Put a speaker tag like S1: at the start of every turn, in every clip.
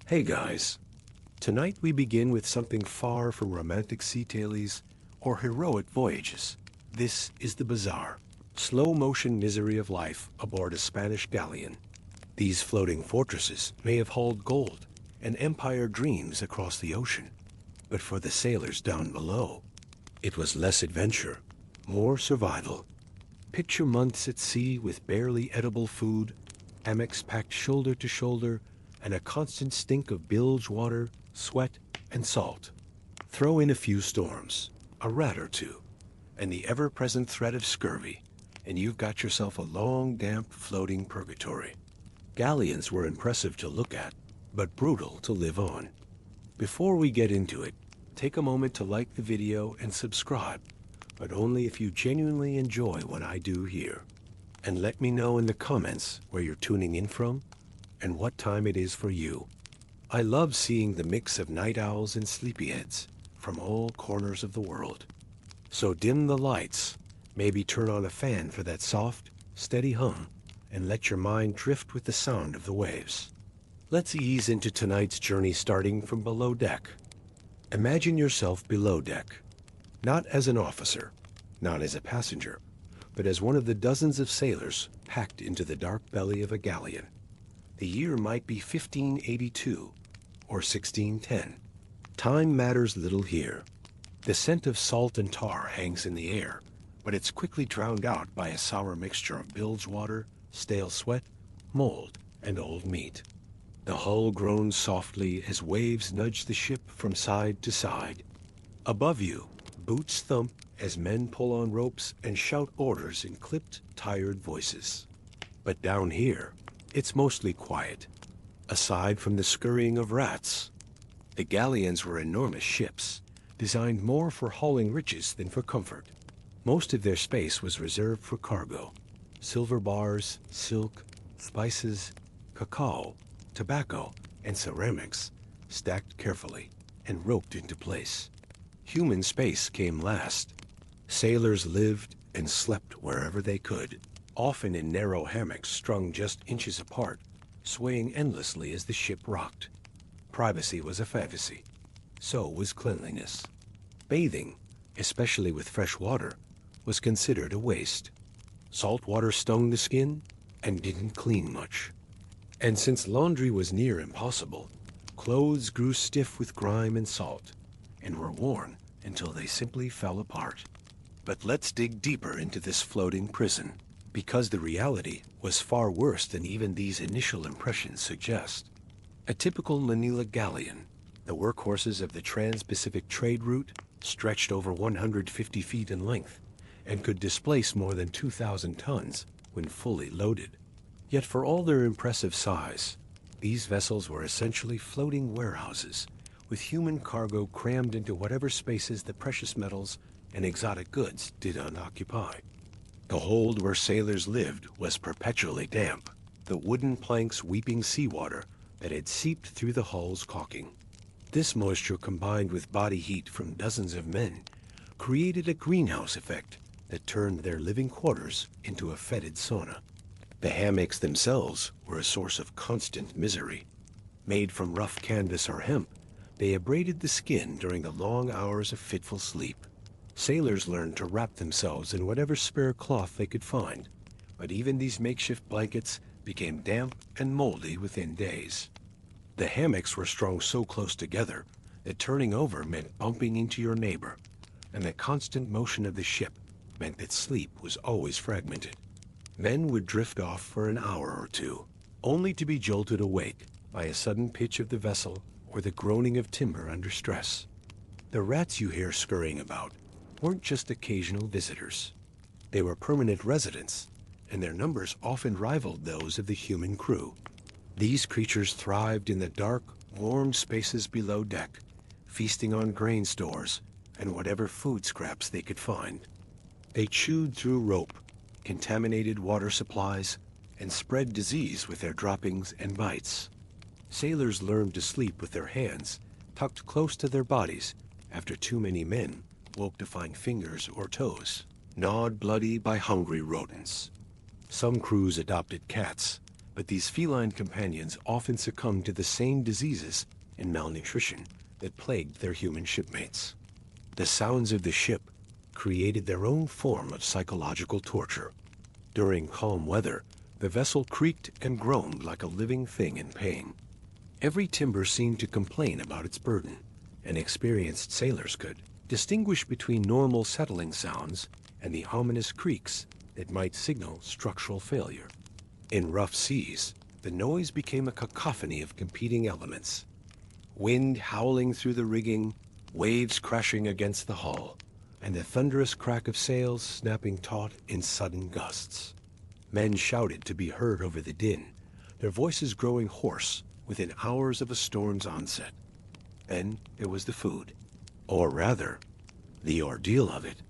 S1: Hey guys, tonight we begin with something far from romantic sea tailies or heroic voyages. This is the bizarre, slow-motion misery of life aboard a Spanish galleon. These floating fortresses may have hauled gold and empire dreams across the ocean, but for the sailors down below, it was less adventure, more survival. Picture months at sea with barely edible food, hammocks packed shoulder to shoulder, and a constant stink of bilge water, sweat, and salt. Throw in a few storms, a rat or two, and the ever-present threat of scurvy, and you've got yourself a long, damp, floating purgatory. Galleons were impressive to look at, but brutal to live on. Before we get into it, take a moment to like the video and subscribe, but only if you genuinely enjoy what I do here. And let me know in the comments where you're tuning in from and what time it is for you. I love seeing the mix of night owls and sleepyheads from all corners of the world. So dim the lights, maybe turn on a fan for that soft, steady hum, and let your mind drift with the sound of the waves. Let's ease into tonight's journey starting from below deck. Imagine yourself below deck, not as an officer, not as a passenger, but as one of the dozens of sailors packed into the dark belly of a galleon. The year might be 1582 or 1610. Time matters little here. The scent of salt and tar hangs in the air, but it's quickly drowned out by a sour mixture of bilge water, stale sweat, mold, and old meat. The hull groans softly as waves nudge the ship from side to side. Above you, boots thump as men pull on ropes and shout orders in clipped, tired voices. But down here, it's mostly quiet, aside from the scurrying of rats. The galleons were enormous ships, designed more for hauling riches than for comfort. Most of their space was reserved for cargo: silver bars, silk, spices, cacao, tobacco, and ceramics, stacked carefully and roped into place. Human space came last. Sailors lived and slept wherever they could, often in narrow hammocks strung just inches apart, swaying endlessly as the ship rocked. Privacy was a fantasy. So was cleanliness. Bathing, especially with fresh water, was considered a waste. Salt water stung the skin and didn't clean much. And since laundry was near impossible, clothes grew stiff with grime and salt, and were worn until they simply fell apart. But let's dig deeper into this floating prison, because the reality was far worse than even these initial impressions suggest. A typical Manila galleon, the workhorses of the Trans-Pacific trade route, stretched over 150 feet in length and could displace more than 2,000 tons when fully loaded. Yet for all their impressive size, these vessels were essentially floating warehouses, with human cargo crammed into whatever spaces the precious metals and exotic goods did not occupy. The hold where sailors lived was perpetually damp, the wooden planks weeping seawater that had seeped through the hull's caulking. This moisture, combined with body heat from dozens of men, created a greenhouse effect that turned their living quarters into a fetid sauna. The hammocks themselves were a source of constant misery. Made from rough canvas or hemp, they abraded the skin during the long hours of fitful sleep. Sailors learned to wrap themselves in whatever spare cloth they could find, but even these makeshift blankets became damp and moldy within days. The hammocks were strung so close together that turning over meant bumping into your neighbor, and the constant motion of the ship meant that sleep was always fragmented. Men would drift off for an hour or two, only to be jolted awake by a sudden pitch of the vessel or the groaning of timber under stress. The rats you hear scurrying about weren't just occasional visitors. They were permanent residents, and their numbers often rivaled those of the human crew. These creatures thrived in the dark, warm spaces below deck, feasting on grain stores and whatever food scraps they could find. They chewed through rope, contaminated water supplies, and spread disease with their droppings and bites. Sailors learned to sleep with their hands tucked close to their bodies after too many men woke to find fingers or toes gnawed bloody by hungry rodents. Some crews adopted cats, But these feline companions often succumbed to the same diseases and malnutrition that plagued their human shipmates. The sounds of the ship created their own form of psychological torture. During calm weather, the vessel creaked and groaned like a living thing in pain. Every timber seemed to complain about its burden, and experienced sailors could distinguish between normal settling sounds and the ominous creaks that might signal structural failure. In rough seas, the noise became a cacophony of competing elements. Wind howling through the rigging, waves crashing against the hull, and the thunderous crack of sails snapping taut in sudden gusts. Men shouted to be heard over the din, their voices growing hoarse within hours of a storm's onset. Then there was the food, or rather, the ordeal of it.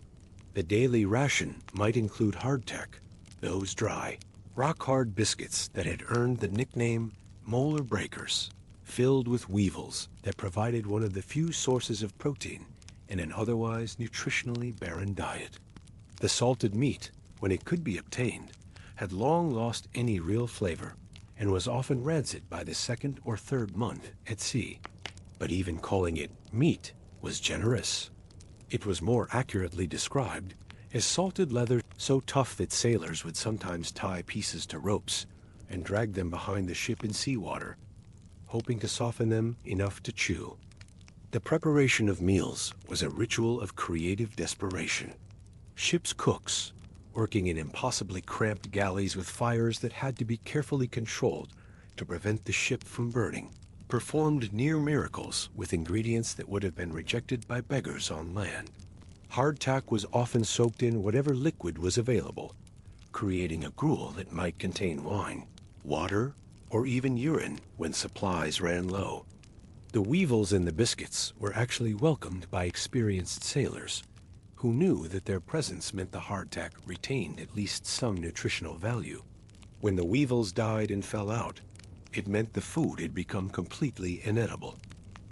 S1: The daily ration might include hardtack, those dry, rock-hard biscuits that had earned the nickname molar breakers, filled with weevils that provided one of the few sources of protein in an otherwise nutritionally barren diet. The salted meat, when it could be obtained, had long lost any real flavor and was often rancid by the second or third month at sea. But even calling it meat was generous. It was more accurately described as salted leather so tough that sailors would sometimes tie pieces to ropes and drag them behind the ship in seawater, hoping to soften them enough to chew. The preparation of meals was a ritual of creative desperation. Ship's cooks, working in impossibly cramped galleys with fires that had to be carefully controlled to prevent the ship from burning, performed near miracles with ingredients that would have been rejected by beggars on land. Hardtack was often soaked in whatever liquid was available, creating a gruel that might contain wine, water, or even urine when supplies ran low. The weevils in the biscuits were actually welcomed by experienced sailors, who knew that their presence meant the hardtack retained at least some nutritional value. When the weevils died and fell out, it meant the food had become completely inedible.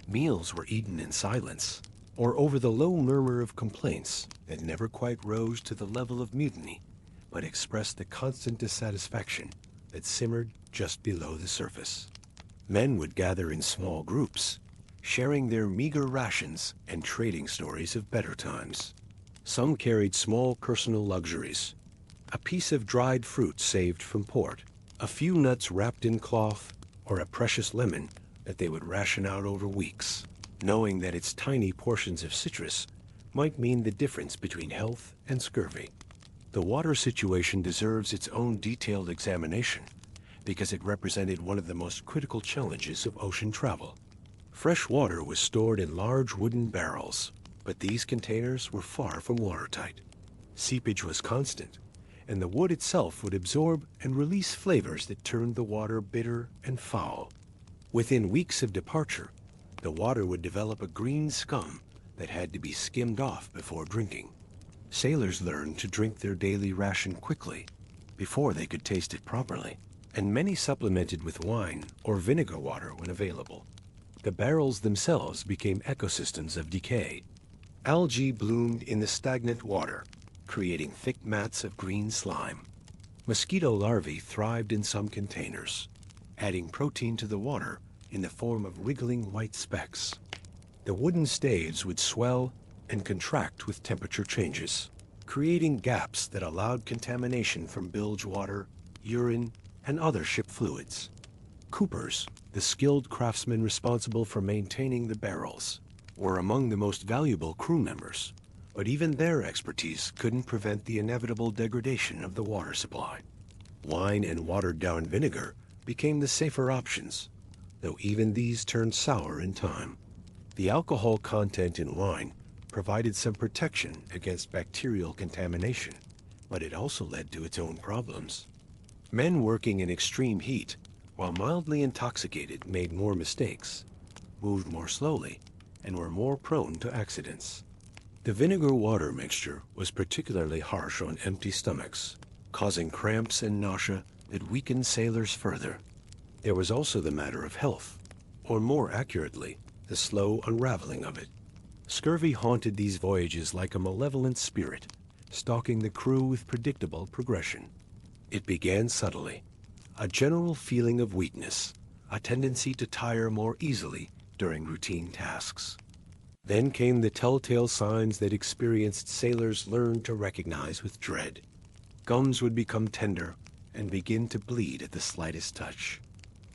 S1: Meals were eaten in silence, or over the low murmur of complaints that never quite rose to the level of mutiny, but expressed the constant dissatisfaction that simmered just below the surface. Men would gather in small groups, sharing their meager rations and trading stories of better times. Some carried small personal luxuries, a piece of dried fruit saved from port, a few nuts wrapped in cloth, or a precious lemon that they would ration out over weeks, knowing that its tiny portions of citrus might mean the difference between health and scurvy. The water situation deserves its own detailed examination because it represented one of the most critical challenges of ocean travel. Fresh water was stored in large wooden barrels, but these containers were far from watertight. Seepage was constant, and the wood itself would absorb and release flavors that turned the water bitter and foul. Within weeks of departure, the water would develop a green scum that had to be skimmed off before drinking. Sailors learned to drink their daily ration quickly, before they could taste it properly, and many supplemented with wine or vinegar water when available. The barrels themselves became ecosystems of decay. Algae bloomed in the stagnant water, creating thick mats of green slime. Mosquito larvae thrived in some containers, adding protein to the water in the form of wriggling white specks. The wooden staves would swell and contract with temperature changes, creating gaps that allowed contamination from bilge water, urine, and other ship fluids. Coopers, the skilled craftsmen responsible for maintaining the barrels, were among the most valuable crew members, but even their expertise couldn't prevent the inevitable degradation of the water supply. Wine and watered-down vinegar became the safer options, though even these turned sour in time. The alcohol content in wine provided some protection against bacterial contamination, but it also led to its own problems. Men working in extreme heat, while mildly intoxicated, made more mistakes, moved more slowly, and were more prone to accidents. The vinegar-water mixture was particularly harsh on empty stomachs, causing cramps and nausea that weakened sailors further. There was also the matter of health, or more accurately, the slow unraveling of it. Scurvy haunted these voyages like a malevolent spirit, stalking the crew with predictable progression. It began subtly. a general feeling of weakness, a tendency to tire more easily during routine tasks. Then came the telltale signs that experienced sailors learned to recognize with dread. Gums would become tender and begin to bleed at the slightest touch.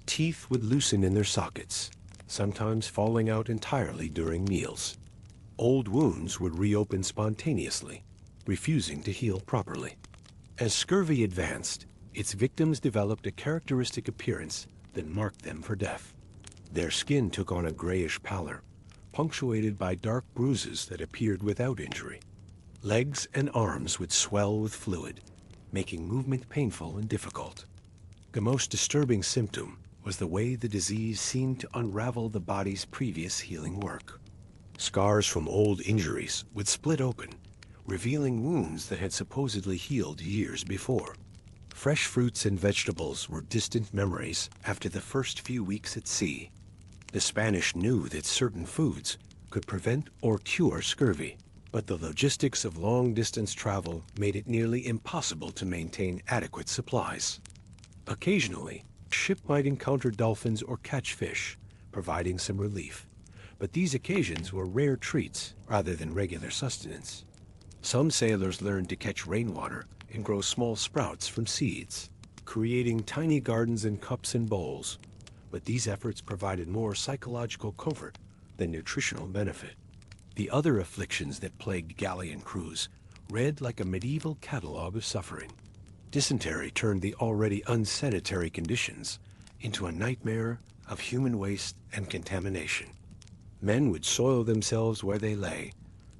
S1: Teeth would loosen in their sockets, sometimes falling out entirely during meals. Old wounds would reopen spontaneously, refusing to heal properly. As scurvy advanced, its victims developed a characteristic appearance that marked them for death. Their skin took on a grayish pallor, punctuated by dark bruises that appeared without injury. Legs and arms would swell with fluid, making movement painful and difficult. The most disturbing symptom was the way the disease seemed to unravel the body's previous healing work. Scars from old injuries would split open, revealing wounds that had supposedly healed years before. Fresh fruits and vegetables were distant memories after the first few weeks at sea. The Spanish knew that certain foods could prevent or cure scurvy, but the logistics of long-distance travel made it nearly impossible to maintain adequate supplies. Occasionally, a ship might encounter dolphins or catch fish, providing some relief, but these occasions were rare treats rather than regular sustenance. Some sailors learned to catch rainwater and grow small sprouts from seeds, creating tiny gardens in cups and bowls, but these efforts provided more psychological comfort than nutritional benefit. The other afflictions that plagued Galleon crews read like a medieval catalog of suffering. Dysentery turned the already unsanitary conditions into a nightmare of human waste and contamination. Men would soil themselves where they lay,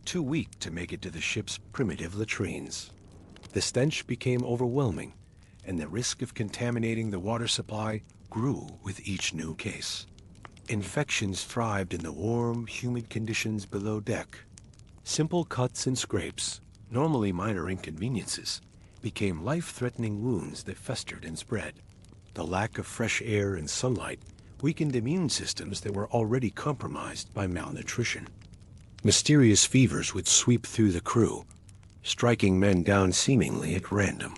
S1: too weak to make it to the ship's primitive latrines. The stench became overwhelming, and the risk of contaminating the water supply grew with each new case. Infections thrived in the warm, humid conditions below deck. Simple cuts and scrapes, normally minor inconveniences, became life-threatening wounds that festered and spread. The lack of fresh air and sunlight weakened immune systems that were already compromised by malnutrition. Mysterious fevers would sweep through the crew, striking men down seemingly at random.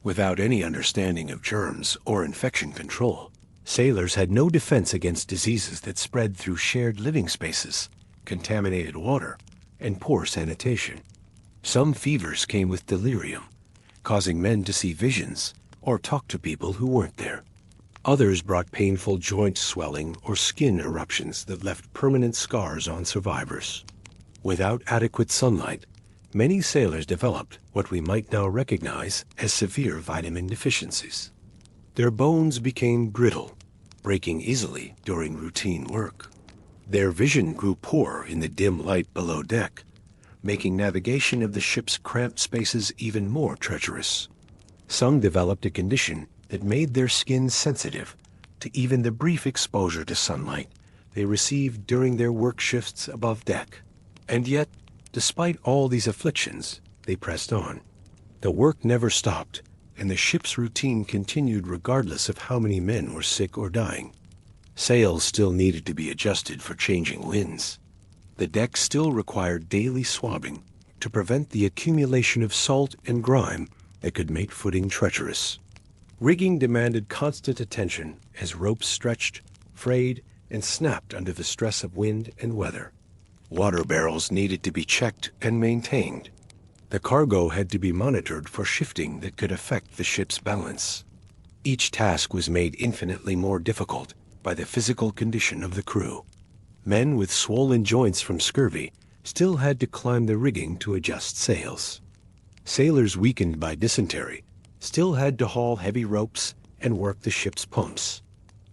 S1: Without any understanding of germs or infection control, sailors had no defense against diseases that spread through shared living spaces, contaminated water, and poor sanitation. Some fevers came with delirium, causing men to see visions or talk to people who weren't there. Others brought painful joint swelling or skin eruptions that left permanent scars on survivors. Without adequate sunlight, many sailors developed what we might now recognize as severe vitamin deficiencies. Their bones became brittle, breaking easily during routine work. Their vision grew poor in the dim light below deck, making navigation of the ship's cramped spaces even more treacherous. Some developed a condition that made their skin sensitive to even the brief exposure to sunlight they received during their work shifts above deck. And yet, despite all these afflictions, they pressed on. The work never stopped, and the ship's routine continued regardless of how many men were sick or dying. Sails still needed to be adjusted for changing winds. The deck still required daily swabbing to prevent the accumulation of salt and grime that could make footing treacherous. Rigging demanded constant attention as ropes stretched, frayed, and snapped under the stress of wind and weather. Water barrels needed to be checked and maintained. The cargo had to be monitored for shifting that could affect the ship's balance. Each task was made infinitely more difficult by the physical condition of the crew. Men with swollen joints from scurvy still had to climb the rigging to adjust sails. Sailors weakened by dysentery still had to haul heavy ropes and work the ship's pumps.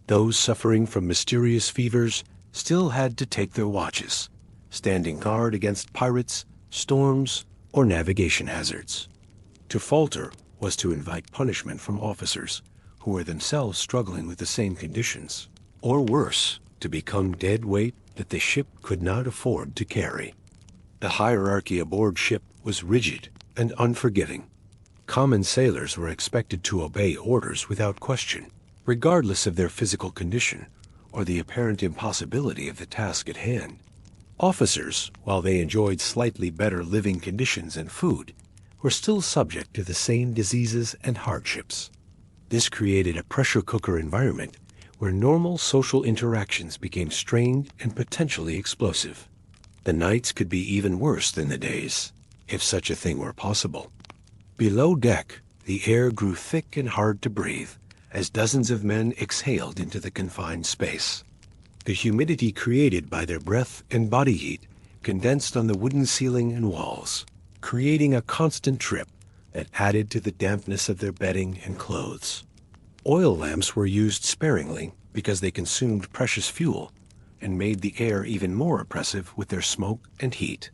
S1: Those suffering from mysterious fevers still had to take their watches, standing guard against pirates, storms, or navigation hazards. To falter was to invite punishment from officers who were themselves struggling with the same conditions, or worse, to become dead weight that the ship could not afford to carry. The hierarchy aboard ship was rigid and unforgiving. Common sailors were expected to obey orders without question, regardless of their physical condition or the apparent impossibility of the task at hand. Officers, while they enjoyed slightly better living conditions and food, were still subject to the same diseases and hardships. This created a pressure cooker environment where normal social interactions became strained and potentially explosive. The nights could be even worse than the days, if such a thing were possible. Below deck, the air grew thick and hard to breathe as dozens of men exhaled into the confined space. The humidity created by their breath and body heat condensed on the wooden ceiling and walls, creating a constant drip that added to the dampness of their bedding and clothes. Oil lamps were used sparingly because they consumed precious fuel and made the air even more oppressive with their smoke and heat.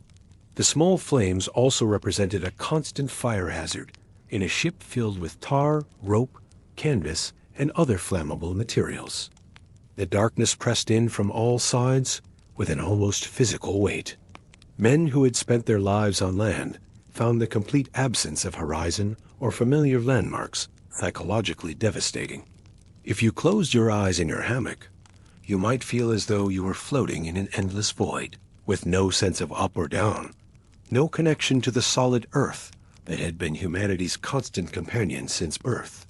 S1: The small flames also represented a constant fire hazard in a ship filled with tar, rope, canvas, and other flammable materials. The darkness pressed in from all sides with an almost physical weight. Men who had spent their lives on land found the complete absence of horizon or familiar landmarks psychologically devastating. If you closed your eyes in your hammock, you might feel as though you were floating in an endless void, with no sense of up or down, no connection to the solid earth that had been humanity's constant companion since birth.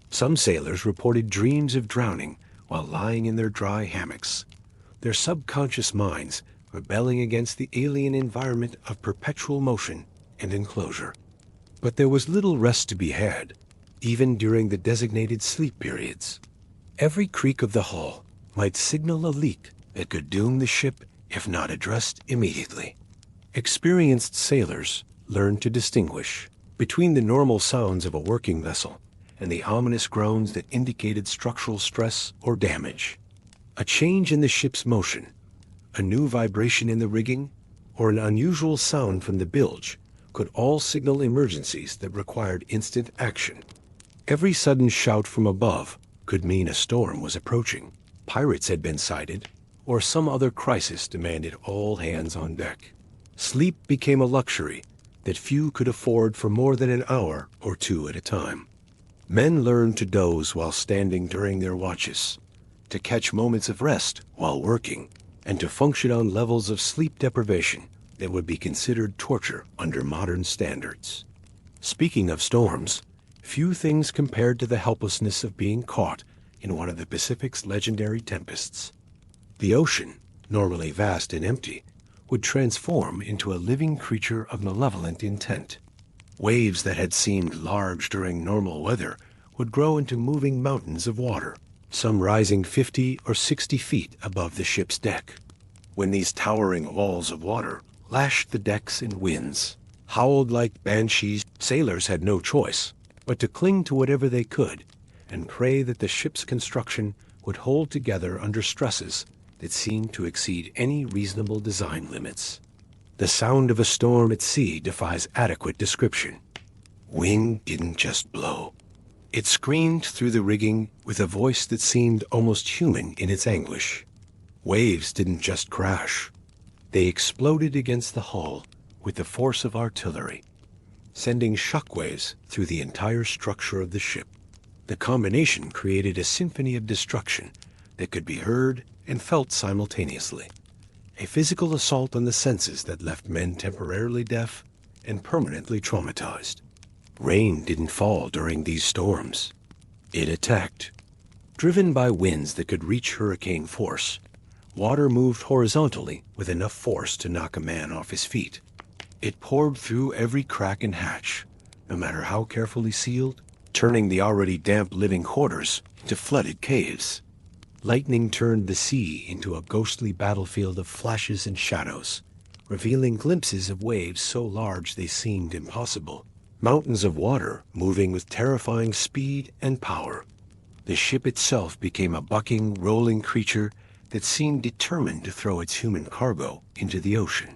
S1: Some sailors reported dreams of drowning while lying in their dry hammocks, their subconscious minds rebelling against the alien environment of perpetual motion and enclosure. But there was little rest to be had, even during the designated sleep periods. Every creak of the hull might signal a leak that could doom the ship if not addressed immediately. Experienced sailors learned to distinguish between the normal sounds of a working vessel and the ominous groans that indicated structural stress or damage. A change in the ship's motion, a new vibration in the rigging, or an unusual sound from the bilge could all signal emergencies that required instant action. Every sudden shout from above could mean a storm was approaching, pirates had been sighted, or some other crisis demanded all hands on deck. Sleep became a luxury that few could afford for more than an hour or two at a time. Men learned to doze while standing during their watches, to catch moments of rest while working, and to function on levels of sleep deprivation that would be considered torture under modern standards. Speaking of storms, few things compared to the helplessness of being caught in one of the Pacific's legendary tempests. The ocean, normally vast and empty, would transform into a living creature of malevolent intent. Waves that had seemed large during normal weather would grow into moving mountains of water, some rising 50 or 60 feet above the ship's deck. When these towering walls of water lashed the decks in winds, howled like banshees, sailors had no choice but to cling to whatever they could and pray that the ship's construction would hold together under stresses that seemed to exceed any reasonable design limits. The sound of a storm at sea defies adequate description. Wind didn't just blow. It screamed through the rigging with a voice that seemed almost human in its anguish. Waves didn't just crash. They exploded against the hull with the force of artillery, sending shockwaves through the entire structure of the ship. The combination created a symphony of destruction that could be heard and felt simultaneously. A physical assault on the senses that left men temporarily deaf and permanently traumatized. Rain didn't fall during these storms. It attacked. Driven by winds that could reach hurricane force, water moved horizontally with enough force to knock a man off his feet. It poured through every crack and hatch, no matter how carefully sealed, turning the already damp living quarters into flooded caves. Lightning turned the sea into a ghostly battlefield of flashes and shadows, revealing glimpses of waves so large they seemed impossible. Mountains of water moving with terrifying speed and power. The ship itself became a bucking, rolling creature that seemed determined to throw its human cargo into the ocean.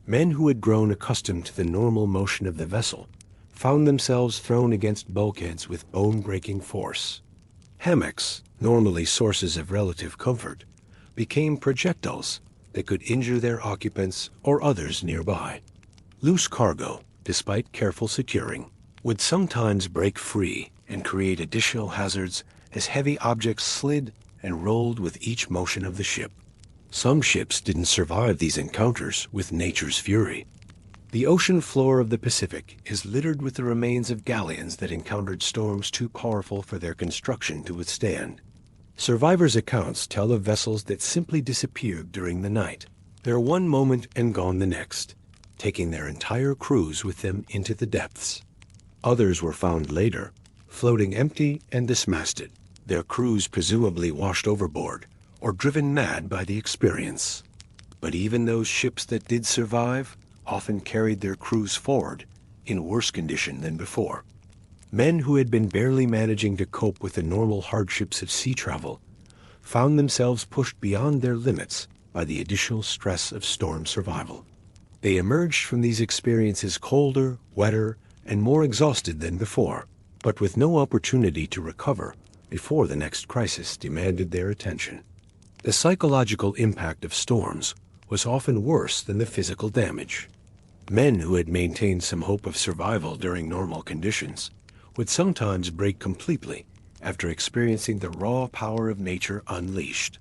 S1: Men who had grown accustomed to the normal motion of the vessel found themselves thrown against bulkheads with bone-breaking force. Hammocks, normally sources of relative comfort, became projectiles that could injure their occupants or others nearby. Loose cargo, despite careful securing, would sometimes break free and create additional hazards as heavy objects slid and rolled with each motion of the ship. Some ships didn't survive these encounters with nature's fury. The ocean floor of the Pacific is littered with the remains of galleons that encountered storms too powerful for their construction to withstand. Survivors' accounts tell of vessels that simply disappeared during the night. They're one moment and gone the next, taking their entire crews with them into the depths. Others were found later, floating empty and dismasted, their crews presumably washed overboard or driven mad by the experience. But even those ships that did survive often carried their crews forward in worse condition than before. Men who had been barely managing to cope with the normal hardships of sea travel found themselves pushed beyond their limits by the additional stress of storm survival. They emerged from these experiences colder, wetter, and more exhausted than before, but with no opportunity to recover before the next crisis demanded their attention. The psychological impact of storms was often worse than the physical damage. Men who had maintained some hope of survival during normal conditions would sometimes break completely after experiencing the raw power of nature unleashed.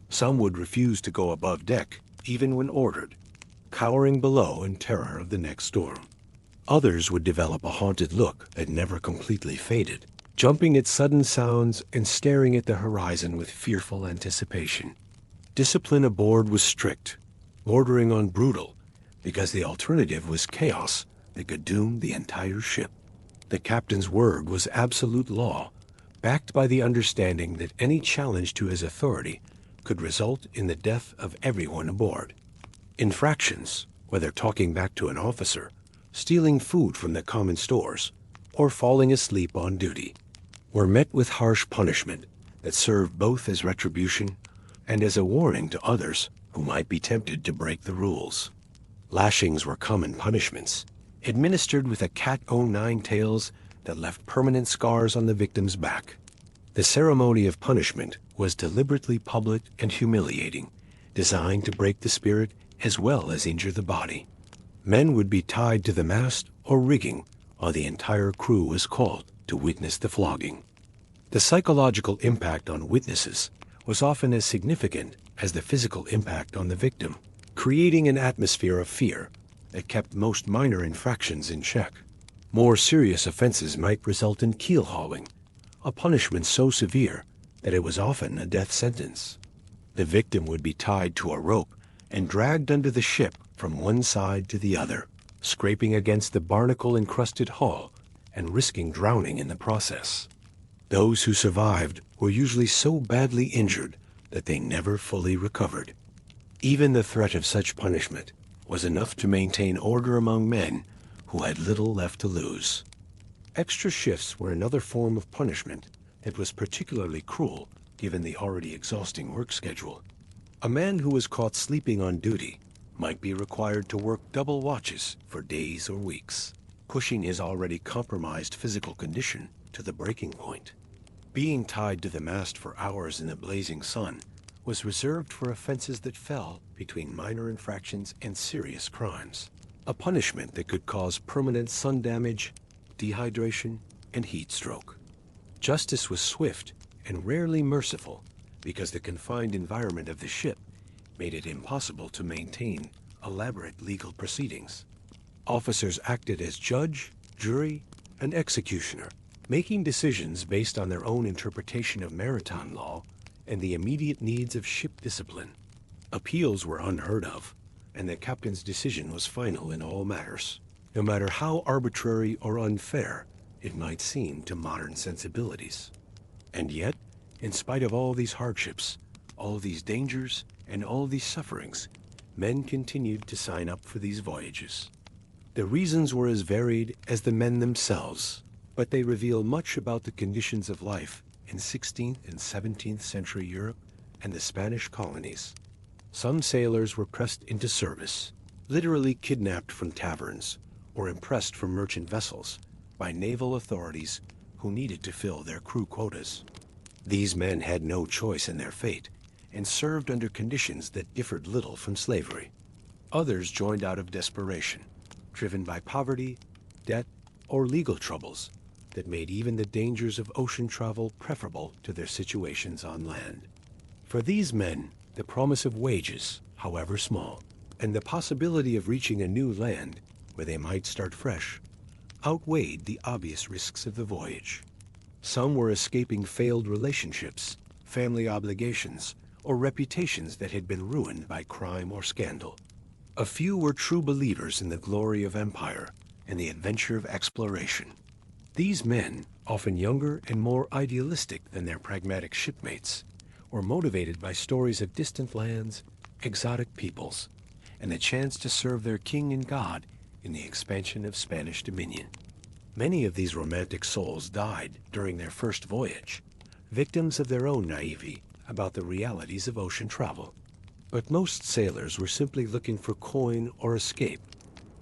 S1: Some would refuse to go above deck, even when ordered, cowering below in terror of the next storm. Others would develop a haunted look that never completely faded, jumping at sudden sounds and staring at the horizon with fearful anticipation. Discipline aboard was strict, bordering on brutal, because the alternative was chaos that could doom the entire ship. The captain's word was absolute law, backed by the understanding that any challenge to his authority could result in the death of everyone aboard. Infractions, whether talking back to an officer, stealing food from the common stores, or falling asleep on duty, were met with harsh punishment that served both as retribution and as a warning to others who might be tempted to break the rules. Lashings were common punishments, administered with a cat-o'-nine tails that left permanent scars on the victim's back. The ceremony of punishment was deliberately public and humiliating, designed to break the spirit as well as injure the body. Men would be tied to the mast or rigging while the entire crew was called to witness the flogging. The psychological impact on witnesses was often as significant as the physical impact on the victim, creating an atmosphere of fear that kept most minor infractions in check. More serious offenses might result in keel hauling, a punishment so severe that it was often a death sentence. The victim would be tied to a rope and dragged under the ship from one side to the other, scraping against the barnacle-encrusted hull and risking drowning in the process. Those who survived were usually so badly injured that they never fully recovered. Even the threat of such punishment was enough to maintain order among men who had little left to lose. Extra shifts were another form of punishment that was particularly cruel given the already exhausting work schedule. A man who was caught sleeping on duty might be required to work double watches for days or weeks, pushing his already compromised physical condition to the breaking point. Being tied to the mast for hours in the blazing sun was reserved for offenses that fell between minor infractions and serious crimes, a punishment that could cause permanent sun damage, dehydration, and heat stroke. Justice was swift and rarely merciful because the confined environment of the ship made it impossible to maintain elaborate legal proceedings. Officers acted as judge, jury, and executioner, making decisions based on their own interpretation of maritime law and the immediate needs of ship discipline. Appeals were unheard of, and the captain's decision was final in all matters, no matter how arbitrary or unfair it might seem to modern sensibilities. And yet, in spite of all these hardships, all these dangers, and all these sufferings, men continued to sign up for these voyages. The reasons were as varied as the men themselves, but they reveal much about the conditions of life in 16th and 17th century Europe and the Spanish colonies. Some sailors were pressed into service, literally kidnapped from taverns or impressed from merchant vessels by naval authorities who needed to fill their crew quotas. These men had no choice in their fate and served under conditions that differed little from slavery. Others joined out of desperation, driven by poverty, debt, or legal troubles that made even the dangers of ocean travel preferable to their situations on land. For these men, the promise of wages, however small, and the possibility of reaching a new land where they might start fresh, outweighed the obvious risks of the voyage. Some were escaping failed relationships, family obligations, or reputations that had been ruined by crime or scandal. A few were true believers in the glory of empire and the adventure of exploration. These men, often younger and more idealistic than their pragmatic shipmates, were motivated by stories of distant lands, exotic peoples, and the chance to serve their king and god in the expansion of Spanish dominion. Many of these romantic souls died during their first voyage, victims of their own naivety about the realities of ocean travel. But most sailors were simply looking for coin or escape,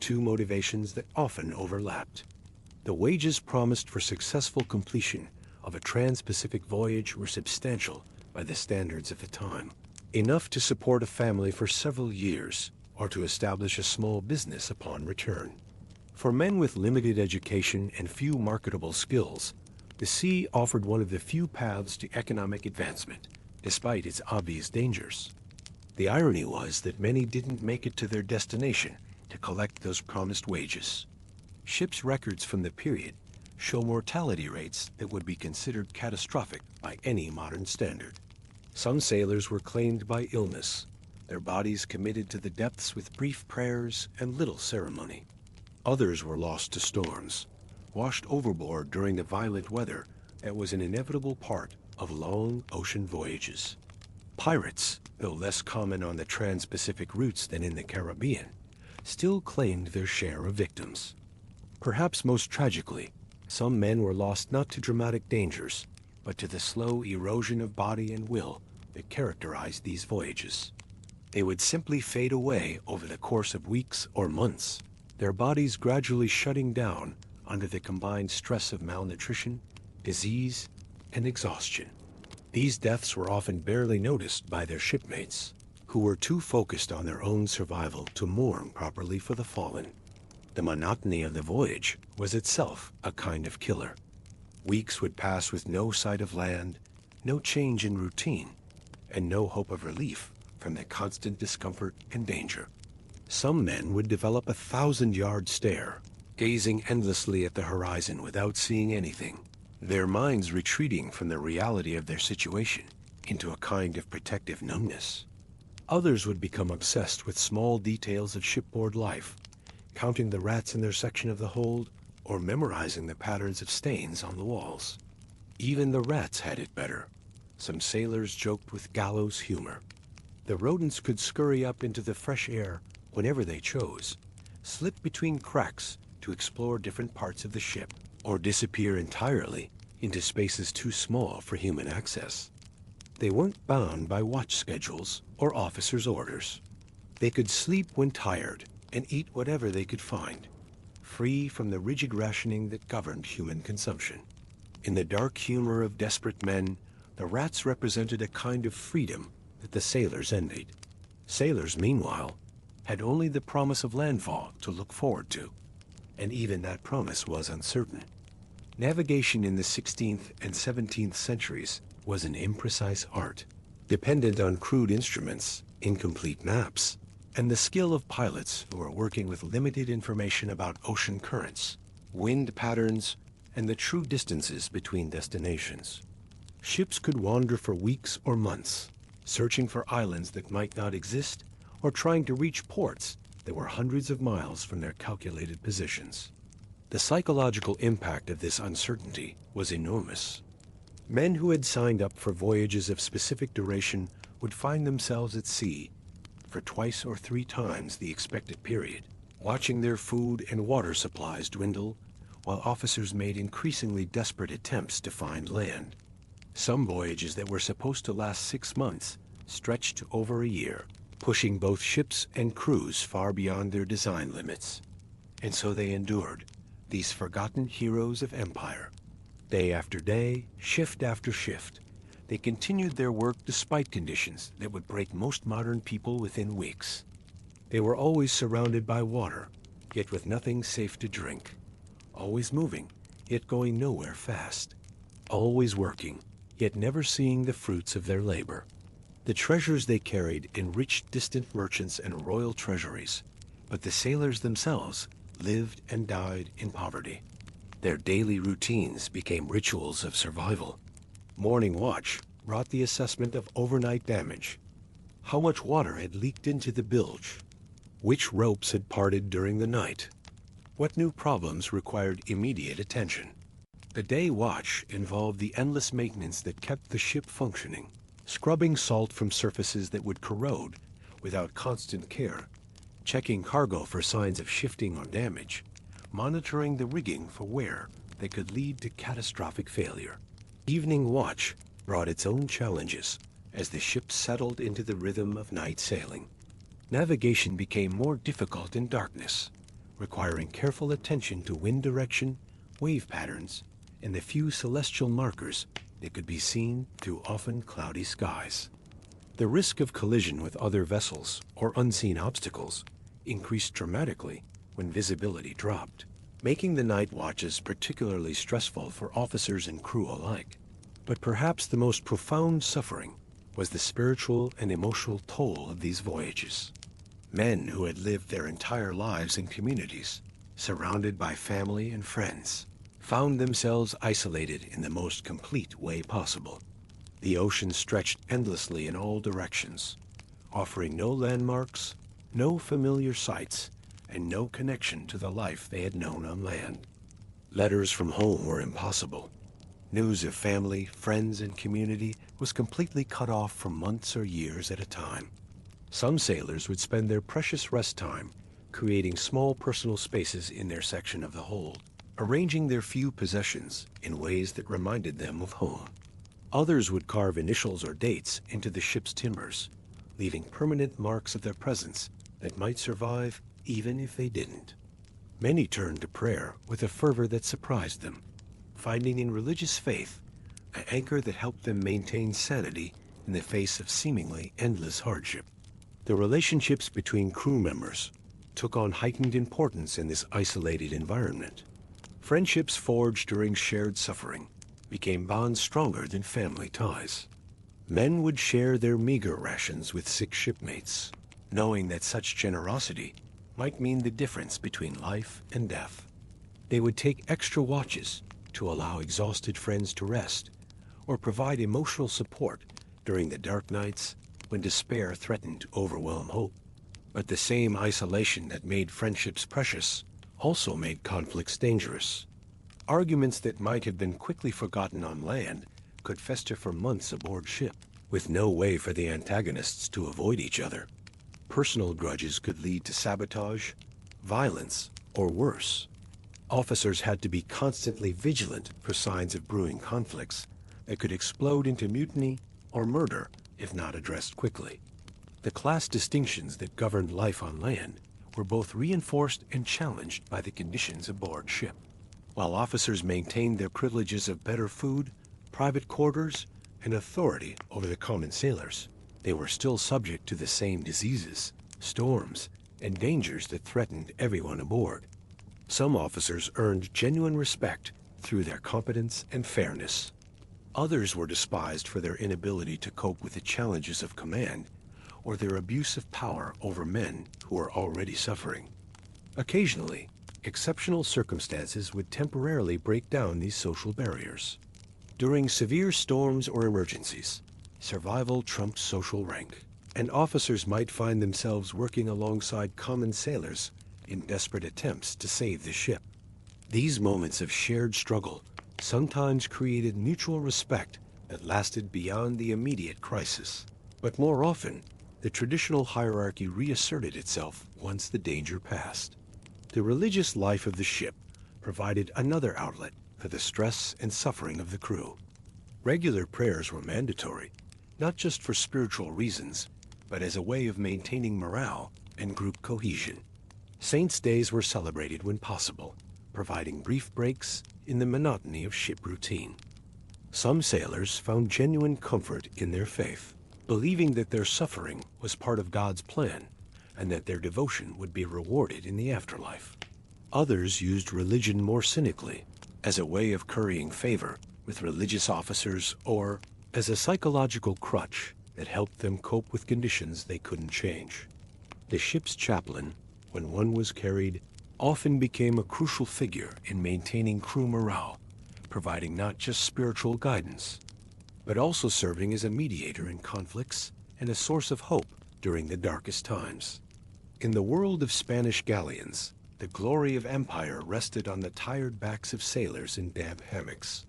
S1: two motivations that often overlapped. The wages promised for successful completion of a trans-Pacific voyage were substantial by the standards of the time, enough to support a family for several years or to establish a small business upon return. For men with limited education and few marketable skills, the sea offered one of the few paths to economic advancement, despite its obvious dangers. The irony was that many didn't make it to their destination to collect those promised wages. Ships' records from the period show mortality rates that would be considered catastrophic by any modern standard. Some sailors were claimed by illness, their bodies committed to the depths with brief prayers and little ceremony. Others were lost to storms, washed overboard during the violent weather that was an inevitable part of long ocean voyages. Pirates, though less common on the trans-Pacific routes than in the Caribbean, still claimed their share of victims. Perhaps most tragically, some men were lost not to dramatic dangers, but to the slow erosion of body and will that characterized these voyages. They would simply fade away over the course of weeks or months, their bodies gradually shutting down under the combined stress of malnutrition, disease, and exhaustion. These deaths were often barely noticed by their shipmates, who were too focused on their own survival to mourn properly for the fallen. The monotony of the voyage was itself a kind of killer. Weeks would pass with no sight of land, no change in routine, and no hope of relief from the constant discomfort and danger. Some men would develop a 1,000-yard stare, gazing endlessly at the horizon without seeing anything, their minds retreating from the reality of their situation into a kind of protective numbness. Others would become obsessed with small details of shipboard life, counting the rats in their section of the hold or memorizing the patterns of stains on the walls. Even the rats had it better. Some sailors joked with gallows humor. The rodents could scurry up into the fresh air whenever they chose, slip between cracks to explore different parts of the ship, or disappear entirely into spaces too small for human access. They weren't bound by watch schedules or officers' orders. They could sleep when tired and eat whatever they could find, free from the rigid rationing that governed human consumption. In the dark humor of desperate men, the rats represented a kind of freedom that the sailors envied. Sailors, meanwhile, had only the promise of landfall to look forward to, and even that promise was uncertain. Navigation in the 16th and 17th centuries was an imprecise art, dependent on crude instruments, incomplete maps, and the skill of pilots who were working with limited information about ocean currents, wind patterns, and the true distances between destinations. Ships could wander for weeks or months, searching for islands that might not exist or trying to reach ports that were hundreds of miles from their calculated positions. The psychological impact of this uncertainty was enormous. Men who had signed up for voyages of specific duration would find themselves at sea for twice or three times the expected period, watching their food and water supplies dwindle while officers made increasingly desperate attempts to find land. Some voyages that were supposed to last 6 months stretched to over a year, pushing both ships and crews far beyond their design limits. And so they endured, these forgotten heroes of empire. Day after day, shift after shift, they continued their work despite conditions that would break most modern people within weeks. They were always surrounded by water, yet with nothing safe to drink. Always moving, yet going nowhere fast. Always working, yet never seeing the fruits of their labor. The treasures they carried enriched distant merchants and royal treasuries, but the sailors themselves lived and died in poverty. Their daily routines became rituals of survival. Morning watch brought the assessment of overnight damage. How much water had leaked into the bilge? Which ropes had parted during the night? What new problems required immediate attention? The day watch involved the endless maintenance that kept the ship functioning, scrubbing salt from surfaces that would corrode without constant care, checking cargo for signs of shifting or damage, monitoring the rigging for wear that could lead to catastrophic failure. Evening watch brought its own challenges as the ship settled into the rhythm of night sailing. Navigation became more difficult in darkness, requiring careful attention to wind direction, wave patterns, and the few celestial markers that could be seen through often cloudy skies. The risk of collision with other vessels or unseen obstacles increased dramatically when visibility dropped, making the night watches particularly stressful for officers and crew alike. But perhaps the most profound suffering was the spiritual and emotional toll of these voyages. Men who had lived their entire lives in communities, surrounded by family and friends, found themselves isolated in the most complete way possible. The ocean stretched endlessly in all directions, offering no landmarks, no familiar sights, and no connection to the life they had known on land. Letters from home were impossible. News of family, friends, and community was completely cut off for months or years at a time. Some sailors would spend their precious rest time creating small personal spaces in their section of the hold, arranging their few possessions in ways that reminded them of home. Others would carve initials or dates into the ship's timbers, leaving permanent marks of their presence that might survive even if they didn't. Many turned to prayer with a fervor that surprised them, finding in religious faith an anchor that helped them maintain sanity in the face of seemingly endless hardship. The relationships between crew members took on heightened importance in this isolated environment. Friendships forged during shared suffering became bonds stronger than family ties. Men would share their meager rations with sick shipmates, knowing that such generosity might mean the difference between life and death. They would take extra watches to allow exhausted friends to rest, or provide emotional support during the dark nights when despair threatened to overwhelm hope. But the same isolation that made friendships precious also made conflicts dangerous. Arguments that might have been quickly forgotten on land could fester for months aboard ship, with no way for the antagonists to avoid each other. Personal grudges could lead to sabotage, violence, or worse. Officers had to be constantly vigilant for signs of brewing conflicts that could explode into mutiny or murder if not addressed quickly. The class distinctions that governed life on land were both reinforced and challenged by the conditions aboard ship. While officers maintained their privileges of better food, private quarters, and authority over the common sailors, they were still subject to the same diseases, storms, and dangers that threatened everyone aboard. Some officers earned genuine respect through their competence and fairness. Others were despised for their inability to cope with the challenges of command or their abuse of power over men who were already suffering. Occasionally, exceptional circumstances would temporarily break down these social barriers. During severe storms or emergencies, survival trumped social rank, and officers might find themselves working alongside common sailors in desperate attempts to save the ship. These moments of shared struggle sometimes created mutual respect that lasted beyond the immediate crisis. But more often, the traditional hierarchy reasserted itself once the danger passed. The religious life of the ship provided another outlet for the stress and suffering of the crew. Regular prayers were mandatory, not just for spiritual reasons, but as a way of maintaining morale and group cohesion. Saints' days were celebrated when possible, providing brief breaks in the monotony of ship routine. Some sailors found genuine comfort in their faith, believing that their suffering was part of God's plan and that their devotion would be rewarded in the afterlife. Others used religion more cynically, as a way of currying favor with religious officers or as a psychological crutch that helped them cope with conditions they couldn't change. The ship's chaplain, when one was carried, often became a crucial figure in maintaining crew morale, providing not just spiritual guidance, but also serving as a mediator in conflicts and a source of hope during the darkest times. In the world of Spanish galleons, the glory of empire rested on the tired backs of sailors in damp hammocks.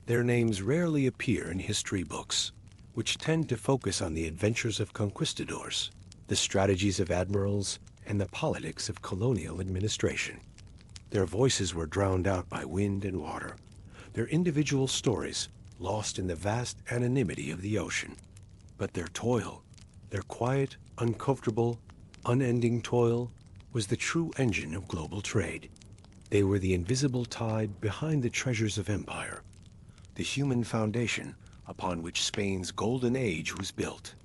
S1: Their names rarely appear in history books, which tend to focus on the adventures of conquistadors, the strategies of admirals, and the politics of colonial administration. Their voices were drowned out by wind and water, their individual stories lost in the vast anonymity of the ocean. But their toil, their quiet, uncomfortable, unending toil, was the true engine of global trade. They were the invisible tide behind the treasures of empire, the human foundation upon which Spain's golden age was built.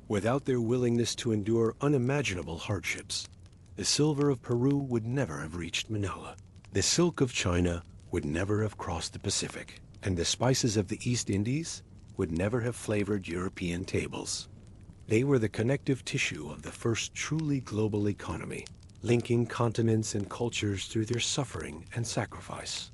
S1: Without their willingness to endure unimaginable hardships, the silver of Peru would never have reached Manila. The silk of China would never have crossed the Pacific, and the spices of the East Indies would never have flavored European tables. They were the connective tissue of the first truly global economy, linking continents and cultures through their suffering and sacrifice.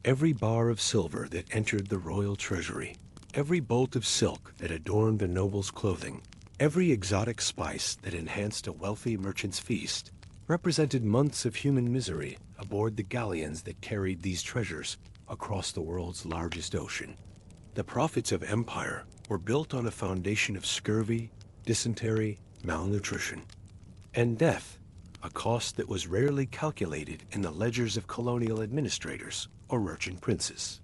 S1: Every bar of silver that entered the royal treasury, every bolt of silk that adorned the noble's clothing, every exotic spice that enhanced a wealthy merchant's feast, represented months of human misery aboard the galleons that carried these treasures across the world's largest ocean. The profits of empire were built on a foundation of scurvy, dysentery, malnutrition, and death, a cost that was rarely calculated in the ledgers of colonial administrators or merchant princes.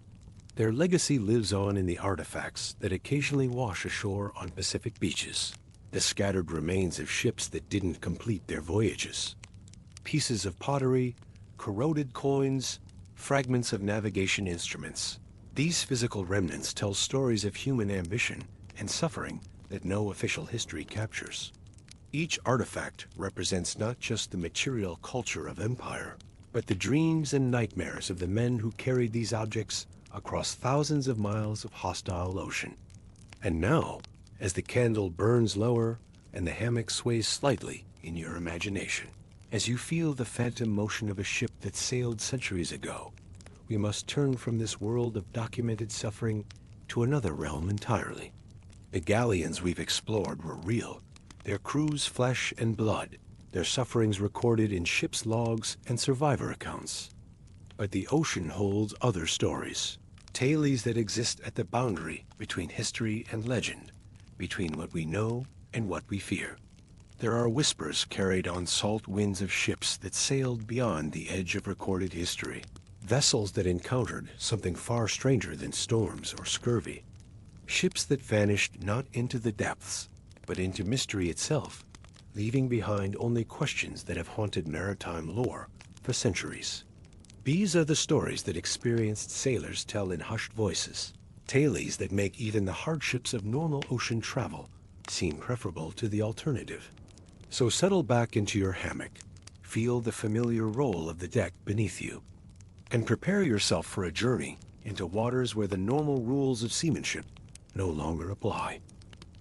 S1: Their legacy lives on in the artifacts that occasionally wash ashore on Pacific beaches, the scattered remains of ships that didn't complete their voyages, pieces of pottery, corroded coins, fragments of navigation instruments. These physical remnants tell stories of human ambition and suffering that no official history captures. Each artifact represents not just the material culture of empire, but the dreams and nightmares of the men who carried these objects across thousands of miles of hostile ocean. And now, as the candle burns lower and the hammock sways slightly in your imagination, as you feel the phantom motion of a ship that sailed centuries ago, we must turn from this world of documented suffering to another realm entirely. The galleons we've explored were real, their crews flesh and blood, their sufferings recorded in ship's logs and survivor accounts. But the ocean holds other stories, tales that exist at the boundary between history and legend, between what we know and what we fear. There are whispers carried on salt winds of ships that sailed beyond the edge of recorded history, vessels that encountered something far stranger than storms or scurvy, ships that vanished not into the depths, but into mystery itself, leaving behind only questions that have haunted maritime lore for centuries. These are the stories that experienced sailors tell in hushed voices, tales that make even the hardships of normal ocean travel seem preferable to the alternative. So settle back into your hammock, feel the familiar roll of the deck beneath you, and prepare yourself for a journey into waters where the normal rules of seamanship no longer apply.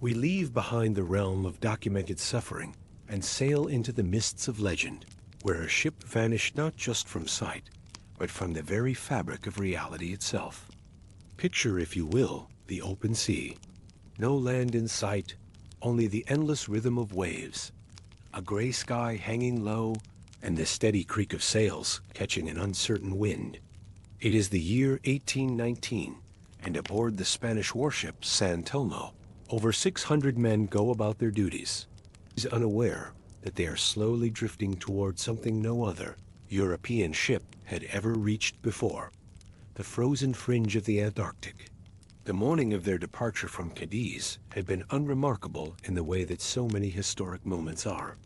S1: We leave behind the realm of documented suffering and sail into the mists of legend, where a ship vanished not just from sight, but from the very fabric of reality itself. Picture, if you will, the open sea. No land in sight, only the endless rhythm of waves, a gray sky hanging low, and the steady creak of sails catching an uncertain wind. It is the year 1819, and aboard the Spanish warship San Telmo, over 600 men go about their duties, unaware that they are slowly drifting toward something no other European ship had ever reached before, the frozen fringe of the Antarctic. The morning of their departure from Cadiz had been unremarkable in the way that so many historic moments are.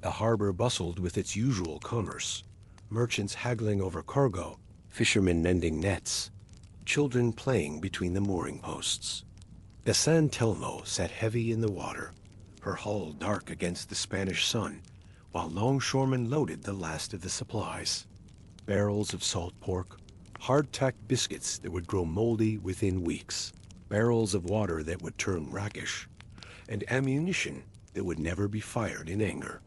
S1: The harbor bustled with its usual commerce, merchants haggling over cargo, fishermen mending nets, children playing between the mooring posts. The San Telmo sat heavy in the water, her hull dark against the Spanish sun, while longshoremen loaded the last of the supplies. Barrels of salt pork, hardtack biscuits that would grow moldy within weeks, barrels of water that would turn brackish, and ammunition that would never be fired in anger.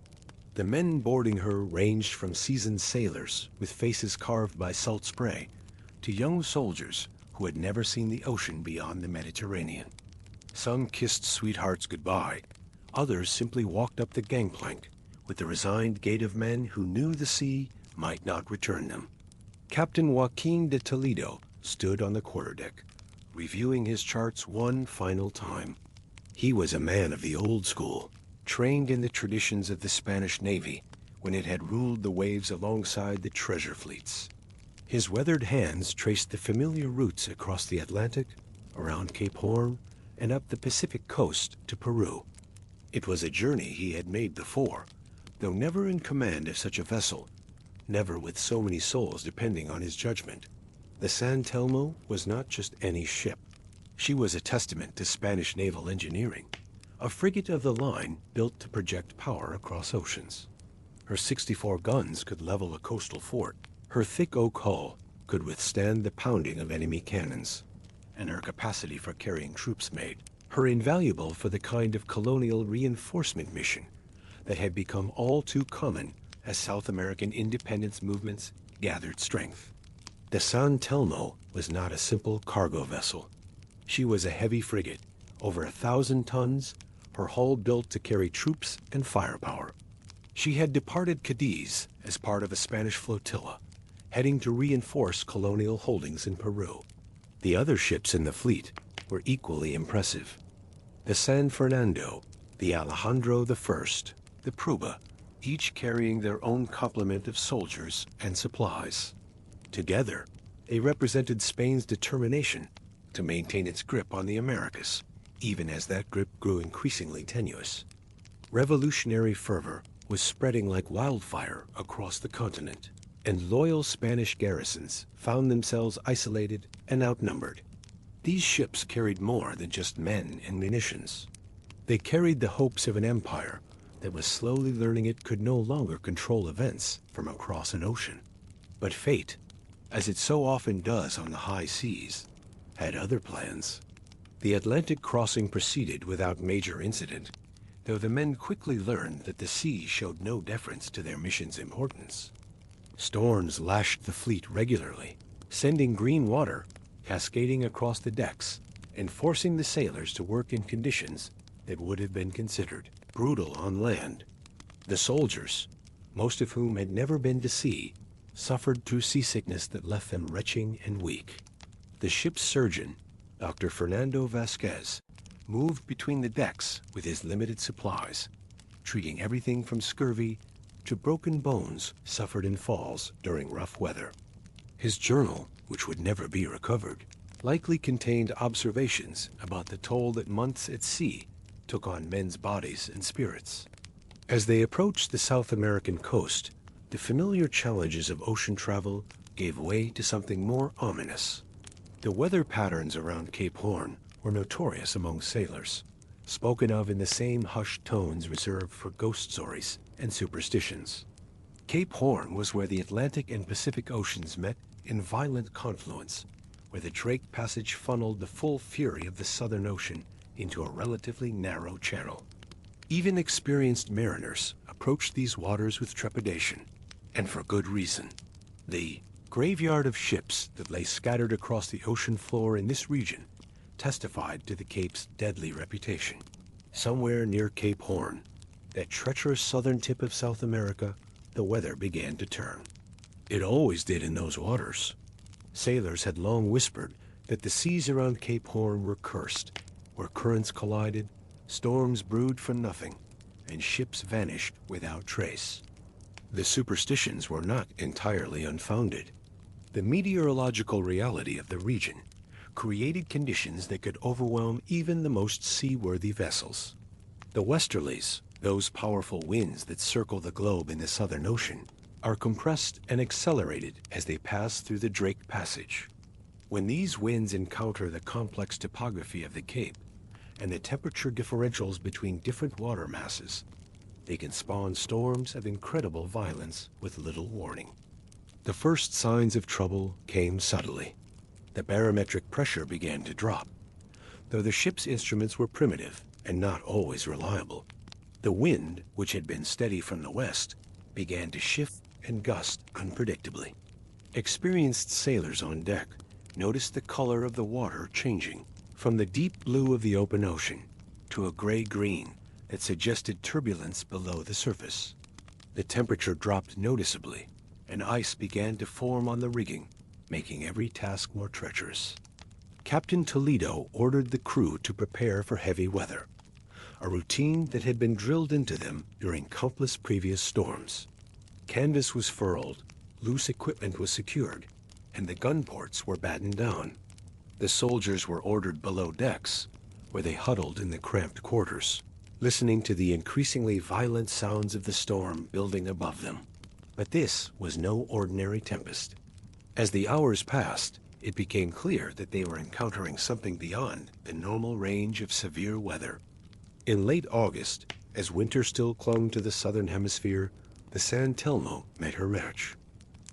S1: The men boarding her ranged from seasoned sailors with faces carved by salt spray to young soldiers who had never seen the ocean beyond the Mediterranean. Some kissed sweethearts goodbye. Others simply walked up the gangplank with the resigned gait of men who knew the sea might not return them. Captain Joaquin de Toledo stood on the quarterdeck, reviewing his charts one final time. He was a man of the old school, trained in the traditions of the Spanish Navy when it had ruled the waves alongside the treasure fleets. His weathered hands traced the familiar routes across the Atlantic, around Cape Horn, and up the Pacific coast to Peru. It was a journey he had made before, though never in command of such a vessel, never with so many souls depending on his judgment. The San Telmo was not just any ship. She was a testament to Spanish naval engineering, a frigate of the line built to project power across oceans. Her 64 guns could level a coastal fort. Her thick oak hull could withstand the pounding of enemy cannons, and her capacity for carrying troops made her invaluable for the kind of colonial reinforcement mission that had become all too common as South American independence movements gathered strength. The San Telmo was not a simple cargo vessel. She was a heavy frigate, over 1,000 tons, her hull built to carry troops and firepower. She had departed Cadiz as part of a Spanish flotilla, heading to reinforce colonial holdings in Peru. The other ships in the fleet were equally impressive. The San Fernando, the Alejandro I, the Prueba, each carrying their own complement of soldiers and supplies. Together, they represented Spain's determination to maintain its grip on the Americas, even as that grip grew increasingly tenuous. Revolutionary fervor was spreading like wildfire across the continent, and loyal Spanish garrisons found themselves isolated and outnumbered. These ships carried more than just men and munitions. They carried the hopes of an empire that was slowly learning it could no longer control events from across an ocean. But fate, as it so often does on the high seas, had other plans. The Atlantic crossing proceeded without major incident, though the men quickly learned that the sea showed no deference to their mission's importance. Storms lashed the fleet regularly, sending green water cascading across the decks and forcing the sailors to work in conditions that would have been considered brutal on land. The soldiers, most of whom had never been to sea, suffered through seasickness that left them retching and weak. The ship's surgeon, Dr. Fernando Vasquez, moved between the decks with his limited supplies, treating everything from scurvy to broken bones suffered in falls during rough weather. His journal, which would never be recovered, likely contained observations about the toll that months at sea took on men's bodies and spirits. As they approached the South American coast, the familiar challenges of ocean travel gave way to something more ominous. The weather patterns around Cape Horn were notorious among sailors, spoken of in the same hushed tones reserved for ghost stories and superstitions. Cape Horn was where the Atlantic and Pacific Oceans met in violent confluence, where the Drake Passage funneled the full fury of the Southern Ocean into a relatively narrow channel. Even experienced mariners approached these waters with trepidation, and for good reason. The graveyard of ships that lay scattered across the ocean floor in this region testified to the Cape's deadly reputation. Somewhere near Cape Horn, that treacherous southern tip of South America, the weather began to turn. It always did in those waters. Sailors had long whispered that the seas around Cape Horn were cursed, where currents collided, storms brewed for nothing, and ships vanished without trace. The superstitions were not entirely unfounded. The meteorological reality of the region created conditions that could overwhelm even the most seaworthy vessels. The westerlies, those powerful winds that circle the globe in the Southern Ocean, are compressed and accelerated as they pass through the Drake Passage. When these winds encounter the complex topography of the Cape and the temperature differentials between different water masses, they can spawn storms of incredible violence with little warning. The first signs of trouble came subtly. The barometric pressure began to drop. Though the ship's instruments were primitive and not always reliable, The wind, which had been steady from the west, began to shift and gust unpredictably. Experienced sailors on deck noticed the color of the water changing from the deep blue of the open ocean to a gray-green that suggested turbulence below the surface. The temperature dropped noticeably, and ice began to form on the rigging, making every task more treacherous. Captain Toledo ordered the crew to prepare for heavy weather, a routine that had been drilled into them during countless previous storms. Canvas was furled, loose equipment was secured, and the gun ports were battened down. The soldiers were ordered below decks, where they huddled in the cramped quarters, listening to the increasingly violent sounds of the storm building above them. But this was no ordinary tempest. As the hours passed, it became clear that they were encountering something beyond the normal range of severe weather. In late August, as winter still clung to the southern hemisphere, the San Telmo met her match.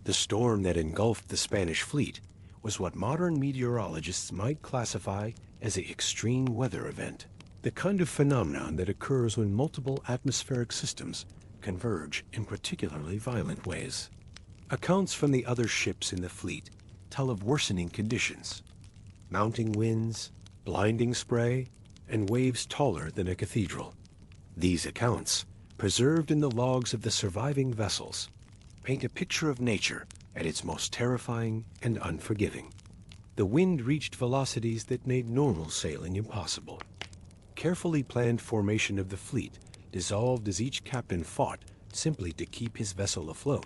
S1: The storm that engulfed the Spanish fleet was what modern meteorologists might classify as an extreme weather event, the kind of phenomenon that occurs when multiple atmospheric systems converge in particularly violent ways. Accounts from the other ships in the fleet tell of worsening conditions, mounting winds, blinding spray, and waves taller than a cathedral. These accounts, preserved in the logs of the surviving vessels, paint a picture of nature at its most terrifying and unforgiving. The wind reached velocities that made normal sailing impossible. Carefully planned formation of the fleet dissolved as each captain fought simply to keep his vessel afloat.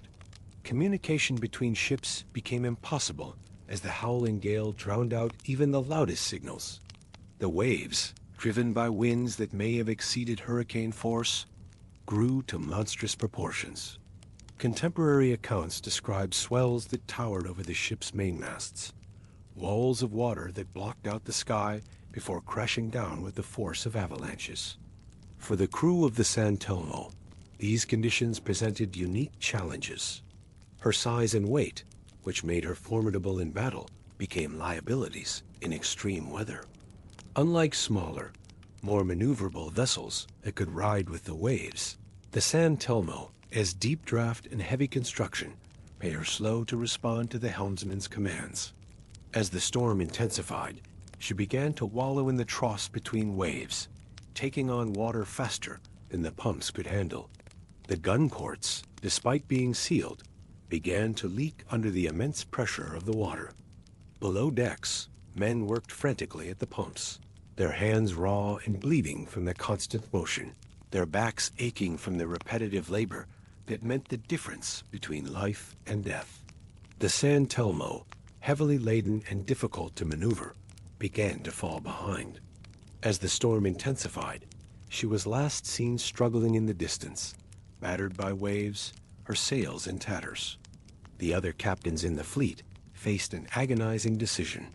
S1: Communication between ships became impossible as the howling gale drowned out even the loudest signals. The waves, driven by winds that may have exceeded hurricane force, grew to monstrous proportions. Contemporary accounts describe swells that towered over the ship's mainmasts, walls of water that blocked out the sky before crashing down with the force of avalanches. For the crew of the San Telmo, these conditions presented unique challenges. Her size and weight, which made her formidable in battle, became liabilities in extreme weather. Unlike smaller, more maneuverable vessels that could ride with the waves, the San Telmo, as deep draft and heavy construction, made her slow to respond to the helmsman's commands. As the storm intensified, she began to wallow in the troughs between waves, taking on water faster than the pumps could handle. The gun ports, despite being sealed, began to leak under the immense pressure of the water. Below decks, men worked frantically at the pumps, their hands raw and bleeding from the constant motion, their backs aching from the repetitive labor that meant the difference between life and death. The San Telmo, heavily laden and difficult to maneuver, began to fall behind. As the storm intensified, she was last seen struggling in the distance, battered by waves, her sails in tatters. The other captains in the fleet faced an agonizing decision.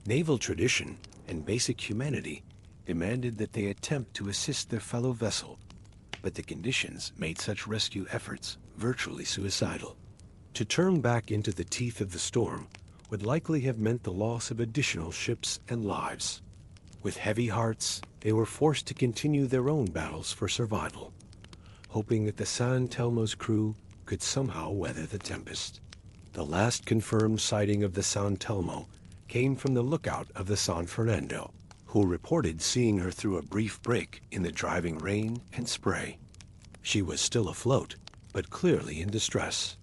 S1: Naval tradition and basic humanity demanded that they attempt to assist their fellow vessel, but the conditions made such rescue efforts virtually suicidal. To turn back into the teeth of the storm would likely have meant the loss of additional ships and lives. With heavy hearts, they were forced to continue their own battles for survival, hoping that the San Telmo's crew could somehow weather the tempest. The last confirmed sighting of the San Telmo came from the lookout of the San Fernando, who reported seeing her through a brief break in the driving rain and spray. She was still afloat, but clearly in distress.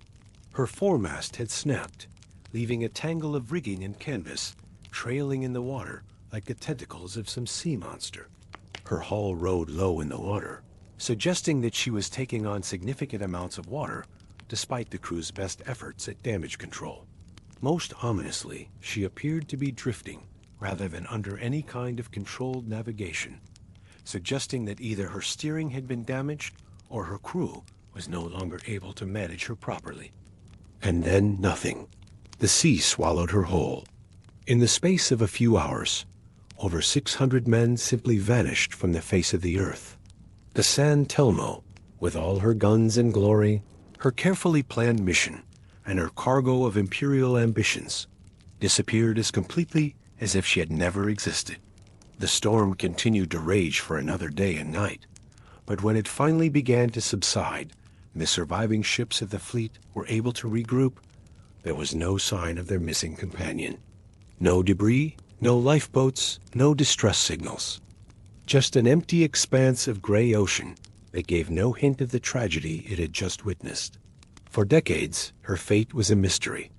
S1: Her foremast had snapped, leaving a tangle of rigging and canvas trailing in the water like the tentacles of some sea monster. Her hull rode low in the water, suggesting that she was taking on significant amounts of water despite the crew's best efforts at damage control. Most ominously, she appeared to be drifting rather than under any kind of controlled navigation, suggesting that either her steering had been damaged or her crew was no longer able to manage her properly. And then nothing. The sea swallowed her whole. In the space of a few hours, over 600 men simply vanished from the face of the earth. The San Telmo, with all her guns and glory, her carefully planned mission, and her cargo of imperial ambitions, disappeared as completely as if she had never existed. The storm continued to rage for another day and night, But when it finally began to subside, and the surviving ships of the fleet were able to regroup, there was no sign of their missing companion. No debris, no lifeboats, no distress signals. Just an empty expanse of gray ocean that gave no hint of the tragedy it had just witnessed. For decades, her fate was a mystery,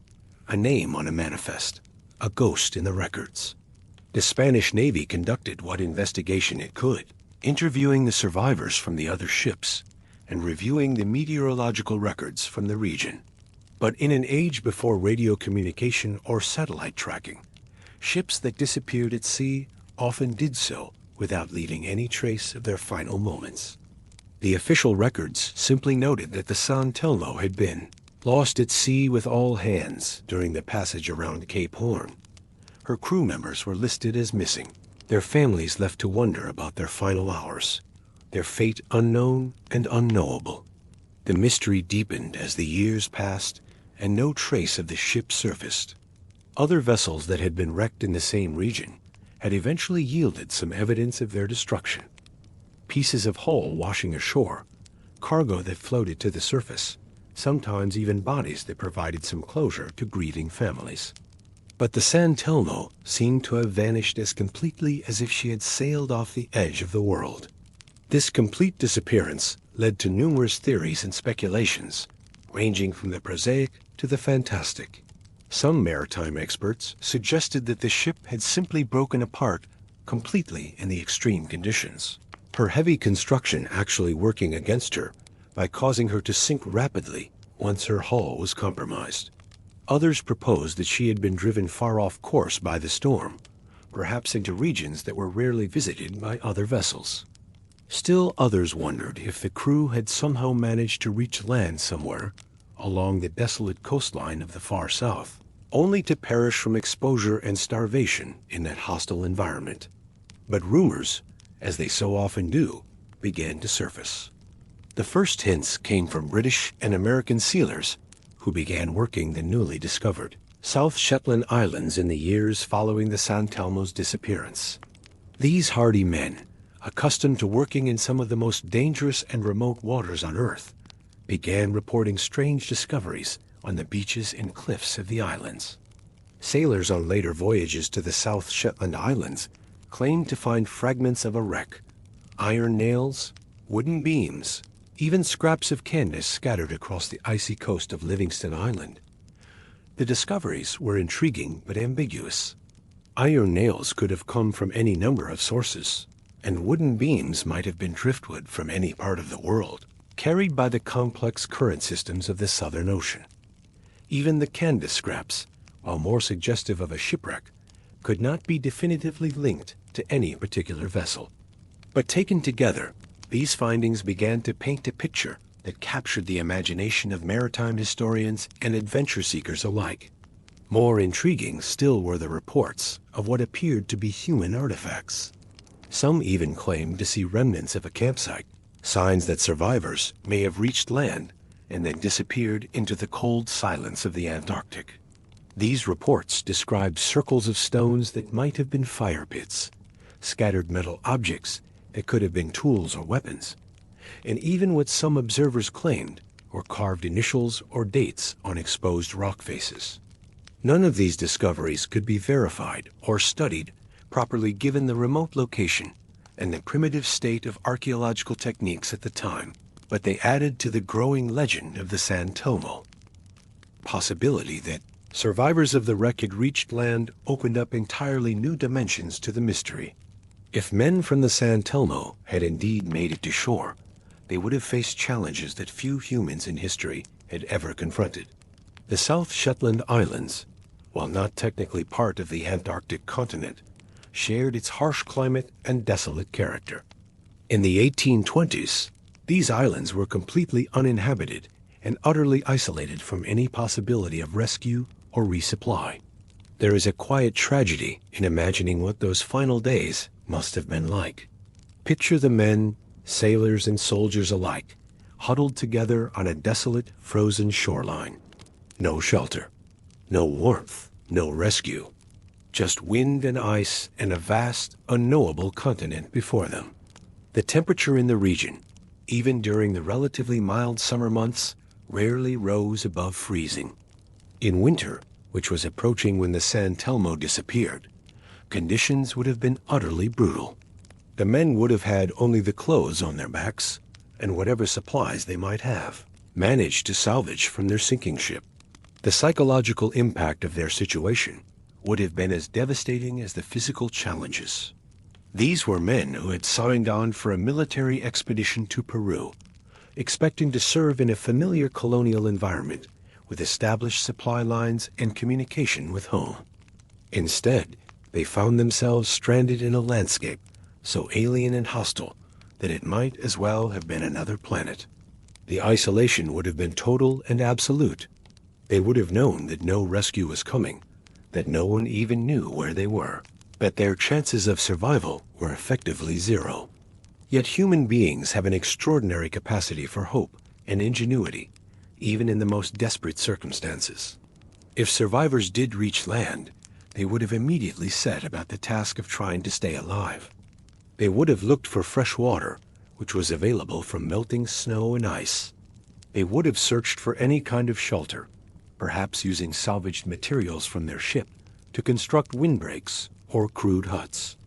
S1: a name on a manifest, a ghost in the records. The Spanish Navy conducted what investigation it could, interviewing the survivors from the other ships and reviewing the meteorological records from the region. But in an age before radio communication or satellite tracking, ships that disappeared at sea often did so without leaving any trace of their final moments. The official records simply noted that the San Telmo had been lost at sea with all hands during the passage around Cape Horn. Her crew members were listed as missing, their families left to wonder about their final hours, their fate unknown and unknowable. The mystery deepened as the years passed and no trace of the ship surfaced. Other vessels that had been wrecked in the same region had eventually yielded some evidence of their destruction. Pieces of hull washing ashore, cargo that floated to the surface, sometimes even bodies that provided some closure to grieving families. But the San Telmo seemed to have vanished as completely as if she had sailed off the edge of the world. This complete disappearance led to numerous theories and speculations, ranging from the prosaic to the fantastic. Some maritime experts suggested that the ship had simply broken apart completely in the extreme conditions, her heavy construction actually working against her by causing her to sink rapidly once her hull was compromised. Others proposed that she had been driven far off course by the storm, perhaps into regions that were rarely visited by other vessels. Still others wondered if the crew had somehow managed to reach land somewhere along the desolate coastline of the far south, only to perish from exposure and starvation in that hostile environment. But rumors, as they so often do, began to surface. The first hints came from British and American sealers who began working the newly discovered South Shetland Islands in the years following the San Telmo's disappearance. These hardy men, accustomed to working in some of the most dangerous and remote waters on Earth, began reporting strange discoveries on the beaches and cliffs of the islands. Sailors on later voyages to the South Shetland Islands claimed to find fragments of a wreck, iron nails, wooden beams, even scraps of canvas scattered across the icy coast of Livingston Island. The discoveries were intriguing but ambiguous. Iron nails could have come from any number of sources, and wooden beams might have been driftwood from any part of the world, carried by the complex current systems of the Southern Ocean. Even the canvas scraps, while more suggestive of a shipwreck, could not be definitively linked to any particular vessel. But taken together, these findings began to paint a picture that captured the imagination of maritime historians and adventure seekers alike. More intriguing still were the reports of what appeared to be human artifacts. Some even claimed to see remnants of a campsite, signs that survivors may have reached land and then disappeared into the cold silence of the Antarctic. These reports described circles of stones that might have been fire pits, scattered metal objects that could have been tools or weapons, and even what some observers claimed were carved initials or dates on exposed rock faces. None of these discoveries could be verified or studied properly given the remote location and the primitive state of archaeological techniques at the time, but they added to the growing legend of the San Telmo. Possibility that survivors of the wreck had reached land opened up entirely new dimensions to the mystery. If men from the San Telmo had indeed made it to shore, they would have faced challenges that few humans in history had ever confronted. The South Shetland Islands, while not technically part of the Antarctic continent, shared its harsh climate and desolate character. In the 1820s, these islands were completely uninhabited and utterly isolated from any possibility of rescue or resupply. There is a quiet tragedy in imagining what those final days must have been like. Picture the men, sailors and soldiers alike, huddled together on a desolate, frozen shoreline. No shelter, no warmth, no rescue. Just wind and ice and a vast, unknowable continent before them. The temperature in the region, even during the relatively mild summer months, rarely rose above freezing. In winter, which was approaching when the San Telmo disappeared, conditions would have been utterly brutal. The men would have had only the clothes on their backs, and whatever supplies they might have, managed to salvage from their sinking ship. The psychological impact of their situation would have been as devastating as the physical challenges. These were men who had signed on for a military expedition to Peru, expecting to serve in a familiar colonial environment with established supply lines and communication with home. Instead, they found themselves stranded in a landscape so alien and hostile that it might as well have been another planet. The isolation would have been total and absolute. They would have known that no rescue was coming, that no one even knew where they were, that their chances of survival were effectively zero. Yet human beings have an extraordinary capacity for hope and ingenuity, even in the most desperate circumstances. If survivors did reach land, they would have immediately set about the task of trying to stay alive. They would have looked for fresh water, which was available from melting snow and ice. They would have searched for any kind of shelter, perhaps using salvaged materials from their ship to construct windbreaks or crude huts.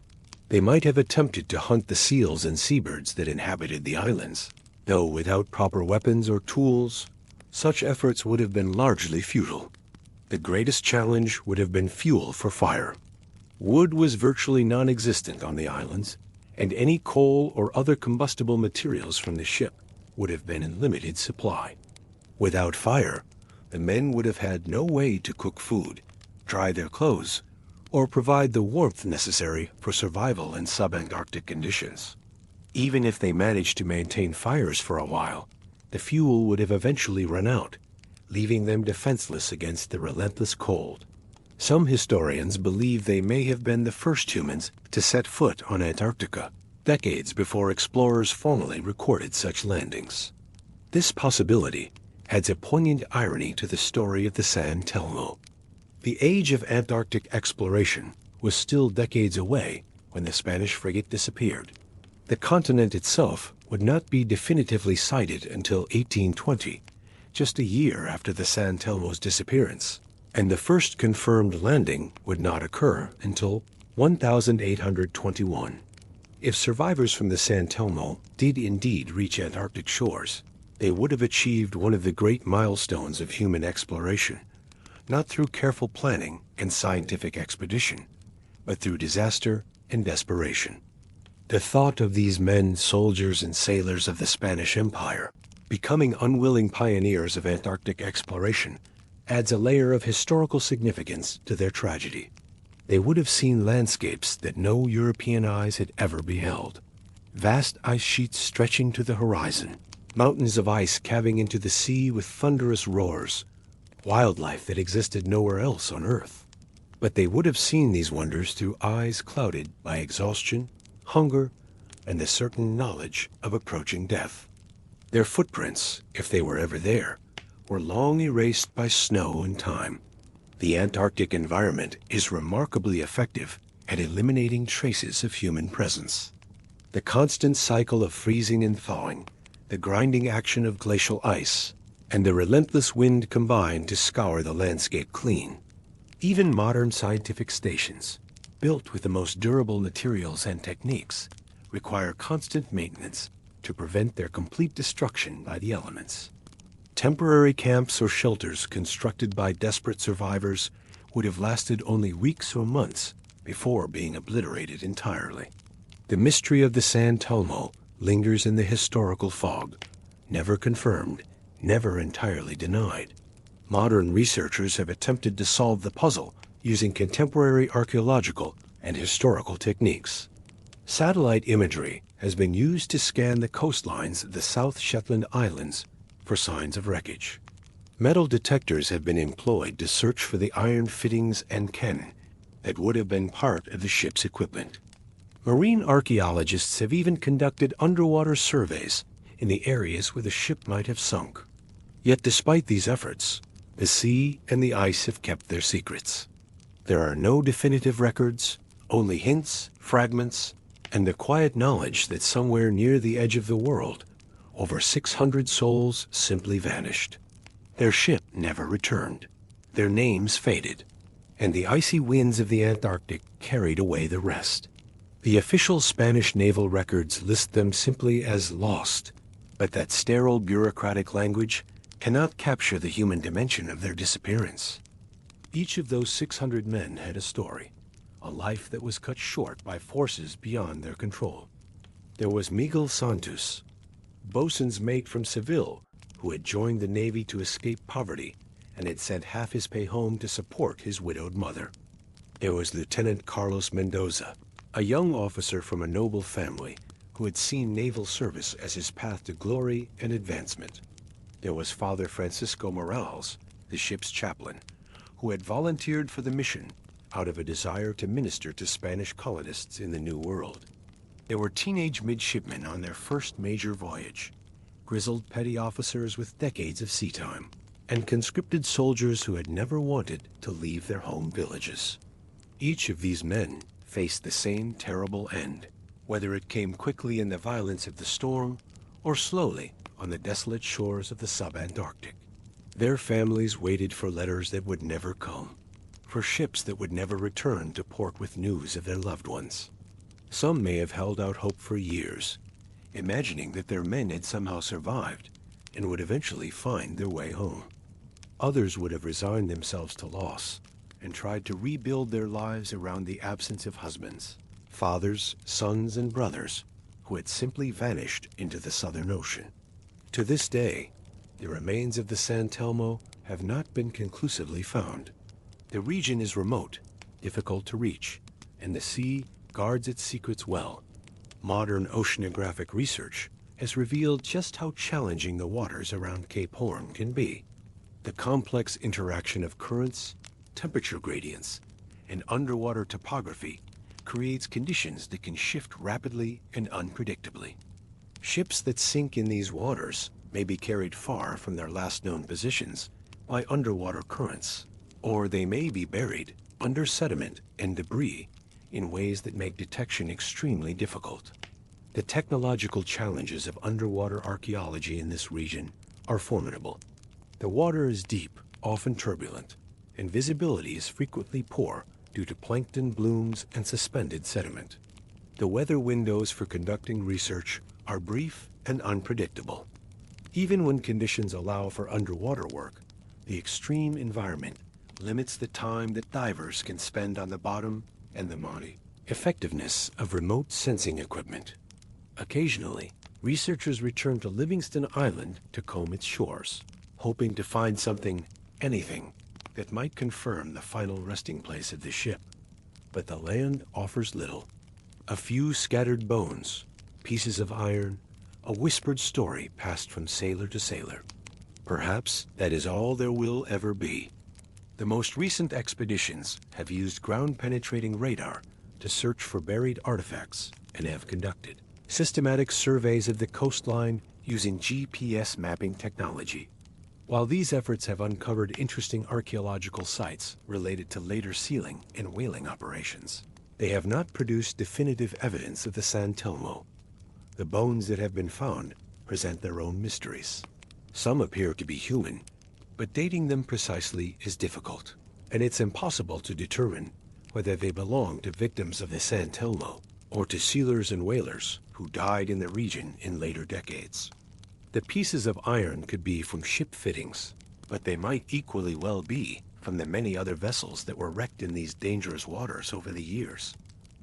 S1: They might have attempted to hunt the seals and seabirds that inhabited the islands, though without proper weapons or tools, such efforts would have been largely futile. The greatest challenge would have been fuel for fire. Wood was virtually non-existent on the islands, and any coal or other combustible materials from the ship would have been in limited supply. Without fire, the men would have had no way to cook food, dry their clothes, or provide the warmth necessary for survival in subantarctic conditions. Even if they managed to maintain fires for a while, the fuel would have eventually run out, leaving them defenseless against the relentless cold. Some historians believe they may have been the first humans to set foot on Antarctica, decades before explorers formally recorded such landings. This possibility adds a poignant irony to the story of the San Telmo. The age of Antarctic exploration was still decades away when the Spanish frigate disappeared. The continent itself would not be definitively sighted until 1820, just a year after the San Telmo's disappearance, and the first confirmed landing would not occur until 1821. If survivors from the San Telmo did indeed reach Antarctic shores, they would have achieved one of the great milestones of human exploration, not through careful planning and scientific expedition, but through disaster and desperation. The thought of these men, soldiers and sailors of the Spanish Empire, becoming unwilling pioneers of Antarctic exploration adds a layer of historical significance to their tragedy. They would have seen landscapes that no European eyes had ever beheld. Vast ice sheets stretching to the horizon, mountains of ice calving into the sea with thunderous roars, wildlife that existed nowhere else on Earth. But they would have seen these wonders through eyes clouded by exhaustion, hunger, and the certain knowledge of approaching death. Their footprints, if they were ever there, were long erased by snow and time. The Antarctic environment is remarkably effective at eliminating traces of human presence. The constant cycle of freezing and thawing, the grinding action of glacial ice, and the relentless wind combine to scour the landscape clean. Even modern scientific stations, built with the most durable materials and techniques, require constant maintenance to prevent their complete destruction by the elements. Temporary camps or shelters constructed by desperate survivors would have lasted only weeks or months before being obliterated entirely. The mystery of the San Telmo lingers in the historical fog, never confirmed, never entirely denied. Modern researchers have attempted to solve the puzzle using contemporary archaeological and historical techniques. Satellite imagery has been used to scan the coastlines of the South Shetland Islands for signs of wreckage. Metal detectors have been employed to search for the iron fittings and cannon that would have been part of the ship's equipment. Marine archaeologists have even conducted underwater surveys in the areas where the ship might have sunk. Yet despite these efforts, the sea and the ice have kept their secrets. There are no definitive records, only hints, fragments, and the quiet knowledge that somewhere near the edge of the world, over 600 souls simply vanished. Their ship never returned. Their names faded, and the icy winds of the Antarctic carried away the rest. The official Spanish naval records list them simply as lost, but that sterile bureaucratic language cannot capture the human dimension of their disappearance. Each of those 600 men had a story, a life that was cut short by forces beyond their control. There was Miguel Santos, bosun's mate from Seville, who had joined the Navy to escape poverty and had sent half his pay home to support his widowed mother. There was Lieutenant Carlos Mendoza, a young officer from a noble family who had seen naval service as his path to glory and advancement. There was Father Francisco Morales, the ship's chaplain, who had volunteered for the mission out of a desire to minister to Spanish colonists in the New World. There were teenage midshipmen on their first major voyage, grizzled petty officers with decades of sea time, and conscripted soldiers who had never wanted to leave their home villages. Each of these men faced the same terrible end, whether it came quickly in the violence of the storm or slowly on the desolate shores of the sub-Antarctic. Their families waited for letters that would never come, for ships that would never return to port with news of their loved ones. Some may have held out hope for years, imagining that their men had somehow survived and would eventually find their way home. Others would have resigned themselves to loss and tried to rebuild their lives around the absence of husbands, fathers, sons, and brothers who had simply vanished into the Southern Ocean. To this day, the remains of the San Telmo have not been conclusively found. The region is remote, difficult to reach, and the sea guards its secrets well. Modern oceanographic research has revealed just how challenging the waters around Cape Horn can be. The complex interaction of currents, temperature gradients, and underwater topography creates conditions that can shift rapidly and unpredictably. Ships that sink in these waters may be carried far from their last known positions by underwater currents, or they may be buried under sediment and debris in ways that make detection extremely difficult. The technological challenges of underwater archaeology in this region are formidable. The water is deep, often turbulent, and visibility is frequently poor due to plankton blooms and suspended sediment. The weather windows for conducting research are brief and unpredictable. Even when conditions allow for underwater work, the extreme environment limits the time that divers can spend on the bottom and the effectiveness of remote sensing equipment. Occasionally, researchers return to Livingston Island to comb its shores, hoping to find something, anything, that might confirm the final resting place of the ship. But the land offers little. A few scattered bones, pieces of iron, a whispered story passed from sailor to sailor. Perhaps that is all there will ever be. The most recent expeditions have used ground-penetrating radar to search for buried artifacts and have conducted systematic surveys of the coastline using GPS mapping technology. While these efforts have uncovered interesting archaeological sites related to later sealing and whaling operations, they have not produced definitive evidence of the San Telmo. The bones that have been found present their own mysteries. Some appear to be human, but dating them precisely is difficult, and it's impossible to determine whether they belong to victims of the San Telmo or to sealers and whalers who died in the region in later decades. The pieces of iron could be from ship fittings, but they might equally well be from the many other vessels that were wrecked in these dangerous waters over the years.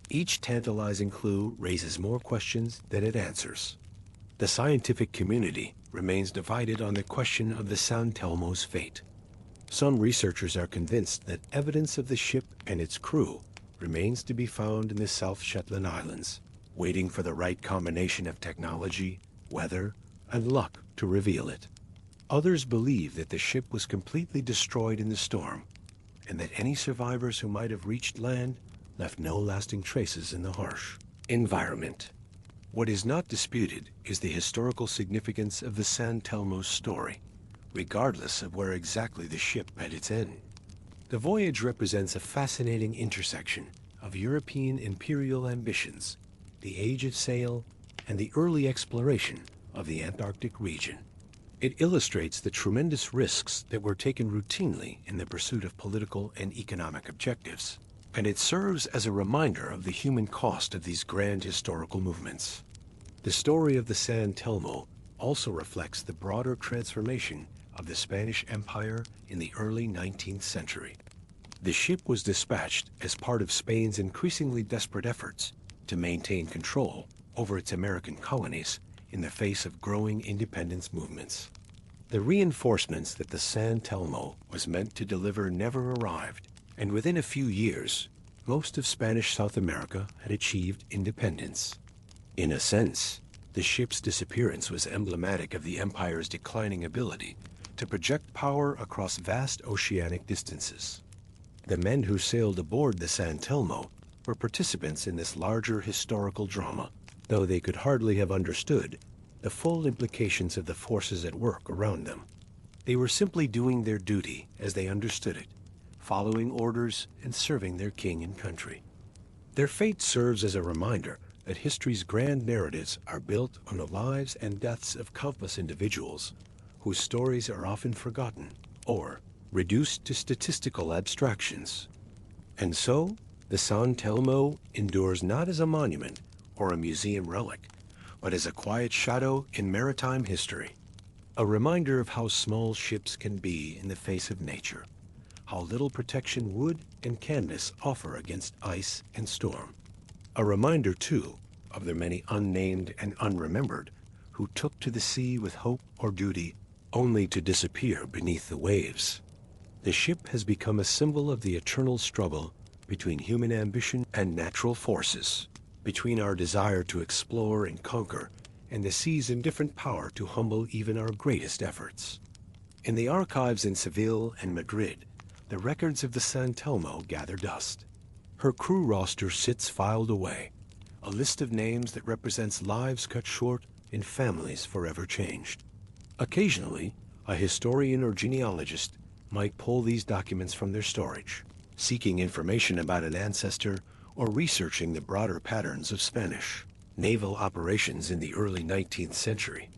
S1: Each tantalizing clue raises more questions than it answers. The scientific community remains divided on the question of the San Telmo's fate. Some researchers are convinced that evidence of the ship and its crew remains to be found in the South Shetland Islands, waiting for the right combination of technology, weather, and luck to reveal it. Others believe that the ship was completely destroyed in the storm, and that any survivors who might have reached land left no lasting traces in the harsh environment. What is not disputed is the historical significance of the San Telmo's story, regardless of where exactly the ship had its end. The voyage represents a fascinating intersection of European imperial ambitions, the age of sail, and the early exploration of the Antarctic region. It illustrates the tremendous risks that were taken routinely in the pursuit of political and economic objectives, and it serves as a reminder of the human cost of these grand historical movements. The story of the San Telmo also reflects the broader transformation of the Spanish Empire in the early 19th century. The ship was dispatched as part of Spain's increasingly desperate efforts to maintain control over its American colonies in the face of growing independence movements. The reinforcements that the San Telmo was meant to deliver never arrived, and within a few years, most of Spanish South America had achieved independence. In a sense, the ship's disappearance was emblematic of the empire's declining ability to project power across vast oceanic distances. The men who sailed aboard the San Telmo were participants in this larger historical drama, though they could hardly have understood the full implications of the forces at work around them. They were simply doing their duty as they understood it, following orders and serving their king and country. Their fate serves as a reminder that history's grand narratives are built on the lives and deaths of countless individuals whose stories are often forgotten or reduced to statistical abstractions. And so, the San Telmo endures not as a monument or a museum relic, but as a quiet shadow in maritime history, a reminder of how small ships can be in the face of nature, how little protection wood and canvas offer against ice and storm. A reminder, too, of the many unnamed and unremembered who took to the sea with hope or duty only to disappear beneath the waves. The ship has become a symbol of the eternal struggle between human ambition and natural forces, between our desire to explore and conquer and the sea's indifferent power to humble even our greatest efforts. In the archives in Seville and Madrid, the records of the San Telmo gather dust. Her crew roster sits filed away, a list of names that represents lives cut short and families forever changed. Occasionally, a historian or genealogist might pull these documents from their storage, seeking information about an ancestor or researching the broader patterns of Spanish naval operations in the early 19th century.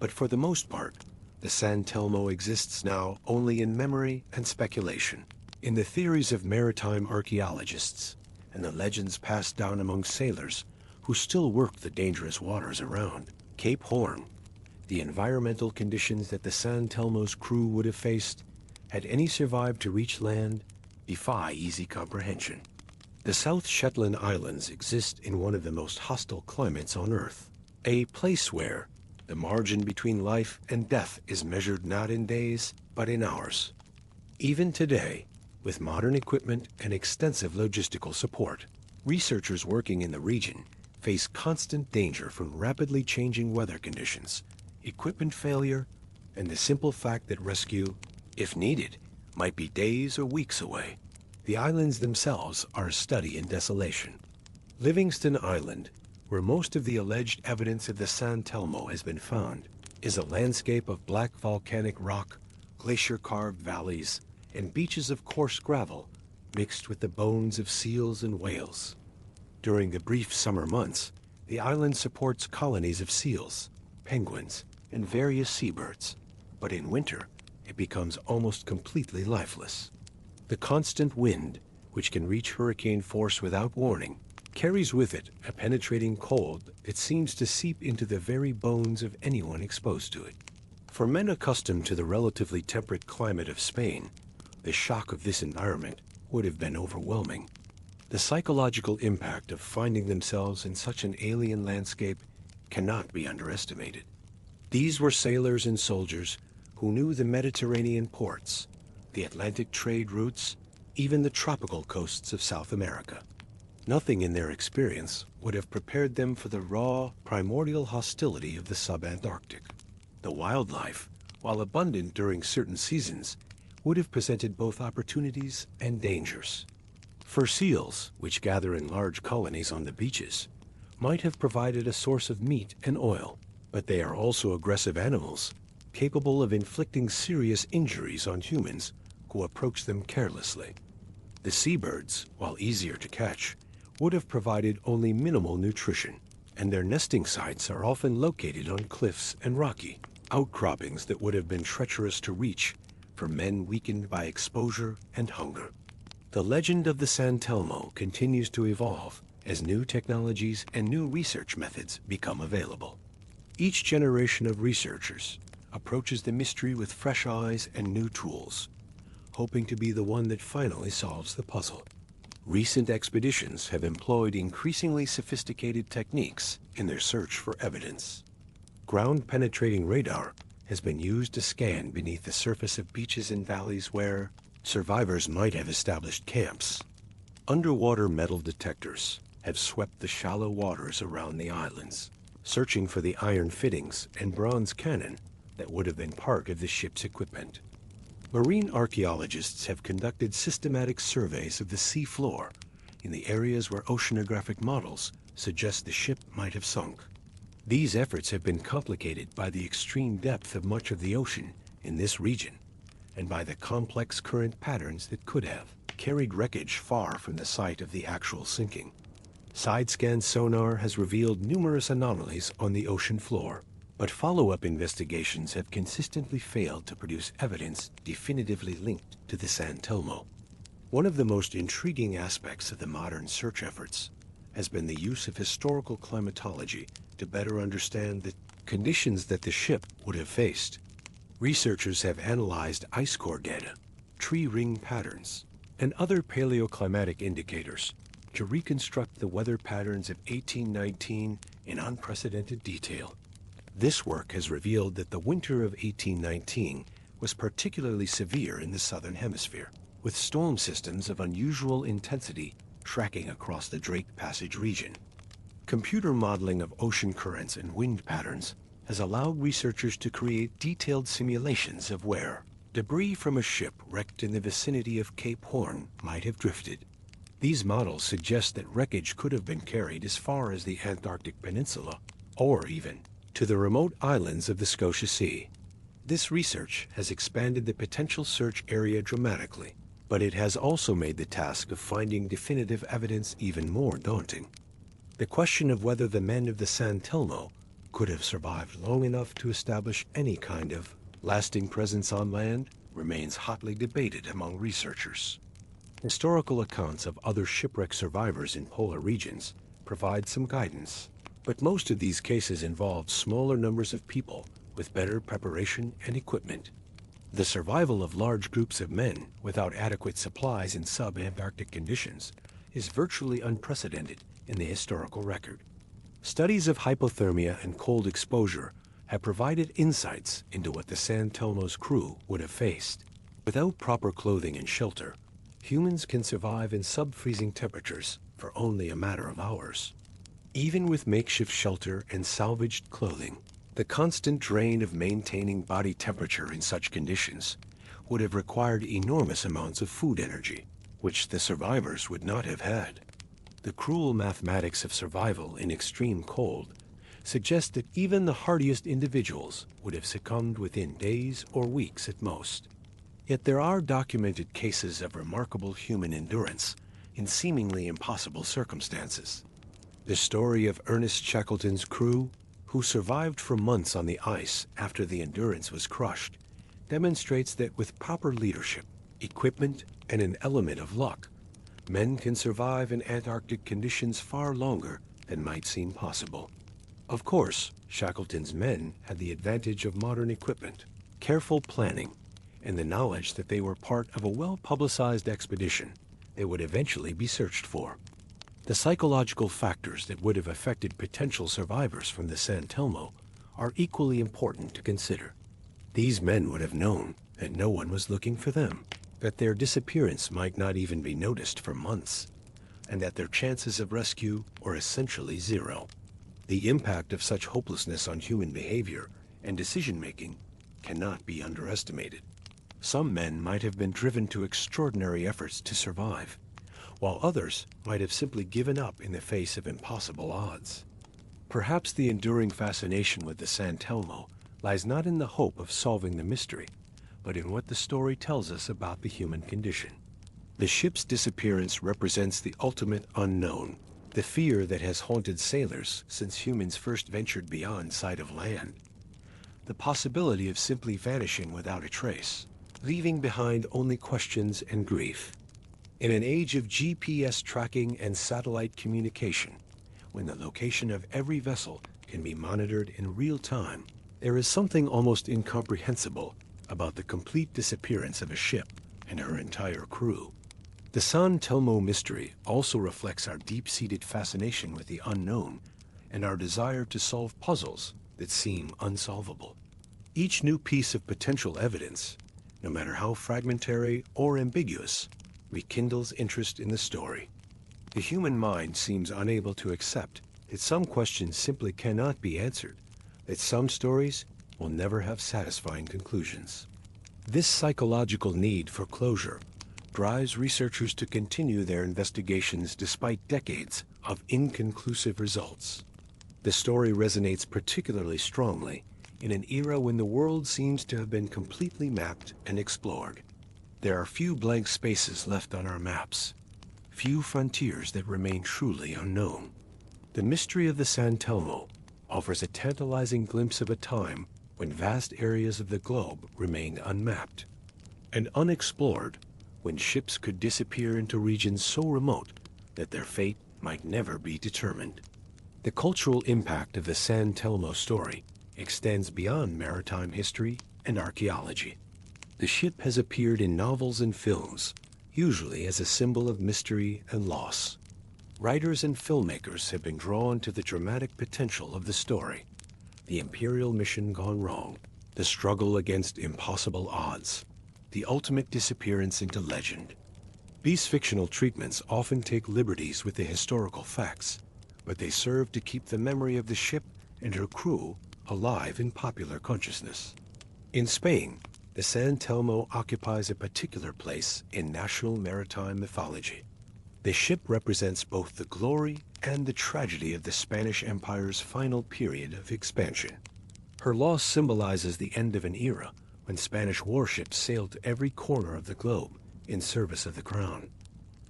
S1: But for the most part, the San Telmo exists now only in memory and speculation, in the theories of maritime archaeologists and the legends passed down among sailors who still work the dangerous waters around Cape Horn. The environmental conditions that the San Telmo's crew would have faced, had any survived to reach land, defy easy comprehension. The South Shetland Islands exist in one of the most hostile climates on Earth, a place where the margin between life and death is measured not in days, but in hours. Even today, with modern equipment and extensive logistical support, researchers working in the region face constant danger from rapidly changing weather conditions, equipment failure, and the simple fact that rescue, if needed, might be days or weeks away. The islands themselves are a study in desolation. Livingston Island, where most of the alleged evidence of the San Telmo has been found, is a landscape of black volcanic rock, glacier-carved valleys, and beaches of coarse gravel mixed with the bones of seals and whales. During the brief summer months, the island supports colonies of seals, penguins, and various seabirds, but in winter, it becomes almost completely lifeless. The constant wind, which can reach hurricane force without warning, carries with it a penetrating cold that seems to seep into the very bones of anyone exposed to it. For men accustomed to the relatively temperate climate of Spain, the shock of this environment would have been overwhelming. The psychological impact of finding themselves in such an alien landscape cannot be underestimated. These were sailors and soldiers who knew the Mediterranean ports, the Atlantic trade routes, even the tropical coasts of South America. Nothing in their experience would have prepared them for the raw, primordial hostility of the sub-Antarctic. The wildlife, while abundant during certain seasons, would have presented both opportunities and dangers. For seals, which gather in large colonies on the beaches, might have provided a source of meat and oil, but they are also aggressive animals, capable of inflicting serious injuries on humans who approach them carelessly. The seabirds, while easier to catch, would have provided only minimal nutrition, and their nesting sites are often located on cliffs and rocky outcroppings that would have been treacherous to reach for men weakened by exposure and hunger. The legend of the San Telmo continues to evolve as new technologies and new research methods become available. Each generation of researchers approaches the mystery with fresh eyes and new tools, hoping to be the one that finally solves the puzzle. Recent expeditions have employed increasingly sophisticated techniques in their search for evidence. Ground-penetrating radar has been used to scan beneath the surface of beaches and valleys where survivors might have established camps. Underwater metal detectors have swept the shallow waters around the islands, searching for the iron fittings and bronze cannon that would have been part of the ship's equipment. Marine archaeologists have conducted systematic surveys of the sea floor in the areas where oceanographic models suggest the ship might have sunk. These efforts have been complicated by the extreme depth of much of the ocean in this region and by the complex current patterns that could have carried wreckage far from the site of the actual sinking. Side-scan sonar has revealed numerous anomalies on the ocean floor, but follow-up investigations have consistently failed to produce evidence definitively linked to the San Telmo. One of the most intriguing aspects of the modern search efforts has been the use of historical climatology to better understand the conditions that the ship would have faced. Researchers have analyzed ice core data, tree ring patterns, and other paleoclimatic indicators to reconstruct the weather patterns of 1819 in unprecedented detail. This work has revealed that the winter of 1819 was particularly severe in the southern hemisphere, with storm systems of unusual intensity tracking across the Drake Passage region. Computer modeling of ocean currents and wind patterns has allowed researchers to create detailed simulations of where debris from a ship wrecked in the vicinity of Cape Horn might have drifted. These models suggest that wreckage could have been carried as far as the Antarctic Peninsula, or even to the remote islands of the Scotia Sea. This research has expanded the potential search area dramatically, but it has also made the task of finding definitive evidence even more daunting. The question of whether the men of the San Telmo could have survived long enough to establish any kind of lasting presence on land remains hotly debated among researchers. Historical accounts of other shipwreck survivors in polar regions provide some guidance, but most of these cases involve smaller numbers of people with better preparation and equipment. The survival of large groups of men without adequate supplies in sub-Antarctic conditions is virtually unprecedented in the historical record. Studies of hypothermia and cold exposure have provided insights into what the San Telmo's crew would have faced. Without proper clothing and shelter, humans can survive in sub-freezing temperatures for only a matter of hours. Even with makeshift shelter and salvaged clothing, the constant drain of maintaining body temperature in such conditions would have required enormous amounts of food energy, which the survivors would not have had. The cruel mathematics of survival in extreme cold suggest that even the hardiest individuals would have succumbed within days or weeks at most. Yet there are documented cases of remarkable human endurance in seemingly impossible circumstances. The story of Ernest Shackleton's crew, who survived for months on the ice after the Endurance was crushed, demonstrates that with proper leadership, equipment, and an element of luck, men can survive in Antarctic conditions far longer than might seem possible. Of course, Shackleton's men had the advantage of modern equipment, careful planning, and the knowledge that they were part of a well-publicized expedition that would eventually be searched for. The psychological factors that would have affected potential survivors from the San Telmo are equally important to consider. These men would have known that no one was looking for them, that their disappearance might not even be noticed for months, and that their chances of rescue are essentially zero. The impact of such hopelessness on human behavior and decision-making cannot be underestimated. Some men might have been driven to extraordinary efforts to survive, while others might have simply given up in the face of impossible odds. Perhaps the enduring fascination with the San Telmo lies not in the hope of solving the mystery, but in what the story tells us about the human condition. The ship's disappearance represents the ultimate unknown, the fear that has haunted sailors since humans first ventured beyond sight of land, the possibility of simply vanishing without a trace, leaving behind only questions and grief. In an age of GPS tracking and satellite communication, when the location of every vessel can be monitored in real time, there is something almost incomprehensible about the complete disappearance of a ship and her entire crew. The San Telmo mystery also reflects our deep-seated fascination with the unknown and our desire to solve puzzles that seem unsolvable. Each new piece of potential evidence, no matter how fragmentary or ambiguous, rekindles interest in the story. The human mind seems unable to accept that some questions simply cannot be answered, that some stories will never have satisfying conclusions. This psychological need for closure drives researchers to continue their investigations despite decades of inconclusive results. The story resonates particularly strongly in an era when the world seems to have been completely mapped and explored. There are few blank spaces left on our maps, few frontiers that remain truly unknown. The mystery of the San Telmo offers a tantalizing glimpse of a time when vast areas of the globe remained unmapped and unexplored, when ships could disappear into regions so remote that their fate might never be determined. The cultural impact of the San Telmo story extends beyond maritime history and archaeology. The ship has appeared in novels and films, usually as a symbol of mystery and loss. Writers and filmmakers have been drawn to the dramatic potential of the story, the Imperial mission gone wrong, the struggle against impossible odds, the ultimate disappearance into legend. These fictional treatments often take liberties with the historical facts, but they serve to keep the memory of the ship and her crew alive in popular consciousness. In Spain, the San Telmo occupies a particular place in national maritime mythology. The ship represents both the glory and the tragedy of the Spanish Empire's final period of expansion. Her loss symbolizes the end of an era when Spanish warships sailed to every corner of the globe in service of the crown.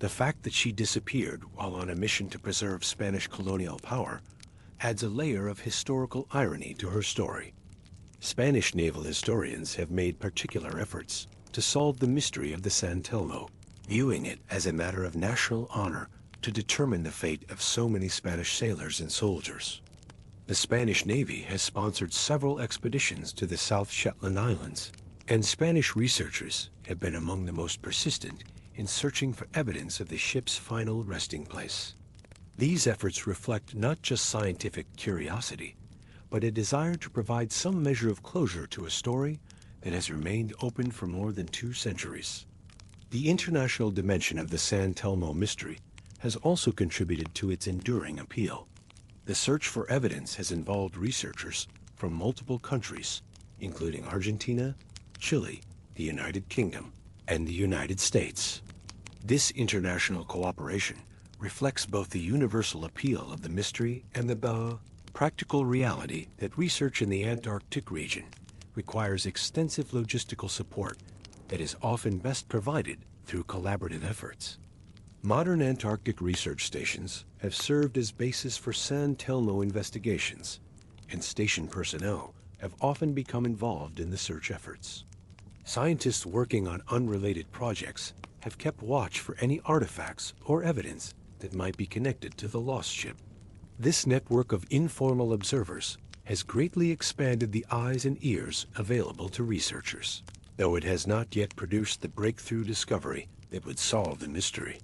S1: The fact that she disappeared while on a mission to preserve Spanish colonial power adds a layer of historical irony to her story. Spanish naval historians have made particular efforts to solve the mystery of the San Telmo, viewing it as a matter of national honor to determine the fate of so many Spanish sailors and soldiers. The Spanish Navy has sponsored several expeditions to the South Shetland Islands, and Spanish researchers have been among the most persistent in searching for evidence of the ship's final resting place. These efforts reflect not just scientific curiosity, but a desire to provide some measure of closure to a story that has remained open for more than 2 centuries. The international dimension of the San Telmo mystery has also contributed to its enduring appeal. The search for evidence has involved researchers from multiple countries, including Argentina, Chile, the United Kingdom, and the United States. This international cooperation reflects both the universal appeal of the mystery and the practical reality that research in the Antarctic region requires extensive logistical support that is often best provided through collaborative efforts. Modern Antarctic research stations have served as basis for San Telmo investigations, and station personnel have often become involved in the search efforts. Scientists working on unrelated projects have kept watch for any artifacts or evidence that might be connected to the lost ship. This network of informal observers has greatly expanded the eyes and ears available to researchers, though it has not yet produced the breakthrough discovery that would solve the mystery.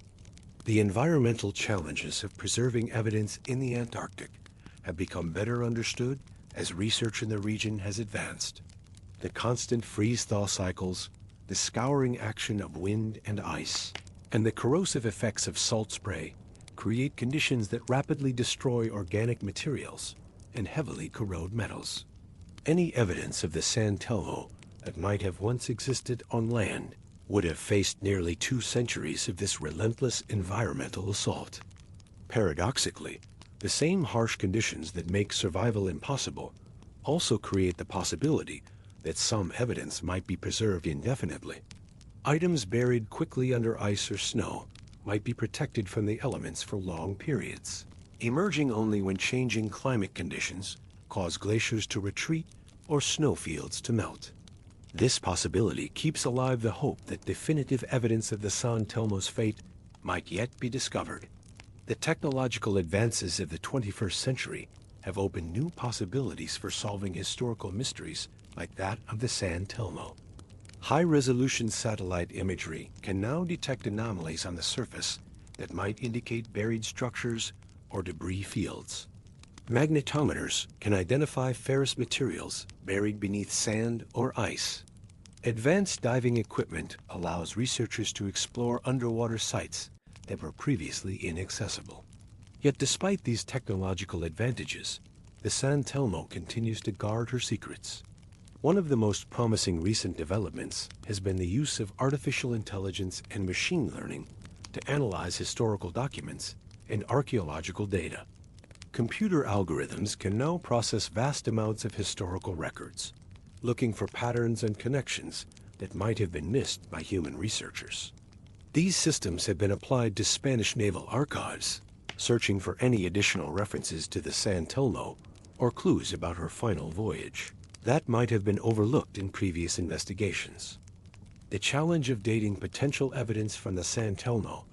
S1: The environmental challenges of preserving evidence in the Antarctic have become better understood as research in the region has advanced. The constant freeze-thaw cycles, the scouring action of wind and ice, and the corrosive effects of salt spray create conditions that rapidly destroy organic materials and heavily corrode metals. Any evidence of the San Telmo that might have once existed on land would have faced nearly 2 centuries of this relentless environmental assault. Paradoxically, the same harsh conditions that make survival impossible also create the possibility that some evidence might be preserved indefinitely. Items buried quickly under ice or snow might be protected from the elements for long periods, emerging only when changing climate conditions cause glaciers to retreat or snowfields to melt. This possibility keeps alive the hope that definitive evidence of the San Telmo's fate might yet be discovered. The technological advances of the 21st century have opened new possibilities for solving historical mysteries like that of the San Telmo. High-resolution satellite imagery can now detect anomalies on the surface that might indicate buried structures or debris fields. Magnetometers can identify ferrous materials buried beneath sand or ice. Advanced diving equipment allows researchers to explore underwater sites that were previously inaccessible. Yet despite these technological advantages, the San Telmo continues to guard her secrets. One of the most promising recent developments has been the use of artificial intelligence and machine learning to analyze historical documents and archaeological data. Computer algorithms can now process vast amounts of historical records, looking for patterns and connections that might have been missed by human researchers. These systems have been applied to Spanish naval archives, searching for any additional references to the San Telmo or clues about her final voyage that might have been overlooked in previous investigations. The challenge of dating potential evidence from the San Telmo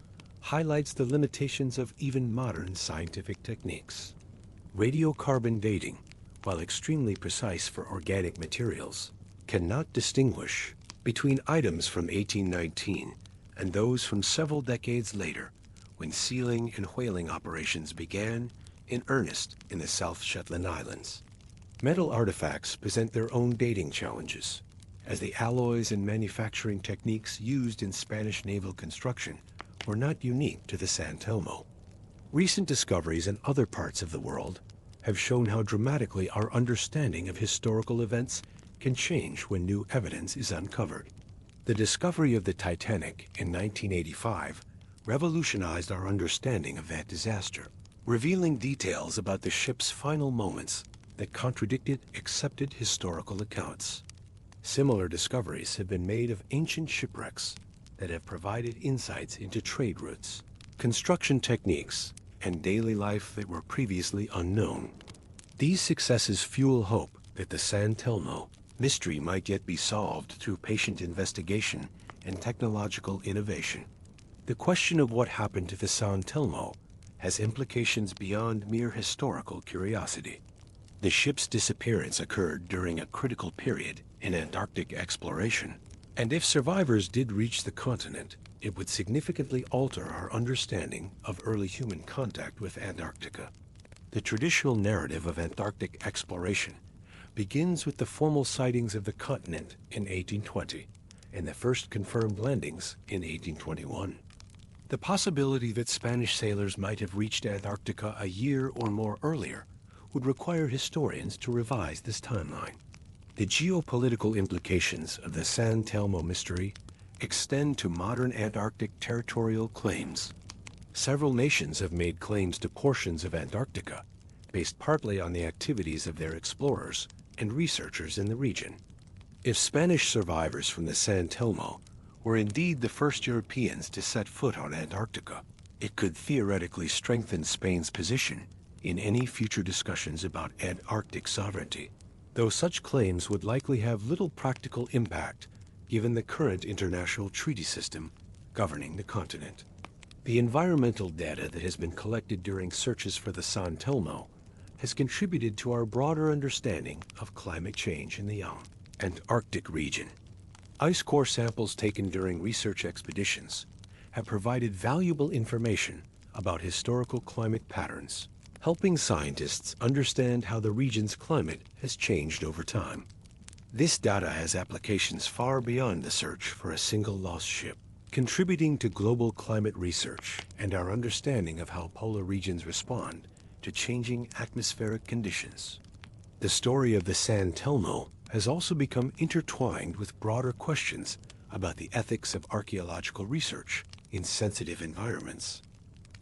S1: highlights the limitations of even modern scientific techniques. Radiocarbon dating, while extremely precise for organic materials, cannot distinguish between items from 1819 and those from several decades later, when sealing and whaling operations began in earnest in the South Shetland Islands. Metal artifacts present their own dating challenges, as the alloys and manufacturing techniques used in Spanish naval construction were not unique to the San Telmo. Recent discoveries in other parts of the world have shown how dramatically our understanding of historical events can change when new evidence is uncovered. The discovery of the Titanic in 1985 revolutionized our understanding of that disaster, revealing details about the ship's final moments that contradicted accepted historical accounts. Similar discoveries have been made of ancient shipwrecks that have provided insights into trade routes, construction techniques, and daily life that were previously unknown. These successes fuel hope that the San Telmo mystery might yet be solved through patient investigation and technological innovation. The question of what happened to the San Telmo has implications beyond mere historical curiosity. The ship's disappearance occurred during a critical period in Antarctic exploration, and if survivors did reach the continent, it would significantly alter our understanding of early human contact with Antarctica. The traditional narrative of Antarctic exploration begins with the formal sightings of the continent in 1820 and the first confirmed landings in 1821. The possibility that Spanish sailors might have reached Antarctica a year or more earlier would require historians to revise this timeline. The geopolitical implications of the San Telmo mystery extend to modern Antarctic territorial claims. Several nations have made claims to portions of Antarctica, based partly on the activities of their explorers and researchers in the region. If Spanish survivors from the San Telmo were indeed the first Europeans to set foot on Antarctica, it could theoretically strengthen Spain's position in any future discussions about Antarctic sovereignty, though such claims would likely have little practical impact given the current international treaty system governing the continent. The environmental data that has been collected during searches for the San Telmo has contributed to our broader understanding of climate change in the young Antarctic region. Ice core samples taken during research expeditions have provided valuable information about historical climate patterns, helping scientists understand how the region's climate has changed over time. This data has applications far beyond the search for a single lost ship, contributing to global climate research and our understanding of how polar regions respond to changing atmospheric conditions. The story of the San Telmo has also become intertwined with broader questions about the ethics of archaeological research in sensitive environments.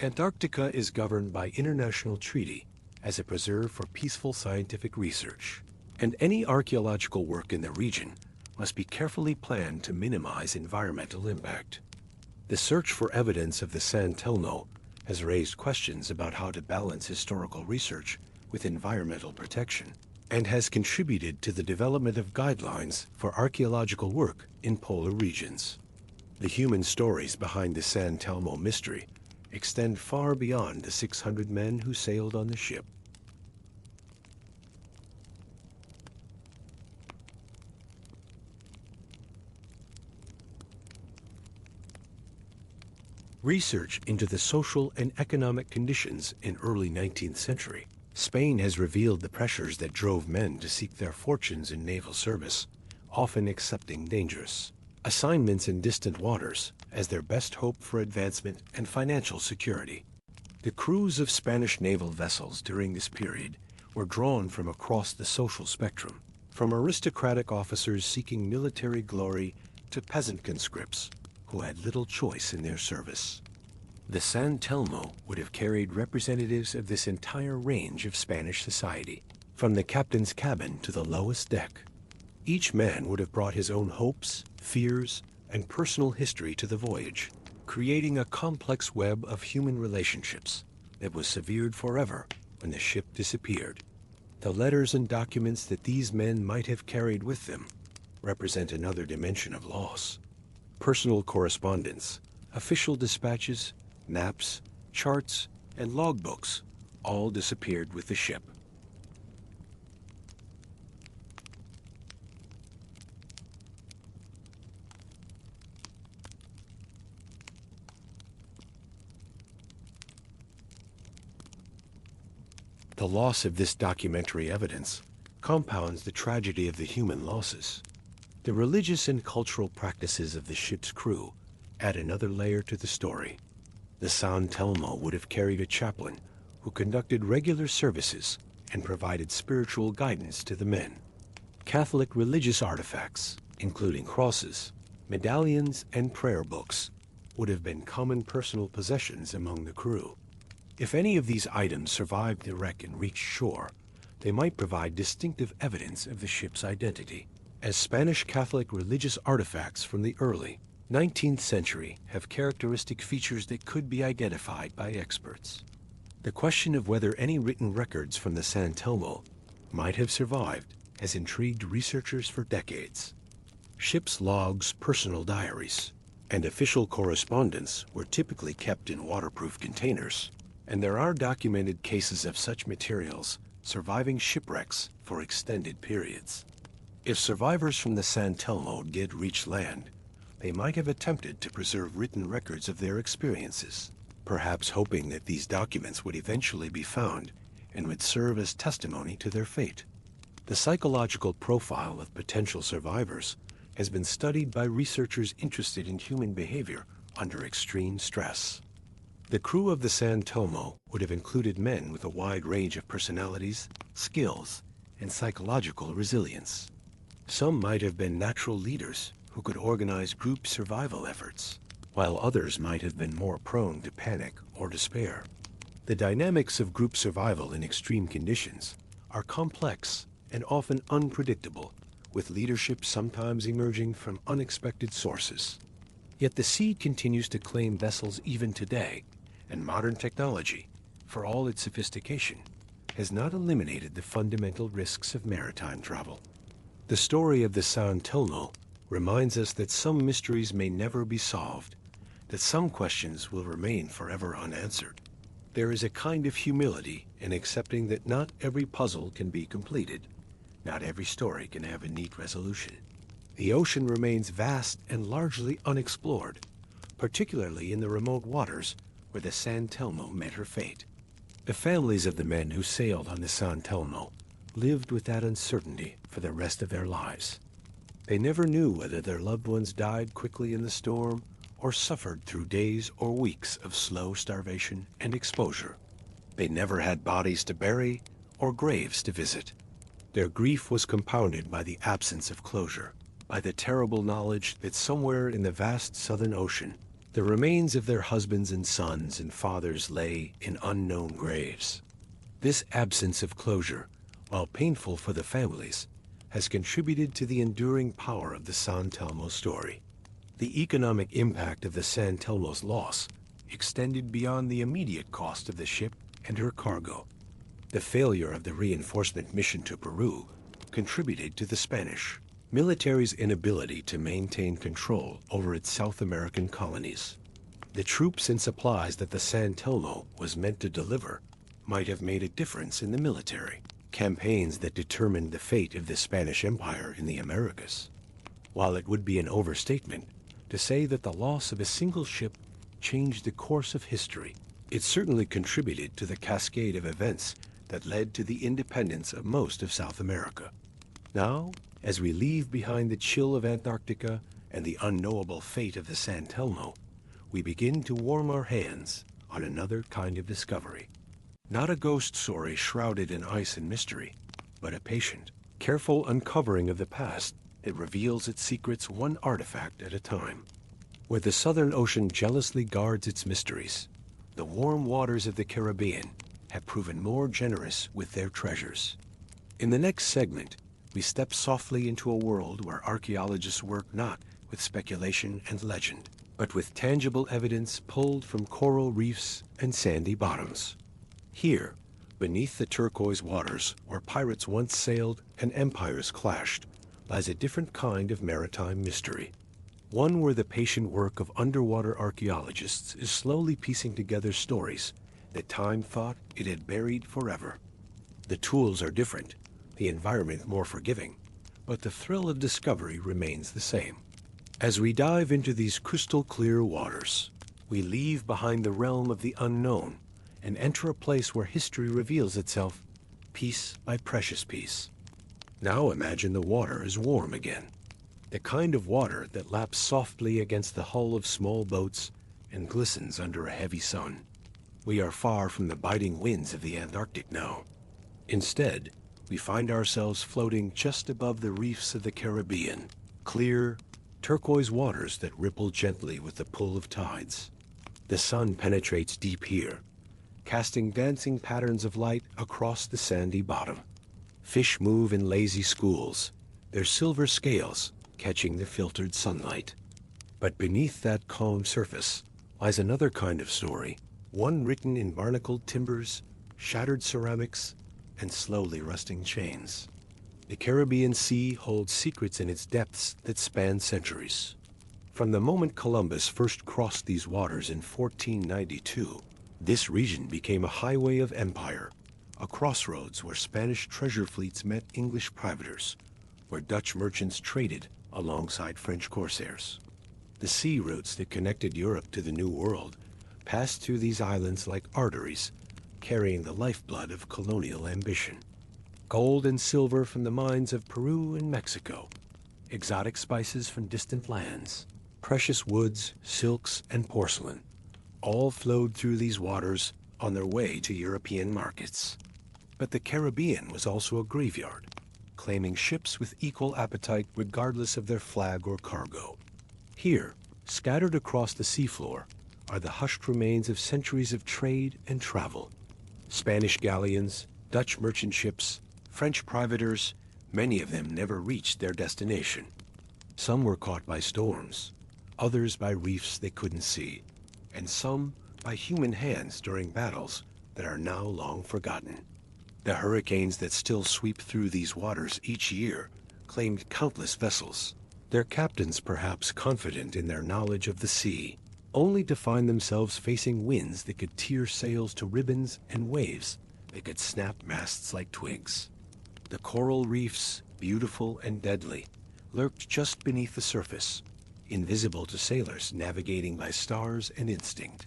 S1: Antarctica is governed by international treaty as a preserve for peaceful scientific research, and any archaeological work in the region must be carefully planned to minimize environmental impact. The search for evidence of the San Telmo has raised questions about how to balance historical research with environmental protection, and has contributed to the development of guidelines for archaeological work in polar regions. The human stories behind the San Telmo mystery extend far beyond the 600 men who sailed on the ship. Research into the social and economic conditions in early 19th century Spain has revealed the pressures that drove men to seek their fortunes in naval service, often accepting dangerous assignments in distant waters as their best hope for advancement and financial security. The crews of Spanish naval vessels during this period were drawn from across the social spectrum, from aristocratic officers seeking military glory to peasant conscripts who had little choice in their service. The San Telmo would have carried representatives of this entire range of Spanish society, from the captain's cabin to the lowest deck. Each man would have brought his own hopes, fears, and personal history to the voyage, creating a complex web of human relationships that was severed forever when the ship disappeared. The letters and documents that these men might have carried with them represent another dimension of loss. Personal correspondence, official dispatches, maps, charts, and logbooks all disappeared with the ship. The loss of this documentary evidence compounds the tragedy of the human losses. The religious and cultural practices of the ship's crew add another layer to the story. The San Telmo would have carried a chaplain who conducted regular services and provided spiritual guidance to the men. Catholic religious artifacts, including crosses, medallions, and prayer books, would have been common personal possessions among the crew. If any of these items survived the wreck and reached shore, they might provide distinctive evidence of the ship's identity. As Spanish Catholic religious artifacts from the early 19th century have characteristic features that could be identified by experts. The question of whether any written records from the San Telmo might have survived has intrigued researchers for decades. Ships' logs, personal diaries, and official correspondence were typically kept in waterproof containers, and there are documented cases of such materials surviving shipwrecks for extended periods. If survivors from the San Telmo did reach land, they might have attempted to preserve written records of their experiences, perhaps hoping that these documents would eventually be found and would serve as testimony to their fate. The psychological profile of potential survivors has been studied by researchers interested in human behavior under extreme stress. The crew of the San Telmo would have included men with a wide range of personalities, skills, and psychological resilience. Some might have been natural leaders who could organize group survival efforts, while others might have been more prone to panic or despair. The dynamics of group survival in extreme conditions are complex and often unpredictable, with leadership sometimes emerging from unexpected sources. Yet the sea continues to claim vessels even today, and modern technology, for all its sophistication, has not eliminated the fundamental risks of maritime travel. The story of the San Telmo reminds us that some mysteries may never be solved, that some questions will remain forever unanswered. There is a kind of humility in accepting that not every puzzle can be completed, not every story can have a neat resolution. The ocean remains vast and largely unexplored, particularly in the remote waters where the San Telmo met her fate. The families of the men who sailed on the San Telmo lived with that uncertainty for the rest of their lives. They never knew whether their loved ones died quickly in the storm or suffered through days or weeks of slow starvation and exposure. They never had bodies to bury or graves to visit. Their grief was compounded by the absence of closure, by the terrible knowledge that somewhere in the vast southern ocean, the remains of their husbands and sons and fathers lay in unknown graves. This absence of closure, while painful for the families, has contributed to the enduring power of the San Telmo story. The economic impact of the San Telmo's loss extended beyond the immediate cost of the ship and her cargo. The failure of the reinforcement mission to Peru contributed to the Spanish military's inability to maintain control over its South American colonies. The troops and supplies that the San Telmo was meant to deliver might have made a difference in the military campaigns that determined the fate of the Spanish Empire in the Americas. While it would be an overstatement to say that the loss of a single ship changed the course of history, it certainly contributed to the cascade of events that led to the independence of most of South America. Now, as we leave behind the chill of Antarctica and the unknowable fate of the San Telmo, we begin to warm our hands on another kind of discovery. Not a ghost story shrouded in ice and mystery, but a patient, careful uncovering of the past that reveals its secrets one artifact at a time. Where the Southern Ocean jealously guards its mysteries, the warm waters of the Caribbean have proven more generous with their treasures. In the next segment, we step softly into a world where archaeologists work not with speculation and legend, but with tangible evidence pulled from coral reefs and sandy bottoms. Here, beneath the turquoise waters where pirates once sailed and empires clashed, lies a different kind of maritime mystery. One where the patient work of underwater archaeologists is slowly piecing together stories that time thought it had buried forever. The tools are different, the environment more forgiving, but the thrill of discovery remains the same. As we dive into these crystal clear waters, we leave behind the realm of the unknown and enter a place where history reveals itself piece by precious piece. Now imagine the water is warm again. The kind of water that laps softly against the hull of small boats and glistens under a heavy sun. We are far from the biting winds of the Antarctic now. Instead, we find ourselves floating just above the reefs of the Caribbean, clear, turquoise waters that ripple gently with the pull of tides. The sun penetrates deep here, casting dancing patterns of light across the sandy bottom. Fish move in lazy schools, their silver scales catching the filtered sunlight. But beneath that calm surface lies another kind of story, one written in barnacled timbers, shattered ceramics, and slowly rusting chains. The Caribbean Sea holds secrets in its depths that span centuries. From the moment Columbus first crossed these waters in 1492, this region became a highway of empire, a crossroads where Spanish treasure fleets met English privateers, where Dutch merchants traded alongside French corsairs. The sea routes that connected Europe to the New World passed through these islands like arteries, carrying the lifeblood of colonial ambition. Gold and silver from the mines of Peru and Mexico, exotic spices from distant lands, precious woods, silks, and porcelain, all flowed through these waters on their way to European markets. But the Caribbean was also a graveyard, claiming ships with equal appetite regardless of their flag or cargo. Here, scattered across the seafloor, are the hushed remains of centuries of trade and travel. Spanish galleons, Dutch merchant ships, French privateers, many of them never reached their destination. Some were caught by storms, others by reefs they couldn't see, and some by human hands during battles that are now long forgotten. The hurricanes that still sweep through these waters each year claimed countless vessels, their captains perhaps confident in their knowledge of the sea, only to find themselves facing winds that could tear sails to ribbons and waves that could snap masts like twigs. The coral reefs, beautiful and deadly, lurked just beneath the surface, invisible to sailors navigating by stars and instinct.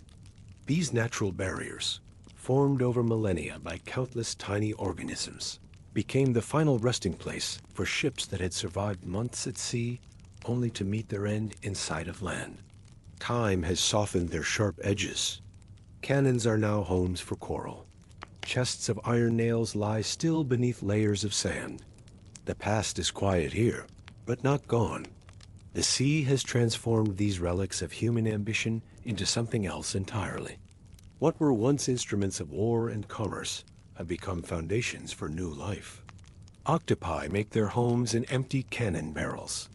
S1: These natural barriers, formed over millennia by countless tiny organisms, became the final resting place for ships that had survived months at sea only to meet their end in sight of land. Time has softened their sharp edges. Cannons are now homes for coral. Chests of iron nails lie still beneath layers of sand. The past is quiet here, but not gone. The sea has transformed these relics of human ambition into something else entirely. What were once instruments of war and commerce have become foundations for new life. Octopi make their homes in empty cannon barrels.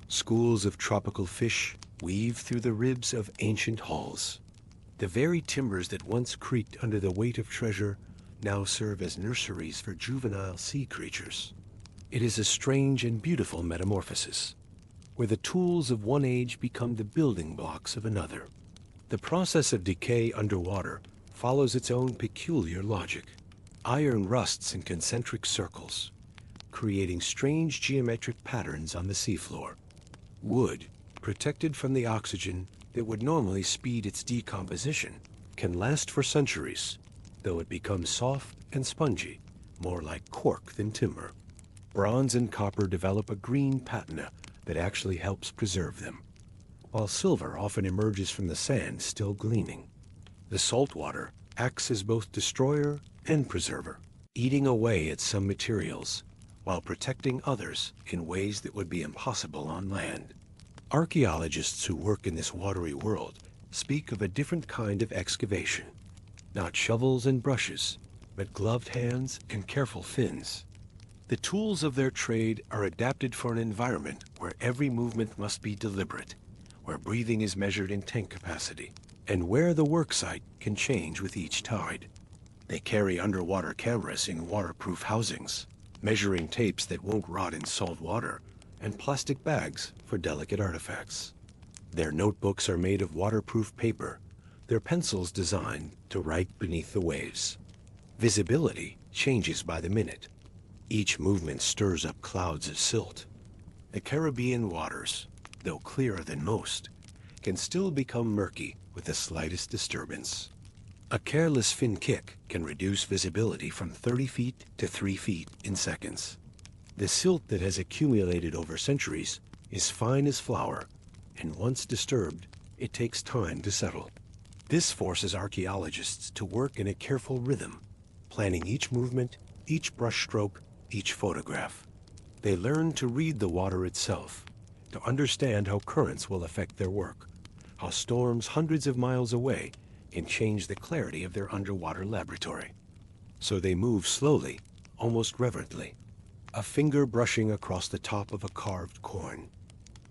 S1: Schools of tropical fish weave through the ribs of ancient hulls. The very timbers that once creaked under the weight of treasure now serve as nurseries for juvenile sea creatures. It is a strange and beautiful metamorphosis, where the tools of one age become the building blocks of another. The process of decay underwater follows its own peculiar logic. Iron rusts in concentric circles, creating strange geometric patterns on the seafloor. Wood, protected from the oxygen that would normally speed its decomposition, can last for centuries, though it becomes soft and spongy, more like cork than timber. Bronze and copper develop a green patina that actually helps preserve them, while silver often emerges from the sand still gleaming. The salt water acts as both destroyer and preserver, eating away at some materials while protecting others in ways that would be impossible on land. Archaeologists who work in this watery world speak of a different kind of excavation. Not shovels and brushes, but gloved hands and careful fins. The tools of their trade are adapted for an environment where every movement must be deliberate, where breathing is measured in tank capacity, and where the worksite can change with each tide. They carry underwater cameras in waterproof housings, measuring tapes that won't rot in salt water, and plastic bags for delicate artifacts. Their notebooks are made of waterproof paper, their pencils designed to write beneath the waves. Visibility changes by the minute. Each movement stirs up clouds of silt. The Caribbean waters, though clearer than most, can still become murky with the slightest disturbance. A careless fin kick can reduce visibility from 30 feet to 3 feet in seconds. The silt that has accumulated over centuries is fine as flour, and once disturbed, it takes time to settle. This forces archaeologists to work in a careful rhythm, planning each movement, each brushstroke, each photograph. They learn to read the water itself, to understand how currents will affect their work, how storms hundreds of miles away can change the clarity of their underwater laboratory. So they move slowly, almost reverently, a finger brushing across the top of a carved coin,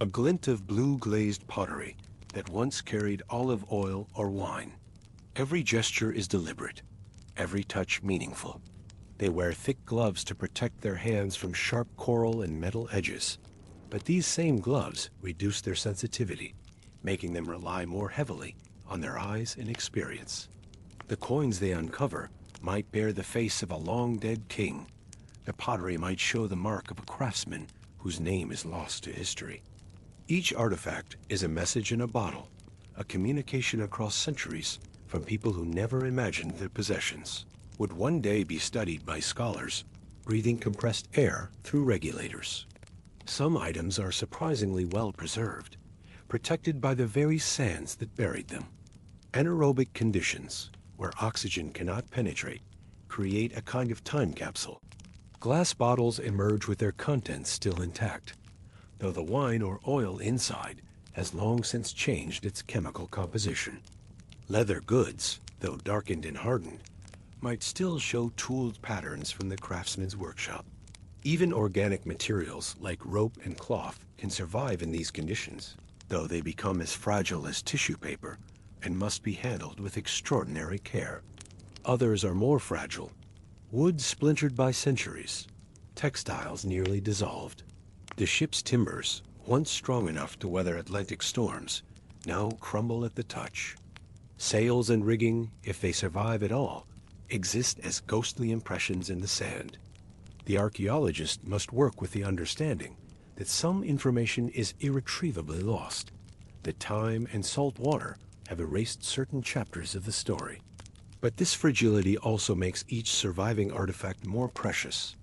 S1: a glint of blue-glazed pottery that once carried olive oil or wine. Every gesture is deliberate, every touch meaningful. They wear thick gloves to protect their hands from sharp coral and metal edges, but these same gloves reduce their sensitivity, making them rely more heavily on their eyes and experience. The coins they uncover might bear the face of a long-dead king. The pottery might show the mark of a craftsman whose name is lost to history. Each artifact is a message in a bottle, a communication across centuries from people who never imagined their possessions would one day be studied by scholars, breathing compressed air through regulators. Some items are surprisingly well preserved, protected by the very sands that buried them. Anaerobic conditions, where oxygen cannot penetrate, create a kind of time capsule. Glass bottles emerge with their contents still intact, though the wine or oil inside has long since changed its chemical composition. Leather goods, though darkened and hardened, might still show tooled patterns from the craftsman's workshop. Even organic materials like rope and cloth can survive in these conditions, though they become as fragile as tissue paper and must be handled with extraordinary care. Others are more fragile. Wood splintered by centuries, textiles nearly dissolved. The ship's timbers, once strong enough to weather Atlantic storms, now crumble at the touch. Sails and rigging, if they survive at all, exist as ghostly impressions in the sand. The archaeologist must work with the understanding that some information is irretrievably lost, that time and salt water have erased certain chapters of the story. But this fragility also makes each surviving artifact more precious,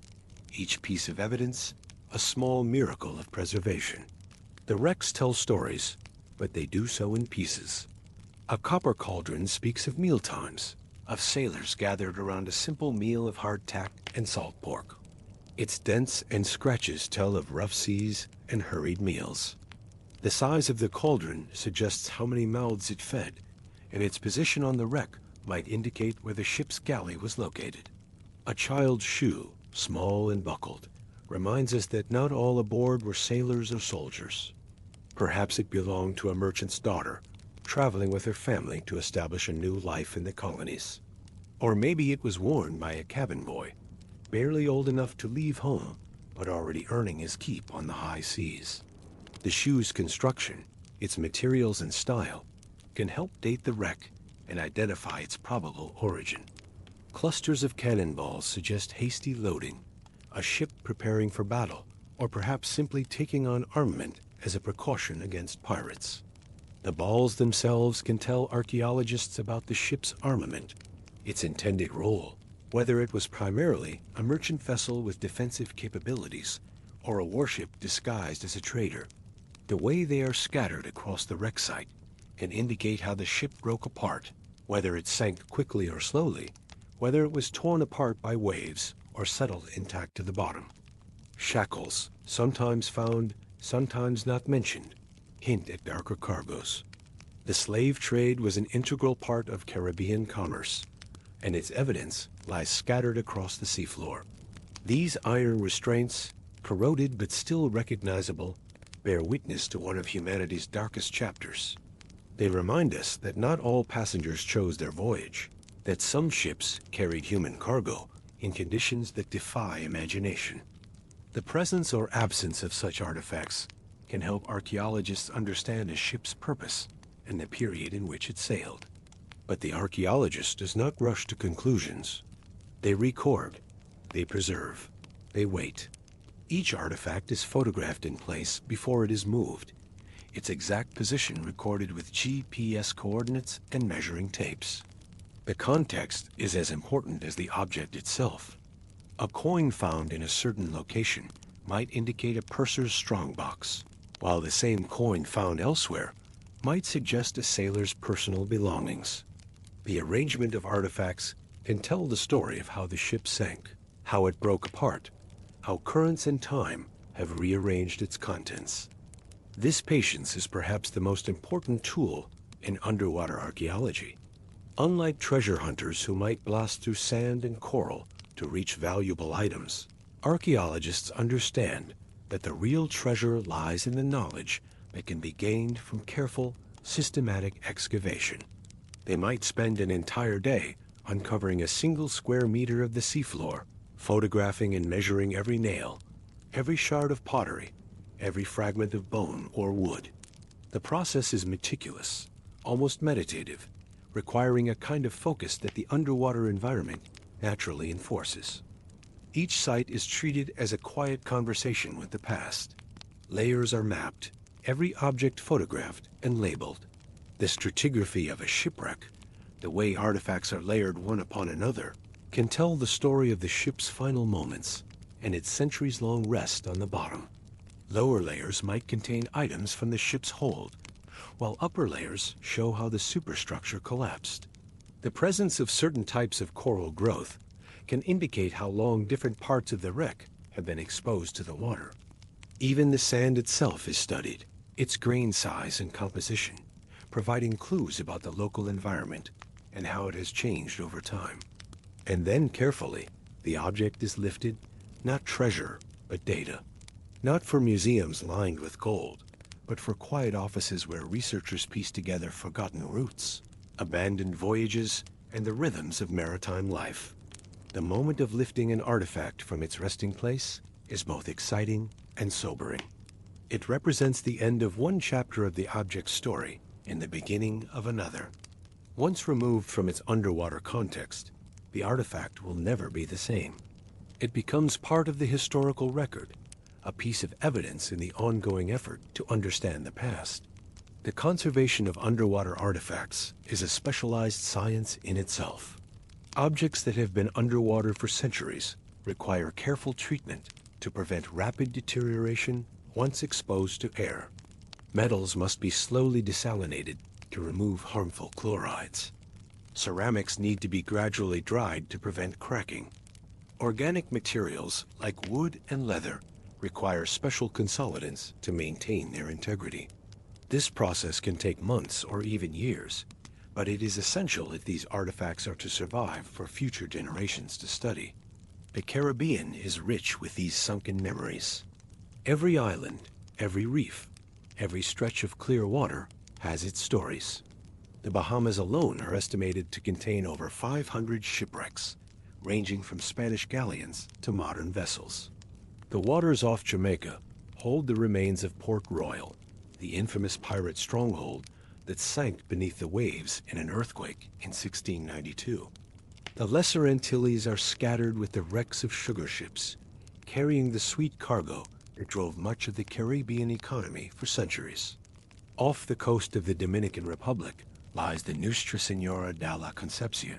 S1: each piece of evidence a small miracle of preservation. The wrecks tell stories, but they do so in pieces. A copper cauldron speaks of mealtimes, of sailors gathered around a simple meal of hardtack and salt pork. Its dents and scratches tell of rough seas and hurried meals. The size of the cauldron suggests how many mouths it fed, and its position on the wreck might indicate where the ship's galley was located. A child's shoe, small and buckled, reminds us that not all aboard were sailors or soldiers. Perhaps it belonged to a merchant's daughter, traveling with her family to establish a new life in the colonies. Or maybe it was worn by a cabin boy, barely old enough to leave home, but already earning his keep on the high seas. The shoe's construction, its materials and style, can help date the wreck and identify its probable origin. Clusters of cannonballs suggest hasty loading, a ship preparing for battle, or perhaps simply taking on armament as a precaution against pirates. The balls themselves can tell archaeologists about the ship's armament, its intended role, whether it was primarily a merchant vessel with defensive capabilities or a warship disguised as a trader. The way they are scattered across the wreck site can indicate how the ship broke apart, whether it sank quickly or slowly, whether it was torn apart by waves or settled intact to the bottom. Shackles, sometimes found, sometimes not mentioned, hint at darker cargoes. The slave trade was an integral part of Caribbean commerce, and its evidence lies scattered across the seafloor. These iron restraints, corroded but still recognizable, bear witness to one of humanity's darkest chapters. They remind us that not all passengers chose their voyage, that some ships carried human cargo in conditions that defy imagination. The presence or absence of such artifacts can help archaeologists understand a ship's purpose and the period in which it sailed. But the archaeologist does not rush to conclusions. They record, they preserve, they wait. Each artifact is photographed in place before it is moved, its exact position recorded with GPS coordinates and measuring tapes. The context is as important as the object itself. A coin found in a certain location might indicate a purser's strongbox, while the same coin found elsewhere might suggest a sailor's personal belongings. The arrangement of artifacts can tell the story of how the ship sank, how it broke apart, how currents and time have rearranged its contents. This patience is perhaps the most important tool in underwater archaeology. Unlike treasure hunters who might blast through sand and coral to reach valuable items, archaeologists understand that the real treasure lies in the knowledge that can be gained from careful, systematic excavation. They might spend an entire day uncovering a single square meter of the seafloor, photographing and measuring every nail, every shard of pottery, every fragment of bone or wood. The process is meticulous, almost meditative, requiring a kind of focus that the underwater environment naturally enforces. Each site is treated as a quiet conversation with the past. Layers are mapped, every object photographed and labeled. The stratigraphy of a shipwreck, the way artifacts are layered one upon another, can tell the story of the ship's final moments and its centuries-long rest on the bottom. Lower layers might contain items from the ship's hold, while upper layers show how the superstructure collapsed. The presence of certain types of coral growth can indicate how long different parts of the wreck have been exposed to the water. Even the sand itself is studied, its grain size and composition, providing clues about the local environment and how it has changed over time. And then carefully, the object is lifted, not treasure, but data. Not for museums lined with gold, but for quiet offices where researchers piece together forgotten routes, abandoned voyages, and the rhythms of maritime life. The moment of lifting an artifact from its resting place is both exciting and sobering. It represents the end of one chapter of the object's story and the beginning of another. Once removed from its underwater context, the artifact will never be the same. It becomes part of the historical record, a piece of evidence in the ongoing effort to understand the past. The conservation of underwater artifacts is a specialized science in itself. Objects that have been underwater for centuries require careful treatment to prevent rapid deterioration once exposed to air. Metals must be slowly desalinated to remove harmful chlorides. Ceramics need to be gradually dried to prevent cracking. Organic materials like wood and leather require special consolidants to maintain their integrity. This process can take months or even years, but it is essential if these artifacts are to survive for future generations to study. The Caribbean is rich with these sunken memories. Every island, every reef, Every stretch of clear water has its stories. The Bahamas alone are estimated to contain over 500 shipwrecks, ranging from Spanish galleons to modern vessels. The waters off Jamaica hold the remains of Port Royal, the infamous pirate stronghold that sank beneath the waves in an earthquake in 1692. The Lesser Antilles are scattered with the wrecks of sugar ships, carrying the sweet cargo that drove much of the Caribbean economy for centuries. Off the coast of the Dominican Republic lies the Nuestra Señora de la Concepción,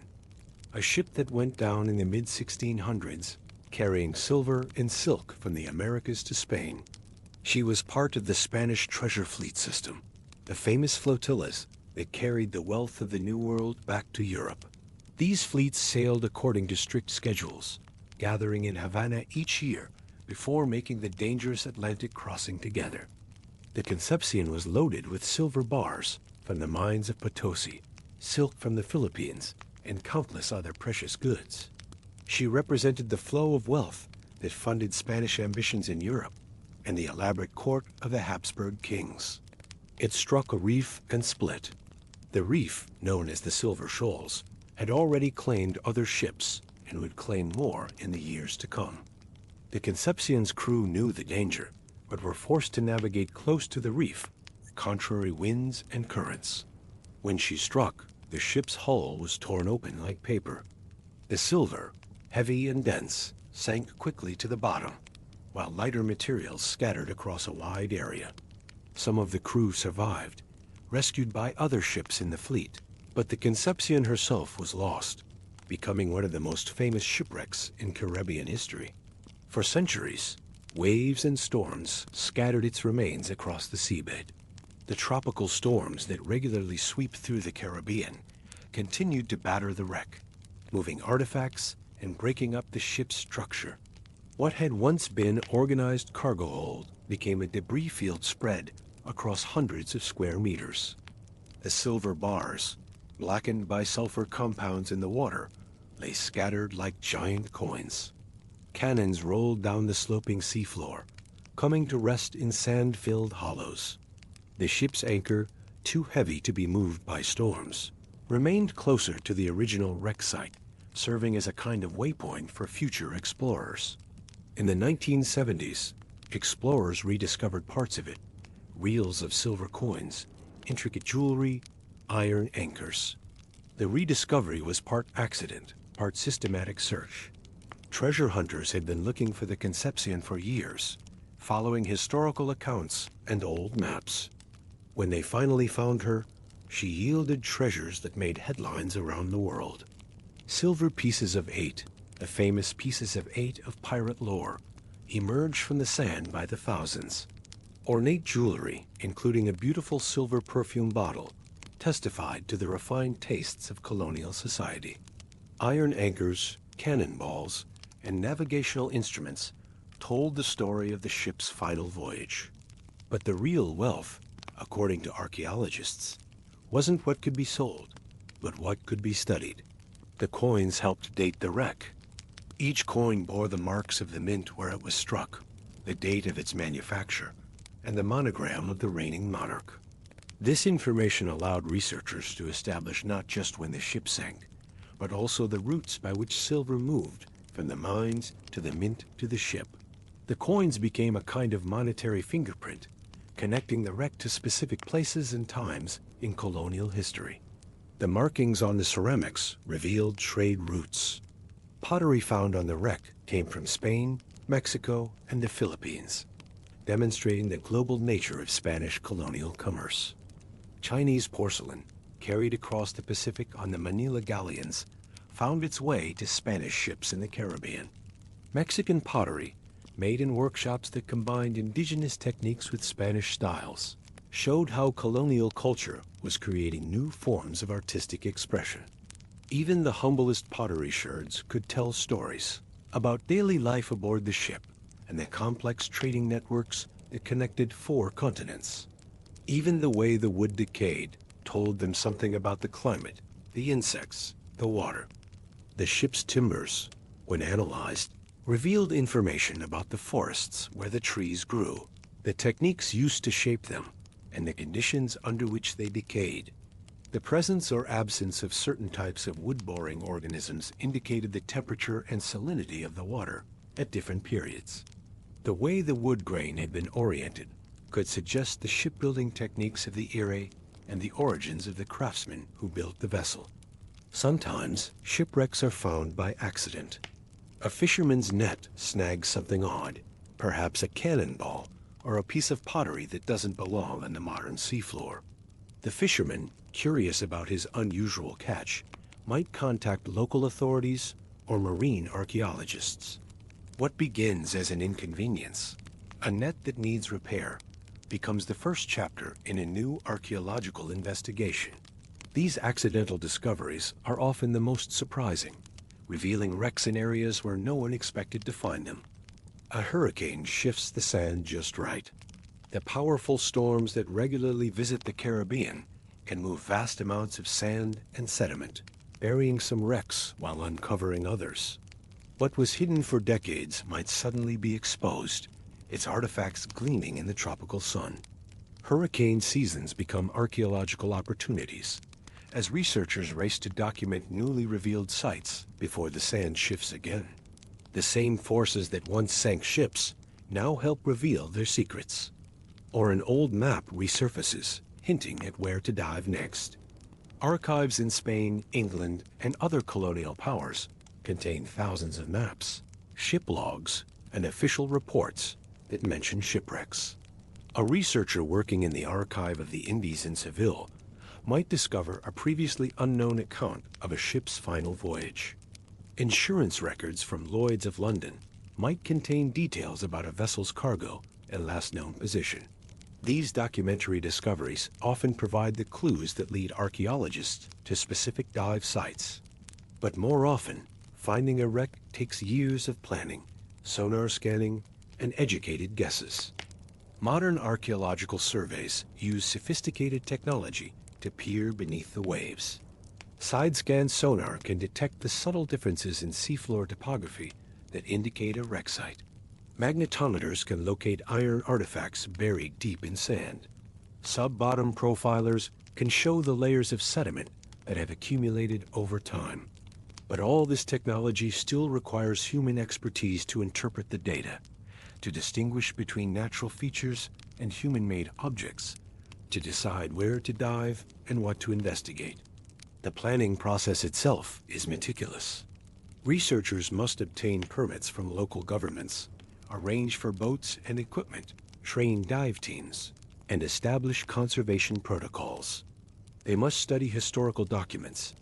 S1: a ship that went down in the mid-1600s, carrying silver and silk from the Americas to Spain. She was part of the Spanish treasure fleet system, the famous flotillas that carried the wealth of the New World back to Europe. These fleets sailed according to strict schedules, gathering in Havana each year before making the dangerous Atlantic crossing together. The Concepcion was loaded with silver bars from the mines of Potosi, silk from the Philippines, and countless other precious goods. She represented the flow of wealth that funded Spanish ambitions in Europe and the elaborate court of the Habsburg kings. It struck a reef and split. The reef, known as the Silver Shoals, had already claimed other ships and would claim more in the years to come. The Concepcion's crew knew the danger, but were forced to navigate close to the reef, contrary winds and currents. When she struck, the ship's hull was torn open like paper. The silver, heavy and dense, sank quickly to the bottom, while lighter materials scattered across a wide area. Some of the crew survived, rescued by other ships in the fleet, but the Concepcion herself was lost, becoming one of the most famous shipwrecks in Caribbean history. For centuries, waves and storms scattered its remains across the seabed. The tropical storms that regularly sweep through the Caribbean continued to batter the wreck, moving artifacts and breaking up the ship's structure. What had once been organized cargo hold became a debris field spread across hundreds of square meters. The silver bars, blackened by sulfur compounds in the water, lay scattered like giant coins. Cannons rolled down the sloping seafloor, coming to rest in sand-filled hollows. The ship's anchor, too heavy to be moved by storms, remained closer to the original wreck site, serving as a kind of waypoint for future explorers. In the 1970s, explorers rediscovered parts of it: reels of silver coins, intricate jewelry, iron anchors. The rediscovery was part accident, part systematic search. Treasure hunters had been looking for the Concepcion for years, following historical accounts and old maps. When they finally found her, she yielded treasures that made headlines around the world. Silver pieces of 8, the famous pieces of 8 of pirate lore, emerged from the sand by the thousands. Ornate jewelry, including a beautiful silver perfume bottle, testified to the refined tastes of colonial society. Iron anchors, cannonballs, and navigational instruments told the story of the ship's final voyage. But the real wealth, according to archaeologists, wasn't what could be sold, but what could be studied. The coins helped date the wreck. Each coin bore the marks of the mint where it was struck, the date of its manufacture, and the monogram of the reigning monarch. This information allowed researchers to establish not just when the ship sank, but also the routes by which silver moved from the mines to the mint to the ship. The coins became a kind of monetary fingerprint, connecting the wreck to specific places and times in colonial history. The markings on the ceramics revealed trade routes. Pottery found on the wreck came from Spain, Mexico, and the Philippines, demonstrating the global nature of Spanish colonial commerce. Chinese porcelain, carried across the Pacific on the Manila galleons, found its way to Spanish ships in the Caribbean. Mexican pottery, made in workshops that combined indigenous techniques with Spanish styles, showed how colonial culture was creating new forms of artistic expression. Even the humblest pottery sherds could tell stories about daily life aboard the ship and the complex trading networks that connected 4 continents. Even the way the wood decayed told them something about the climate, the insects, the water. The ship's timbers, when analyzed, revealed information about the forests where the trees grew, the techniques used to shape them, and the conditions under which they decayed. The presence or absence of certain types of wood-boring organisms indicated the temperature and salinity of the water at different periods. The way the wood grain had been oriented could suggest the shipbuilding techniques of the era and the origins of the craftsmen who built the vessel. Sometimes, shipwrecks are found by accident. A fisherman's net snags something odd, perhaps a cannonball or a piece of pottery that doesn't belong on the modern seafloor. The fisherman, curious about his unusual catch, might contact local authorities or marine archaeologists. What begins as an inconvenience, a net that needs repair, becomes the first chapter in a new archaeological investigation. These accidental discoveries are often the most surprising, revealing wrecks in areas where no one expected to find them. A hurricane shifts the sand just right. The powerful storms that regularly visit the Caribbean can move vast amounts of sand and sediment, burying some wrecks while uncovering others. What was hidden for decades might suddenly be exposed, its artifacts gleaming in the tropical sun. Hurricane seasons become archaeological opportunities, as researchers race to document newly revealed sites before the sand shifts again. The same forces that once sank ships now help reveal their secrets. Or an old map resurfaces, hinting at where to dive next. Archives in Spain, England, and other colonial powers contain thousands of maps, ship logs, and official reports that mention shipwrecks. A researcher working in the archive of the Indies in Seville might discover a previously unknown account of a ship's final voyage. Insurance records from Lloyd's of London might contain details about a vessel's cargo and last known position. These documentary discoveries often provide the clues that lead archaeologists to specific dive sites. But more often, finding a wreck takes years of planning, sonar scanning, and educated guesses. Modern archaeological surveys use sophisticated technology to peer beneath the waves. Side-scan sonar can detect the subtle differences in seafloor topography that indicate a wreck site. Magnetometers can locate iron artifacts buried deep in sand. Sub-bottom profilers can show the layers of sediment that have accumulated over time. But all this technology still requires human expertise to interpret the data, to distinguish between natural features and human-made objects, to decide where to dive and what to investigate. The planning process itself is meticulous. Researchers must obtain permits from local governments, arrange for boats and equipment, train dive teams, and establish conservation protocols. They must study historical documents,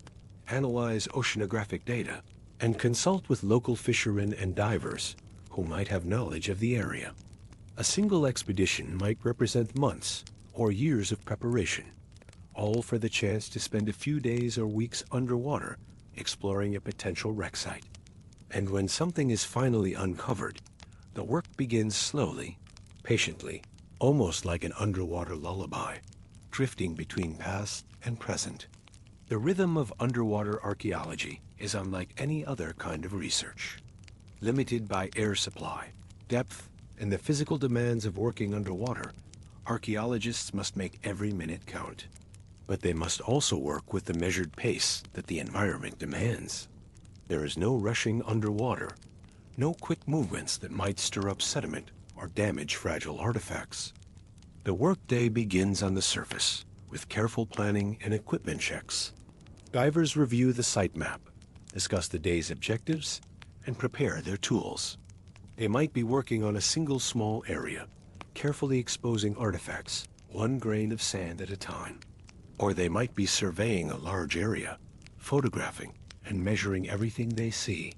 S1: analyze oceanographic data, and consult with local fishermen and divers who might have knowledge of the area. A single expedition might represent months or years of preparation, all for the chance to spend a few days or weeks underwater exploring a potential wreck site. And when something is finally uncovered, the work begins slowly, patiently, almost like an underwater lullaby, drifting between past and present. The rhythm of underwater archaeology is unlike any other kind of research. Limited by air supply, depth, and the physical demands of working underwater, archaeologists must make every minute count. But they must also work with the measured pace that the environment demands. There is no rushing underwater, no quick movements that might stir up sediment or damage fragile artifacts. The workday begins on the surface, with careful planning and equipment checks. Divers review the site map, discuss the day's objectives, and prepare their tools. They might be working on a single small area, carefully exposing artifacts, one grain of sand at a time. Or they might be surveying a large area, photographing and measuring everything they see.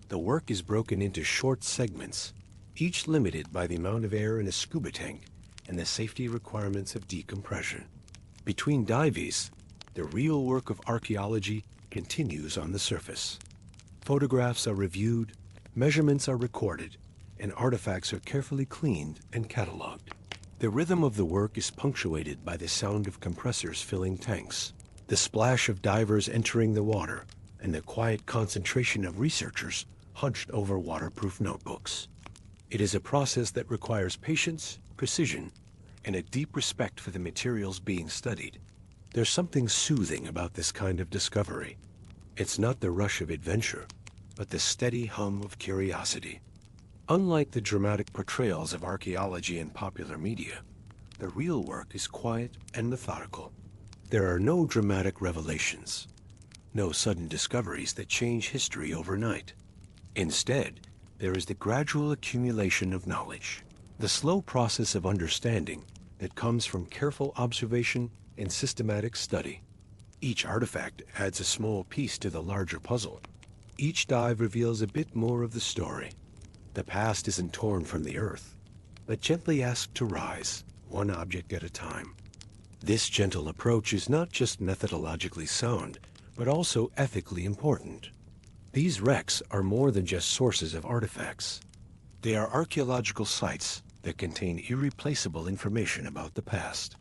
S1: The work is broken into short segments, each limited by the amount of air in a scuba tank and the safety requirements of decompression. Between dives, the real work of archaeology continues on the surface. Photographs are reviewed, measurements are recorded, and artifacts are carefully cleaned and cataloged. The rhythm of the work is punctuated by the sound of compressors filling tanks, the splash of divers entering the water, and the quiet concentration of researchers hunched over waterproof notebooks. It is a process that requires patience, precision, and a deep respect for the materials being studied. There's something soothing about this kind of discovery. It's not the rush of adventure, but the steady hum of curiosity. Unlike the dramatic portrayals of archaeology in popular media, the real work is quiet and methodical. There are no dramatic revelations, no sudden discoveries that change history overnight. Instead, there is the gradual accumulation of knowledge, the slow process of understanding that comes from careful observation and systematic study. Each artifact adds a small piece to the larger puzzle. Each dive reveals a bit more of the story. The past isn't torn from the earth, but gently asked to rise, one object at a time. This gentle approach is not just methodologically sound, but also ethically important. These wrecks are more than just sources of artifacts. They are archaeological sites that contain irreplaceable information about the past.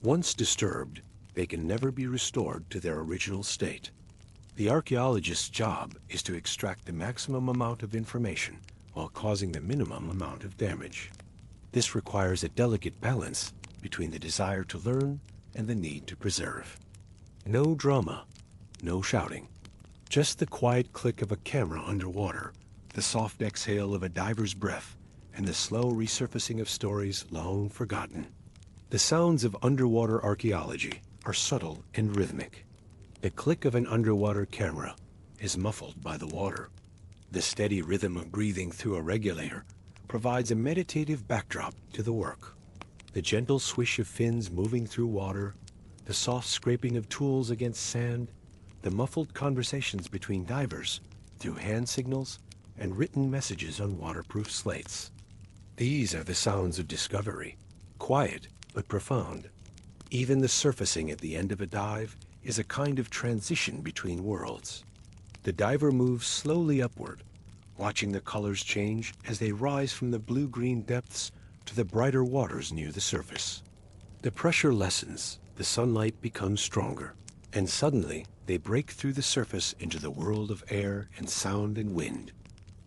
S1: Once disturbed, they can never be restored to their original state. The archaeologist's job is to extract the maximum amount of information while causing the minimum amount of damage. This requires a delicate balance between the desire to learn and the need to preserve. No drama, no shouting. Just the quiet click of a camera underwater, the soft exhale of a diver's breath, and the slow resurfacing of stories long forgotten. The sounds of underwater archaeology are subtle and rhythmic. The click of an underwater camera is muffled by the water. The steady rhythm of breathing through a regulator provides a meditative backdrop to the work. The gentle swish of fins moving through water, the soft scraping of tools against sand, the muffled conversations between divers through hand signals and written messages on waterproof slates. These are the sounds of discovery, quiet but profound. Even the surfacing at the end of a dive is a kind of transition between worlds. The diver moves slowly upward, watching the colors change as they rise from the blue-green depths to the brighter waters near the surface. The pressure lessens, the sunlight becomes stronger, and suddenly they break through the surface into the world of air and sound and wind.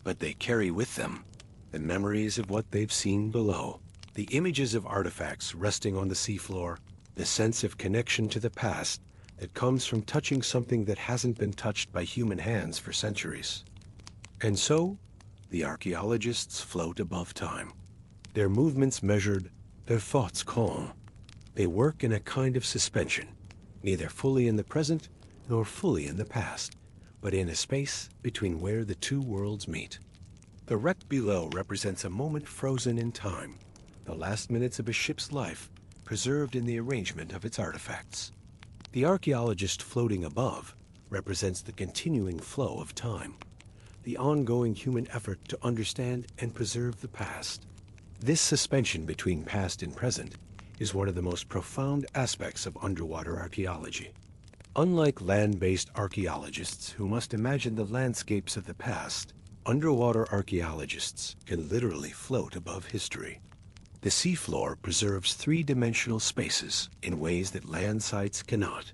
S1: But they carry with them the memories of what they've seen below, the images of artifacts resting on the seafloor, the sense of connection to the past that comes from touching something that hasn't been touched by human hands for centuries. And so, the archaeologists float above time. Their movements measured, their thoughts calm. They work in a kind of suspension, neither fully in the present nor fully in the past, but in a space between where the two worlds meet. The wreck below represents a moment frozen in time, the last minutes of a ship's life preserved in the arrangement of its artifacts. The archaeologist floating above represents the continuing flow of time, the ongoing human effort to understand and preserve the past. This suspension between past and present is one of the most profound aspects of underwater archaeology. Unlike land-based archaeologists who must imagine the landscapes of the past, underwater archaeologists can literally float above history. The seafloor preserves three-dimensional spaces in ways that land sites cannot.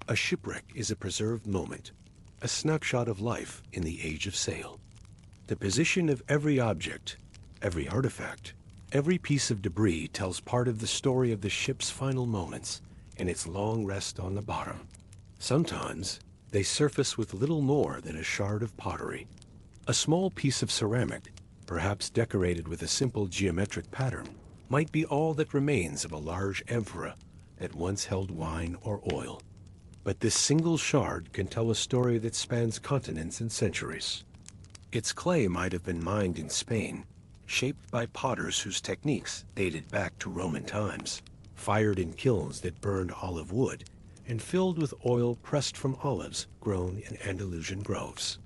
S1: A shipwreck is a preserved moment, a snapshot of life in the age of sail. The position of every object, every artifact, every piece of debris tells part of the story of the ship's final moments and its long rest on the bottom. Sometimes they surface with little more than a shard of pottery. A small piece of ceramic, perhaps decorated with a simple geometric pattern, might be all that remains of a large amphora that once held wine or oil. But this single shard can tell a story that spans continents and centuries. Its clay might have been mined in Spain, shaped by potters whose techniques dated back to Roman times, fired in kilns that burned olive wood, and filled with oil pressed from olives grown in Andalusian groves.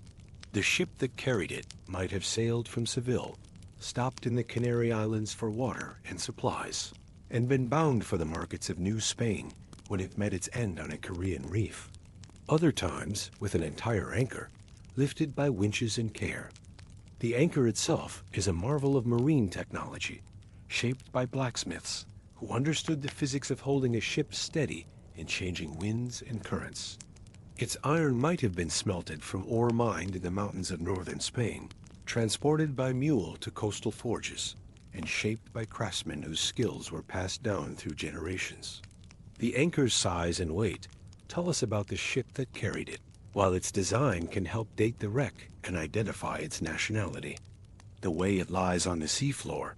S1: The ship that carried it might have sailed from Seville, stopped in the Canary Islands for water and supplies, and been bound for the markets of New Spain when it met its end on a Korean reef. Other times, with an entire anchor, lifted by winches and care. The anchor itself is a marvel of marine technology, shaped by blacksmiths who understood the physics of holding a ship steady in changing winds and currents. Its iron might have been smelted from ore mined in the mountains of northern Spain, transported by mule to coastal forges, and shaped by craftsmen whose skills were passed down through generations. The anchor's size and weight tell us about the ship that carried it, while its design can help date the wreck and identify its nationality. The way it lies on the seafloor,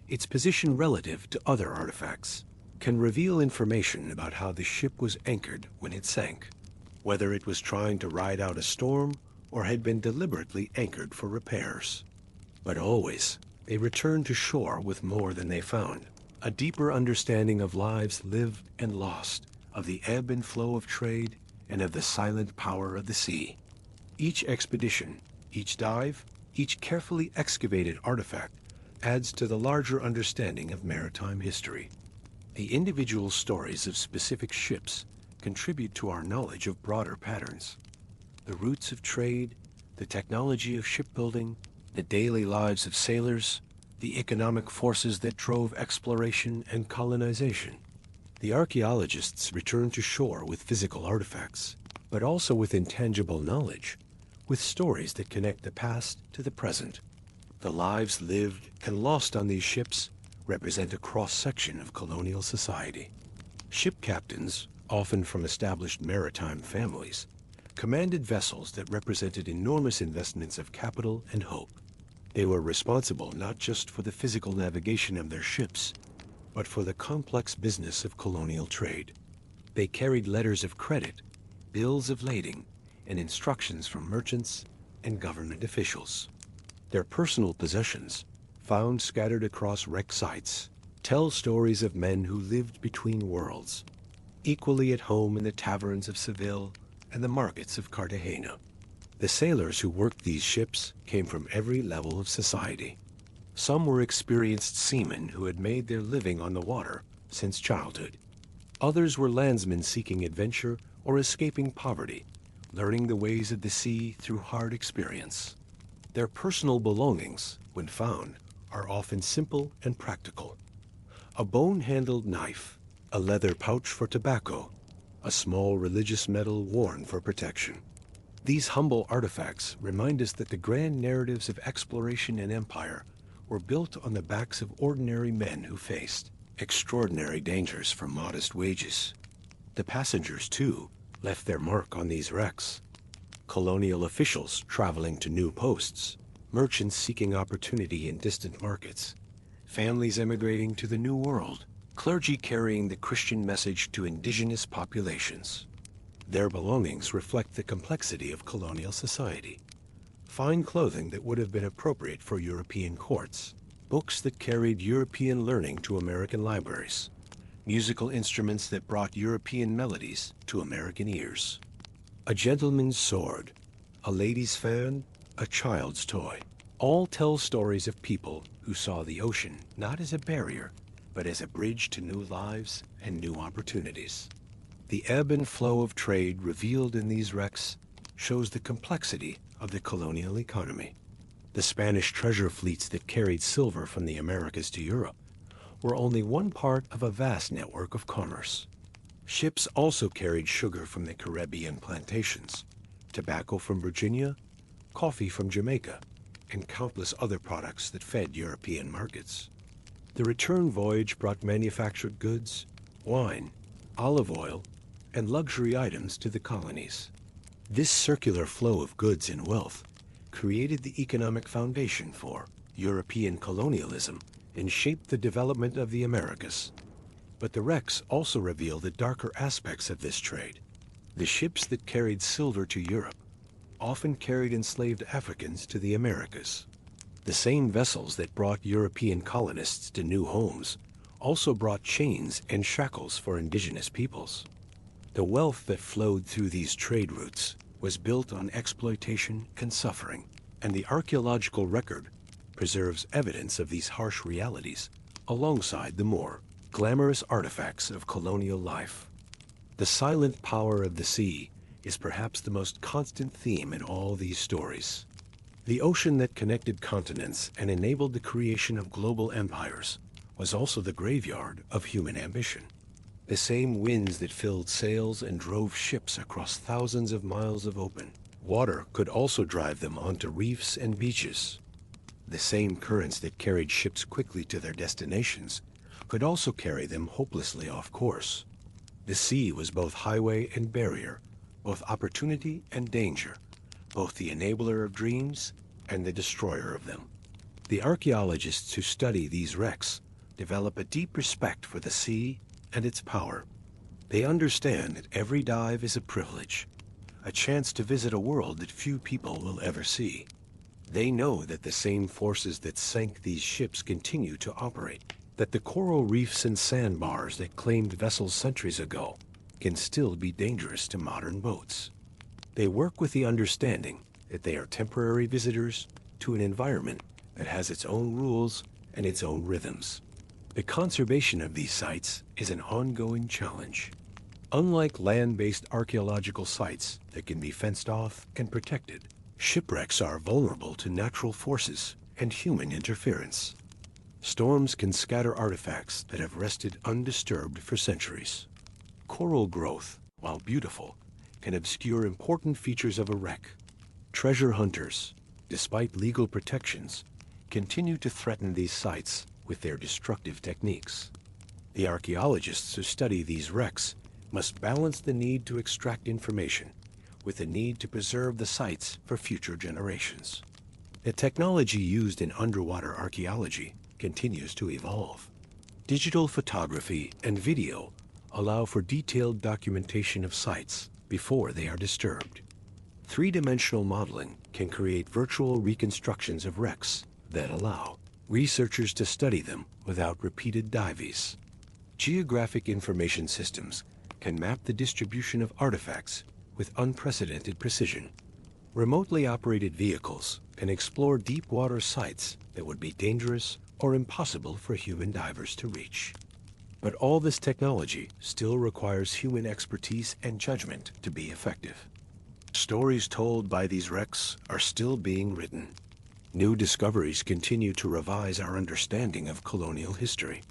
S1: its position relative to other artifacts, can reveal information about how the ship was anchored when it sank, whether it was trying to ride out a storm or had been deliberately anchored for repairs. But always, they returned to shore with more than they found, a deeper understanding of lives lived and lost, of the ebb and flow of trade, and of the silent power of the sea. Each expedition, each dive, each carefully excavated artifact adds to the larger understanding of maritime history. The individual stories of specific ships contribute to our knowledge of broader patterns. The routes of trade, the technology of shipbuilding, the daily lives of sailors, the economic forces that drove exploration and colonization. The archaeologists return to shore with physical artifacts, but also with intangible knowledge, with stories that connect the past to the present. The lives lived and lost on these ships represent a cross-section of colonial society. Ship captains, often from established maritime families, commanded vessels that represented enormous investments of capital and hope. They were responsible not just for the physical navigation of their ships, but for the complex business of colonial trade. They carried letters of credit, bills of lading, and instructions from merchants and government officials. Their personal possessions, found scattered across wreck sites, tell stories of men who lived between worlds, equally at home in the taverns of Seville and the markets of Cartagena. The sailors who worked these ships came from every level of society. Some were experienced seamen who had made their living on the water since childhood. Others were landsmen seeking adventure or escaping poverty, learning the ways of the sea through hard experience. Their personal belongings, when found, are often simple and practical. A bone-handled knife, a leather pouch for tobacco, a small religious medal worn for protection. These humble artifacts remind us that the grand narratives of exploration and empire were built on the backs of ordinary men who faced extraordinary dangers for modest wages. The passengers, too, left their mark on these wrecks. Colonial officials traveling to new posts, merchants seeking opportunity in distant markets, families emigrating to the New World, clergy carrying the Christian message to indigenous populations. Their belongings reflect the complexity of colonial society. Fine clothing that would have been appropriate for European courts, books that carried European learning to American libraries, musical instruments that brought European melodies to American ears. A gentleman's sword, a lady's fan, a child's toy, all tell stories of people who saw the ocean not as a barrier, but as a bridge to new lives and new opportunities. The ebb and flow of trade revealed in these wrecks shows the complexity of the colonial economy. The Spanish treasure fleets that carried silver from the Americas to Europe were only one part of a vast network of commerce. Ships also carried sugar from the Caribbean plantations, tobacco from Virginia, coffee from Jamaica, and countless other products that fed European markets. The return voyage brought manufactured goods, wine, olive oil, and luxury items to the colonies. This circular flow of goods and wealth created the economic foundation for European colonialism and shaped the development of the Americas. But the wrecks also reveal the darker aspects of this trade. The ships that carried silver to Europe often carried enslaved Africans to the Americas. The same vessels that brought European colonists to new homes also brought chains and shackles for indigenous peoples. The wealth that flowed through these trade routes was built on exploitation and suffering, and the archaeological record preserves evidence of these harsh realities alongside the more glamorous artifacts of colonial life. The silent power of the sea is perhaps the most constant theme in all these stories. The ocean that connected continents and enabled the creation of global empires was also the graveyard of human ambition. The same winds that filled sails and drove ships across thousands of miles of open water could also drive them onto reefs and beaches. The same currents that carried ships quickly to their destinations could also carry them hopelessly off course. The sea was both highway and barrier, both opportunity and danger, both the enabler of dreams and the destroyer of them. The archaeologists who study these wrecks develop a deep respect for the sea and its power. They understand that every dive is a privilege, a chance to visit a world that few people will ever see. They know that the same forces that sank these ships continue to operate, that the coral reefs and sandbars that claimed vessels centuries ago can still be dangerous to modern boats. They work with the understanding that they are temporary visitors to an environment that has its own rules and its own rhythms. The conservation of these sites is an ongoing challenge. Unlike land-based archaeological sites that can be fenced off and protected, shipwrecks are vulnerable to natural forces and human interference. Storms can scatter artifacts that have rested undisturbed for centuries. Coral growth, while beautiful, can obscure important features of a wreck. Treasure hunters, despite legal protections, continue to threaten these sites with their destructive techniques. The archaeologists who study these wrecks must balance the need to extract information with the need to preserve the sites for future generations. The technology used in underwater archaeology continues to evolve. Digital photography and video allow for detailed documentation of sites before they are disturbed. Three-dimensional modeling can create virtual reconstructions of wrecks that allow researchers to study them without repeated dives. Geographic information systems can map the distribution of artifacts with unprecedented precision. Remotely operated vehicles can explore deep water sites that would be dangerous or impossible for human divers to reach. But all this technology still requires human expertise and judgment to be effective. Stories told by these wrecks are still being written. New discoveries continue to revise our understanding of colonial history.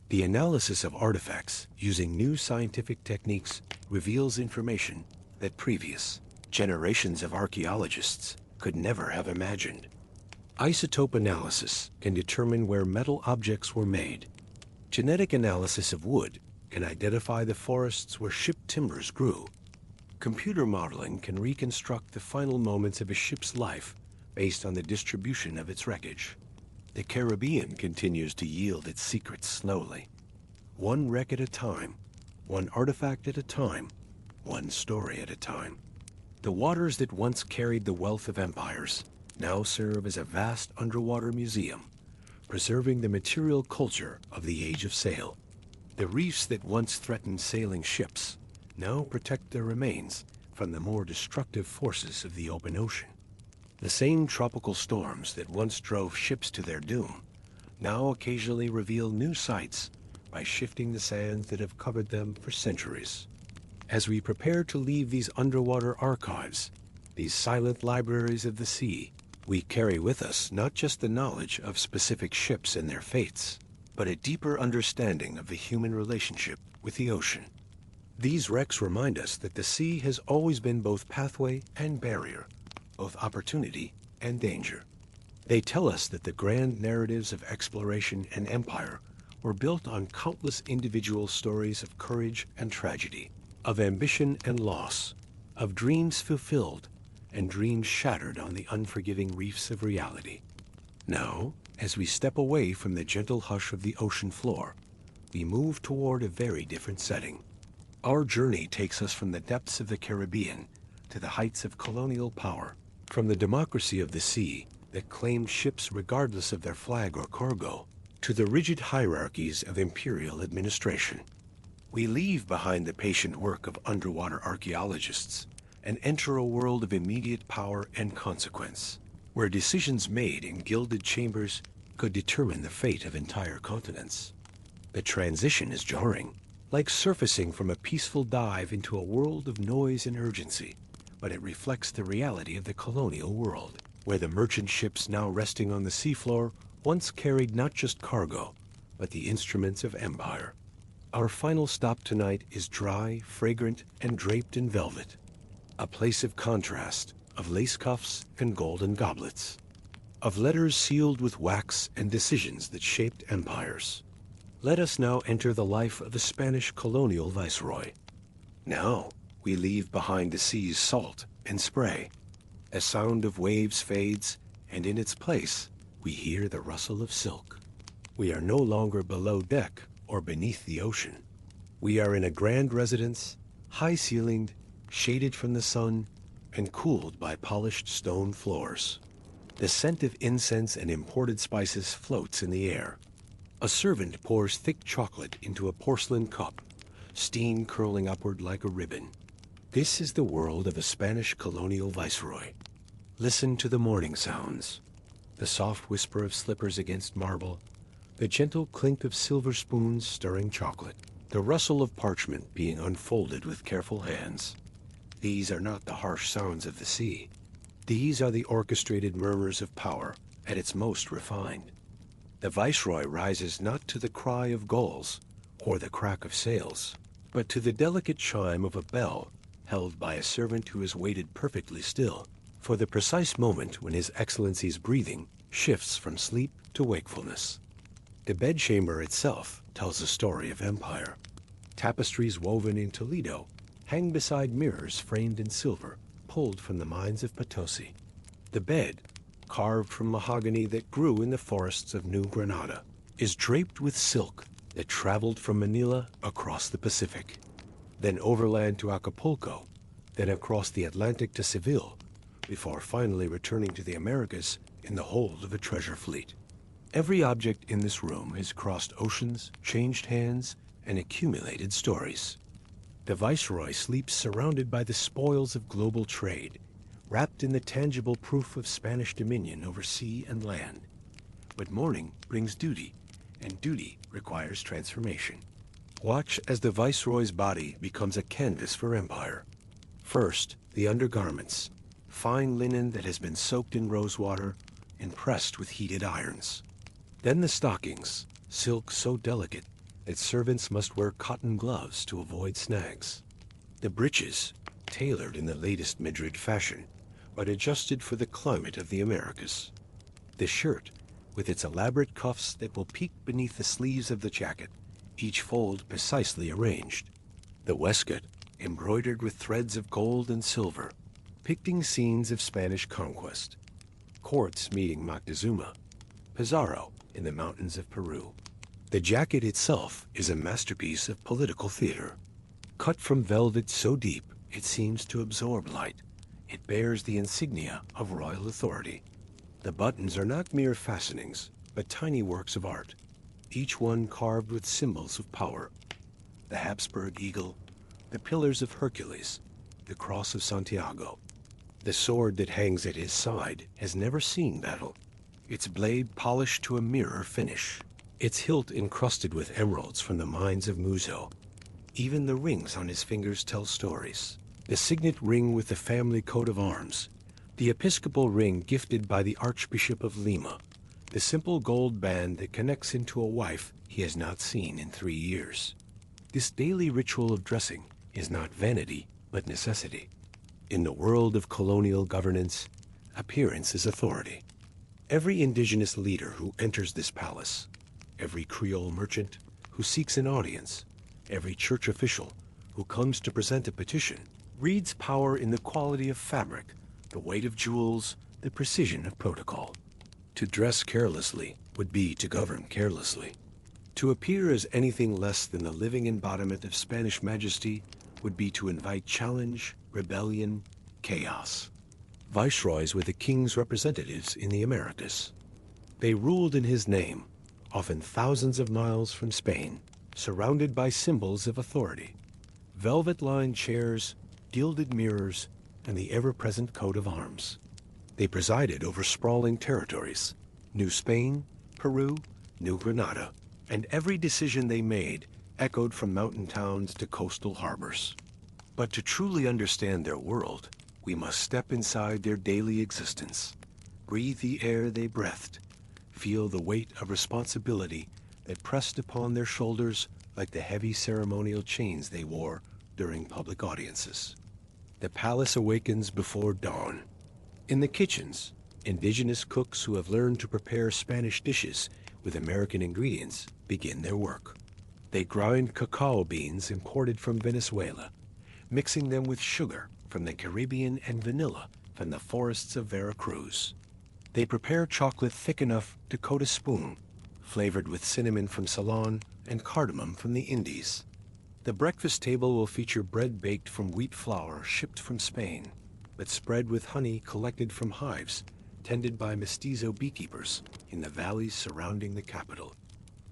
S1: The analysis of artifacts using new scientific techniques reveals information that previous generations of archaeologists could never have imagined. Isotope analysis can determine where metal objects were made. Genetic analysis of wood can identify the forests where ship timbers grew. Computer modeling can reconstruct the final moments of a ship's life based on the distribution of its wreckage. The Caribbean continues to yield its secrets slowly. One wreck at a time, one artifact at a time, one story at a time. The waters that once carried the wealth of empires now serve as a vast underwater museum, preserving the material culture of the Age of Sail. The reefs that once threatened sailing ships now protect their remains from the more destructive forces of the open ocean. The same tropical storms that once drove ships to their doom now occasionally reveal new sights by shifting the sands that have covered them for centuries. As we prepare to leave these underwater archives, these silent libraries of the sea, we carry with us not just the knowledge of specific ships and their fates, but a deeper understanding of the human relationship with the ocean. These wrecks remind us that the sea has always been both pathway and barrier, both opportunity and danger. They tell us that the grand narratives of exploration and empire were built on countless individual stories of courage and tragedy, of ambition and loss, of dreams fulfilled and dreams shattered on the unforgiving reefs of reality. Now, as we step away from the gentle hush of the ocean floor, we move toward a very different setting. Our journey takes us from the depths of the Caribbean to the heights of colonial power, from the democracy of the sea that claimed ships regardless of their flag or cargo, to the rigid hierarchies of imperial administration. We leave behind the patient work of underwater archaeologists and enter a world of immediate power and consequence, where decisions made in gilded chambers could determine the fate of entire continents. The transition is jarring, like surfacing from a peaceful dive into a world of noise and urgency, but it reflects the reality of the colonial world, where the merchant ships now resting on the seafloor once carried not just cargo, but the instruments of empire. Our final stop tonight is dry, fragrant, and draped in velvet, a place of contrast, of lace cuffs and golden goblets. of letters sealed with wax and decisions that shaped empires. Let us now enter the life of the Spanish colonial viceroy. Now we leave behind the sea's salt and spray. A sound of waves fades, and in its place we hear the rustle of silk. We are no longer below deck or beneath the ocean. We are in a grand residence, high-ceilinged, shaded from the sun, and cooled by polished stone floors. The scent of incense and imported spices floats in the air. A servant pours thick chocolate into a porcelain cup, steam curling upward like a ribbon. This is the world of a Spanish colonial viceroy. Listen to the morning sounds. The soft whisper of slippers against marble, the gentle clink of silver spoons stirring chocolate, the rustle of parchment being unfolded with careful hands. These are not the harsh sounds of the sea. These are the orchestrated murmurs of power at its most refined. The viceroy rises not to the cry of gulls or the crack of sails, but to the delicate chime of a bell held by a servant who has waited perfectly still for the precise moment when His Excellency's breathing shifts from sleep to wakefulness. The bedchamber itself tells a story of empire. Tapestries woven in Toledo hang beside mirrors framed in silver, pulled from the mines of Potosi. The bed, carved from mahogany that grew in the forests of New Granada, is draped with silk that traveled from Manila across the Pacific, then overland to Acapulco, then across the Atlantic to Seville, before finally returning to the Americas in the hold of a treasure fleet. Every object in this room has crossed oceans, changed hands, and accumulated stories. The viceroy sleeps surrounded by the spoils of global trade, wrapped in the tangible proof of Spanish dominion over sea and land. But morning brings duty, and duty requires transformation. Watch as the viceroy's body becomes a canvas for empire. First, the undergarments, fine linen that has been soaked in rosewater and pressed with heated irons. Then the stockings, silk so delicate that servants must wear cotton gloves to avoid snags. The breeches, tailored in the latest Madrid fashion, but adjusted for the climate of the Americas. The shirt, with its elaborate cuffs that will peek beneath the sleeves of the jacket, each fold precisely arranged. The waistcoat, embroidered with threads of gold and silver, depicting scenes of Spanish conquest. Courts meeting Moctezuma, Pizarro in the mountains of Peru. The jacket itself is a masterpiece of political theater. Cut from velvet so deep it seems to absorb light, it bears the insignia of royal authority. The buttons are not mere fastenings, but tiny works of art, each one carved with symbols of power. The Habsburg eagle, the pillars of Hercules, the cross of Santiago. The sword that hangs at his side has never seen battle, its blade polished to a mirror finish, its hilt encrusted with emeralds from the mines of Muzo. Even the rings on his fingers tell stories. The signet ring with the family coat of arms, the episcopal ring gifted by the Archbishop of Lima, the simple gold band that connects him to a wife he has not seen in 3 years. This daily ritual of dressing is not vanity, but necessity. In the world of colonial governance, appearance is authority. Every indigenous leader who enters this palace, every Creole merchant who seeks an audience, every church official who comes to present a petition, reads power in the quality of fabric, the weight of jewels, the precision of protocol. To dress carelessly would be to govern carelessly. To appear as anything less than the living embodiment of Spanish majesty would be to invite challenge, rebellion, chaos. Viceroys were the king's representatives in the Americas. They ruled in his name, often thousands of miles from Spain, surrounded by symbols of authority. Velvet-lined chairs, gilded mirrors, and the ever-present coat of arms. They presided over sprawling territories, New Spain, Peru, New Granada, and every decision they made echoed from mountain towns to coastal harbors. But to truly understand their world, we must step inside their daily existence, breathe the air they breathed, feel the weight of responsibility that pressed upon their shoulders like the heavy ceremonial chains they wore during public audiences. The palace awakens before dawn. In the kitchens, Indigenous cooks who have learned to prepare Spanish dishes with American ingredients begin their work. They grind cacao beans imported from Venezuela, mixing them with sugar from the Caribbean and vanilla from the forests of Veracruz. They prepare chocolate thick enough to coat a spoon, flavored with cinnamon from Ceylon and cardamom from the Indies. The breakfast table will feature bread baked from wheat flour shipped from Spain, but spread with honey collected from hives tended by mestizo beekeepers in the valleys surrounding the capital.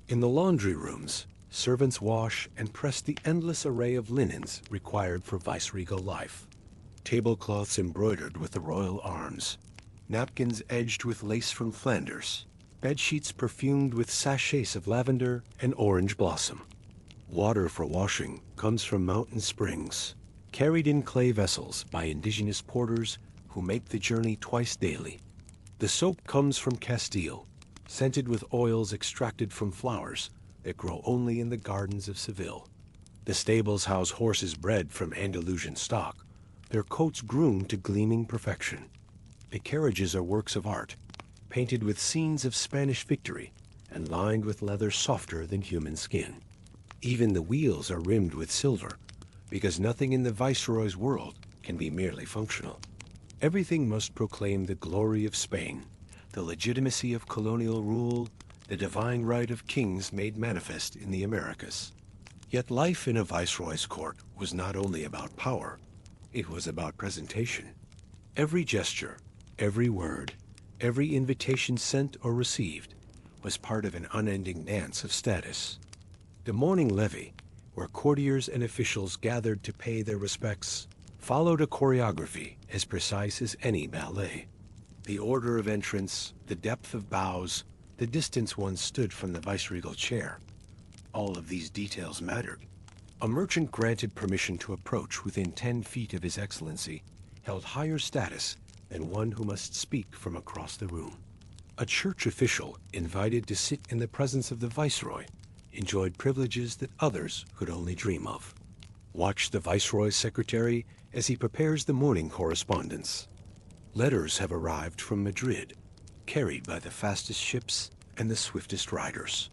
S1: In the laundry rooms, servants wash and press the endless array of linens required for viceregal life. Tablecloths embroidered with the royal arms, napkins edged with lace from Flanders, bedsheets perfumed with sachets of lavender and orange blossom. Water for washing comes from mountain springs, carried in clay vessels by indigenous porters who make the journey twice daily. The soap comes from Castile, scented with oils extracted from flowers that grow only in the gardens of Seville. The stables house horses bred from Andalusian stock, their coats groomed to gleaming perfection. The carriages are works of art, painted with scenes of Spanish victory and lined with leather softer than human skin. Even the wheels are rimmed with silver, because nothing in the Viceroy's world can be merely functional. Everything must proclaim the glory of Spain, the legitimacy of colonial rule, the divine right of kings made manifest in the Americas. Yet life in a Viceroy's court was not only about power, it was about presentation. Every gesture, every word, every invitation sent or received was part of an unending dance of status. The morning levee, where courtiers and officials gathered to pay their respects, followed a choreography as precise as any ballet. The order of entrance, the depth of bows, the distance one stood from the viceregal chair, all of these details mattered. A merchant granted permission to approach within 10 feet of His Excellency held higher status than one who must speak from across the room. A church official invited to sit in the presence of the Viceroy enjoyed privileges that others could only dream of. Watch the Viceroy's secretary as he prepares the morning correspondence. Letters have arrived from Madrid, carried by the fastest ships and the swiftest riders.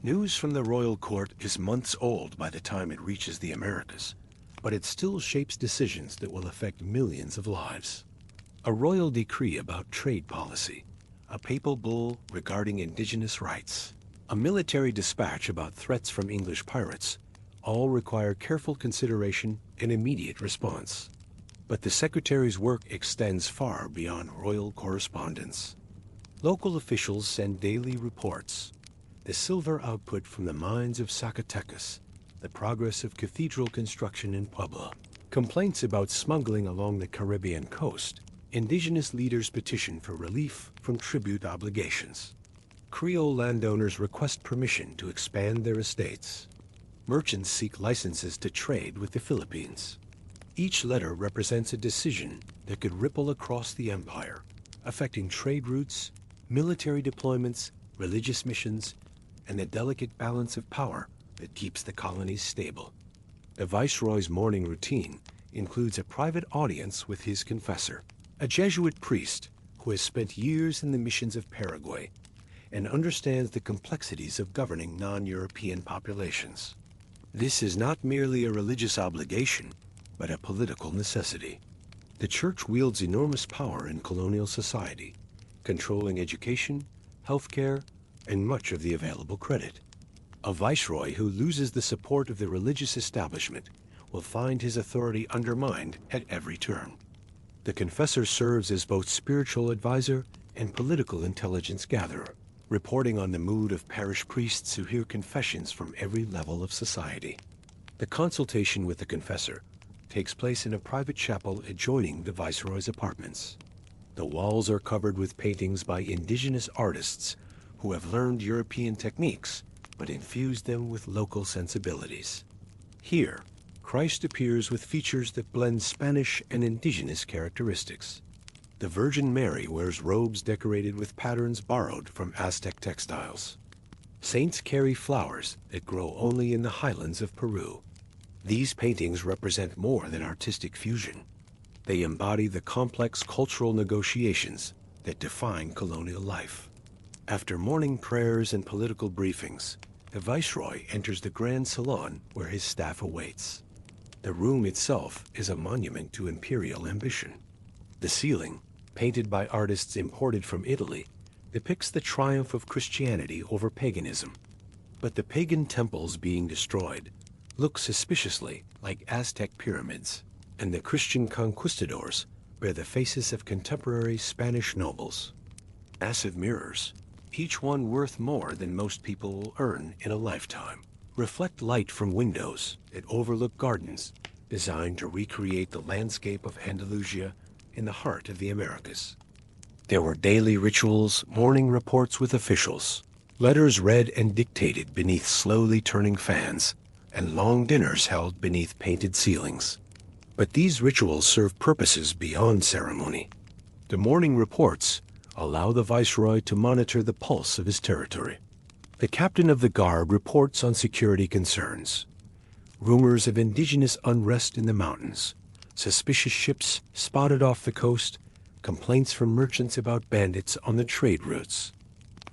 S1: News from the royal court is months old by the time it reaches the Americas, but it still shapes decisions that will affect millions of lives. A royal decree about trade policy, a papal bull regarding indigenous rights, a military dispatch about threats from English pirates, all require careful consideration and immediate response. But the secretary's work extends far beyond royal correspondence. Local officials send daily reports, the silver output from the mines of Zacatecas, the progress of cathedral construction in Puebla, complaints about smuggling along the Caribbean coast, indigenous leaders petition for relief from tribute obligations. Creole landowners request permission to expand their estates. Merchants seek licenses to trade with the Philippines. Each letter represents a decision that could ripple across the empire, affecting trade routes, military deployments, religious missions, and the delicate balance of power that keeps the colonies stable. The Viceroy's morning routine includes a private audience with his confessor, a Jesuit priest who has spent years in the missions of Paraguay and understands the complexities of governing non-European populations. This is not merely a religious obligation, but a political necessity. The Church wields enormous power in colonial society, controlling education, healthcare, and much of the available credit. A viceroy who loses the support of the religious establishment will find his authority undermined at every turn. The confessor serves as both spiritual advisor and political intelligence gatherer, reporting on the mood of parish priests who hear confessions from every level of society. The consultation with the confessor takes place in a private chapel adjoining the Viceroy's apartments. The walls are covered with paintings by indigenous artists who have learned European techniques but infused them with local sensibilities. Here, Christ appears with features that blend Spanish and indigenous characteristics. The Virgin Mary wears robes decorated with patterns borrowed from Aztec textiles. Saints carry flowers that grow only in the highlands of Peru. These paintings represent more than artistic fusion. They embody the complex cultural negotiations that define colonial life. After morning prayers and political briefings, the Viceroy enters the Grand Salon where his staff awaits. The room itself is a monument to imperial ambition. The ceiling, painted by artists imported from Italy, depicts the triumph of Christianity over paganism. But the pagan temples being destroyed look suspiciously like Aztec pyramids, and the Christian conquistadors bear the faces of contemporary Spanish nobles. Massive mirrors, each one worth more than most people will earn in a lifetime, reflect light from windows that overlook gardens designed to recreate the landscape of Andalusia in the heart of the Americas. There were daily rituals, morning reports with officials, letters read and dictated beneath slowly turning fans, and long dinners held beneath painted ceilings. But these rituals serve purposes beyond ceremony. The morning reports allow the Viceroy to monitor the pulse of his territory. The captain of the guard reports on security concerns, rumors of indigenous unrest in the mountains, suspicious ships spotted off the coast, complaints from merchants about bandits on the trade routes.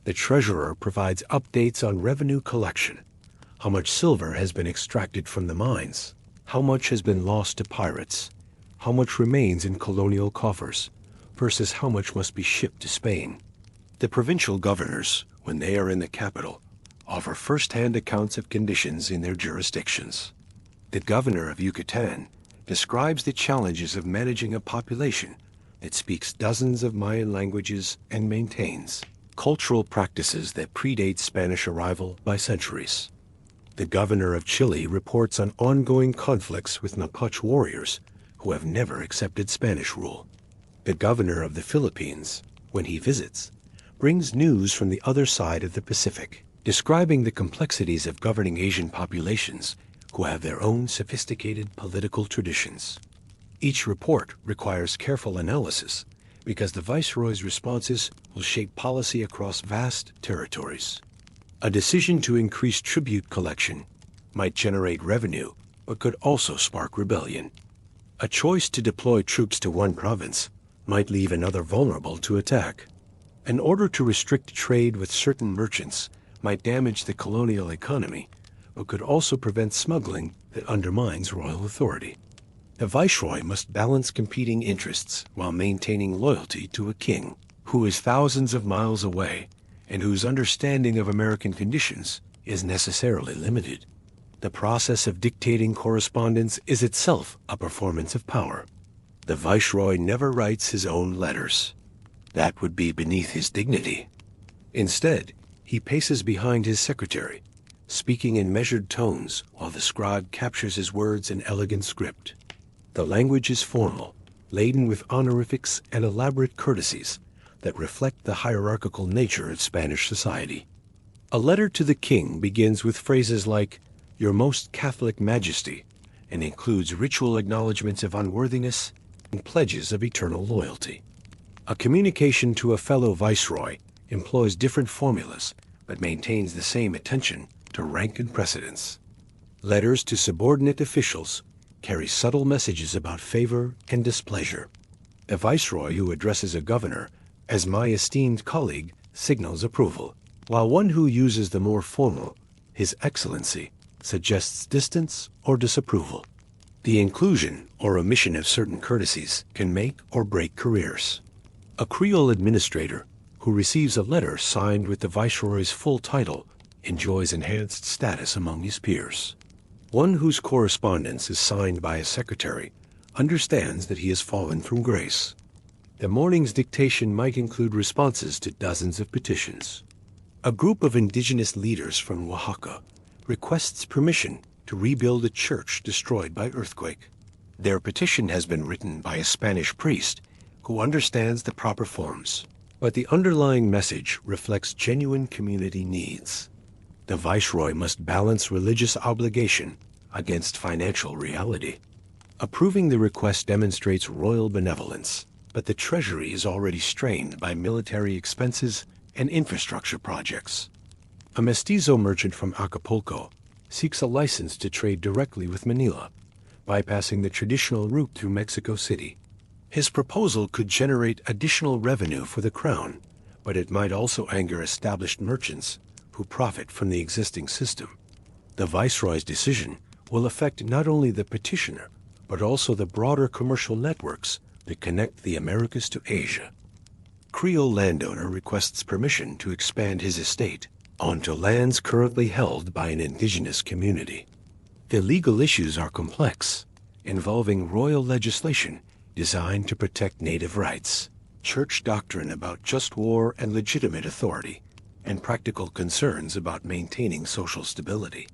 S1: The treasurer provides updates on revenue collection, how much silver has been extracted from the mines, how much has been lost to pirates, how much remains in colonial coffers, versus how much must be shipped to Spain. The provincial governors, when they are in the capital, offer first-hand accounts of conditions in their jurisdictions. The governor of Yucatan describes the challenges of managing a population that speaks dozens of Mayan languages and maintains cultural practices that predate Spanish arrival by centuries. The governor of Chile reports on ongoing conflicts with Mapuche warriors who have never accepted Spanish rule. The governor of the Philippines, when he visits, brings news from the other side of the Pacific, describing the complexities of governing Asian populations who have their own sophisticated political traditions. Each report requires careful analysis because the Viceroy's responses will shape policy across vast territories. A decision to increase tribute collection might generate revenue, but could also spark rebellion. A choice to deploy troops to one province might leave another vulnerable to attack. An order to restrict trade with certain merchants might damage the colonial economy, but could also prevent smuggling that undermines royal authority. The Viceroy must balance competing interests while maintaining loyalty to a king who is thousands of miles away and whose understanding of American conditions is necessarily limited. The process of dictating correspondence is itself a performance of power. The Viceroy never writes his own letters. That would be beneath his dignity. Instead, he paces behind his secretary, speaking in measured tones while the scribe captures his words in elegant script. The language is formal, laden with honorifics and elaborate courtesies that reflect the hierarchical nature of Spanish society. A letter to the king begins with phrases like, "Your Most Catholic Majesty," and includes ritual acknowledgments of unworthiness and pledges of eternal loyalty. A communication to a fellow viceroy employs different formulas, but maintains the same attention to rank and precedence. Letters to subordinate officials carry subtle messages about favor and displeasure. A viceroy who addresses a governor as "my esteemed colleague" signals approval, while one who uses the more formal "His Excellency" suggests distance or disapproval. The inclusion or omission of certain courtesies can make or break careers. A Creole administrator who receives a letter signed with the Viceroy's full title enjoys enhanced status among his peers. One whose correspondence is signed by a secretary understands that he has fallen from grace. The morning's dictation might include responses to dozens of petitions. A group of indigenous leaders from Oaxaca requests permission to rebuild a church destroyed by earthquake. Their petition has been written by a Spanish priest who understands the proper forms, but the underlying message reflects genuine community needs. The Viceroy must balance religious obligation against financial reality. Approving the request demonstrates royal benevolence, but the treasury is already strained by military expenses and infrastructure projects. A mestizo merchant from Acapulco seeks a license to trade directly with Manila, bypassing the traditional route through Mexico City. His proposal could generate additional revenue for the crown, but it might also anger established merchants who profit from the existing system. The Viceroy's decision will affect not only the petitioner, but also the broader commercial networks that connect the Americas to Asia. Creole landowner requests permission to expand his estate onto lands currently held by an indigenous community. The legal issues are complex, involving royal legislation designed to protect native rights, church doctrine about just war and legitimate authority, and practical concerns about maintaining social stability.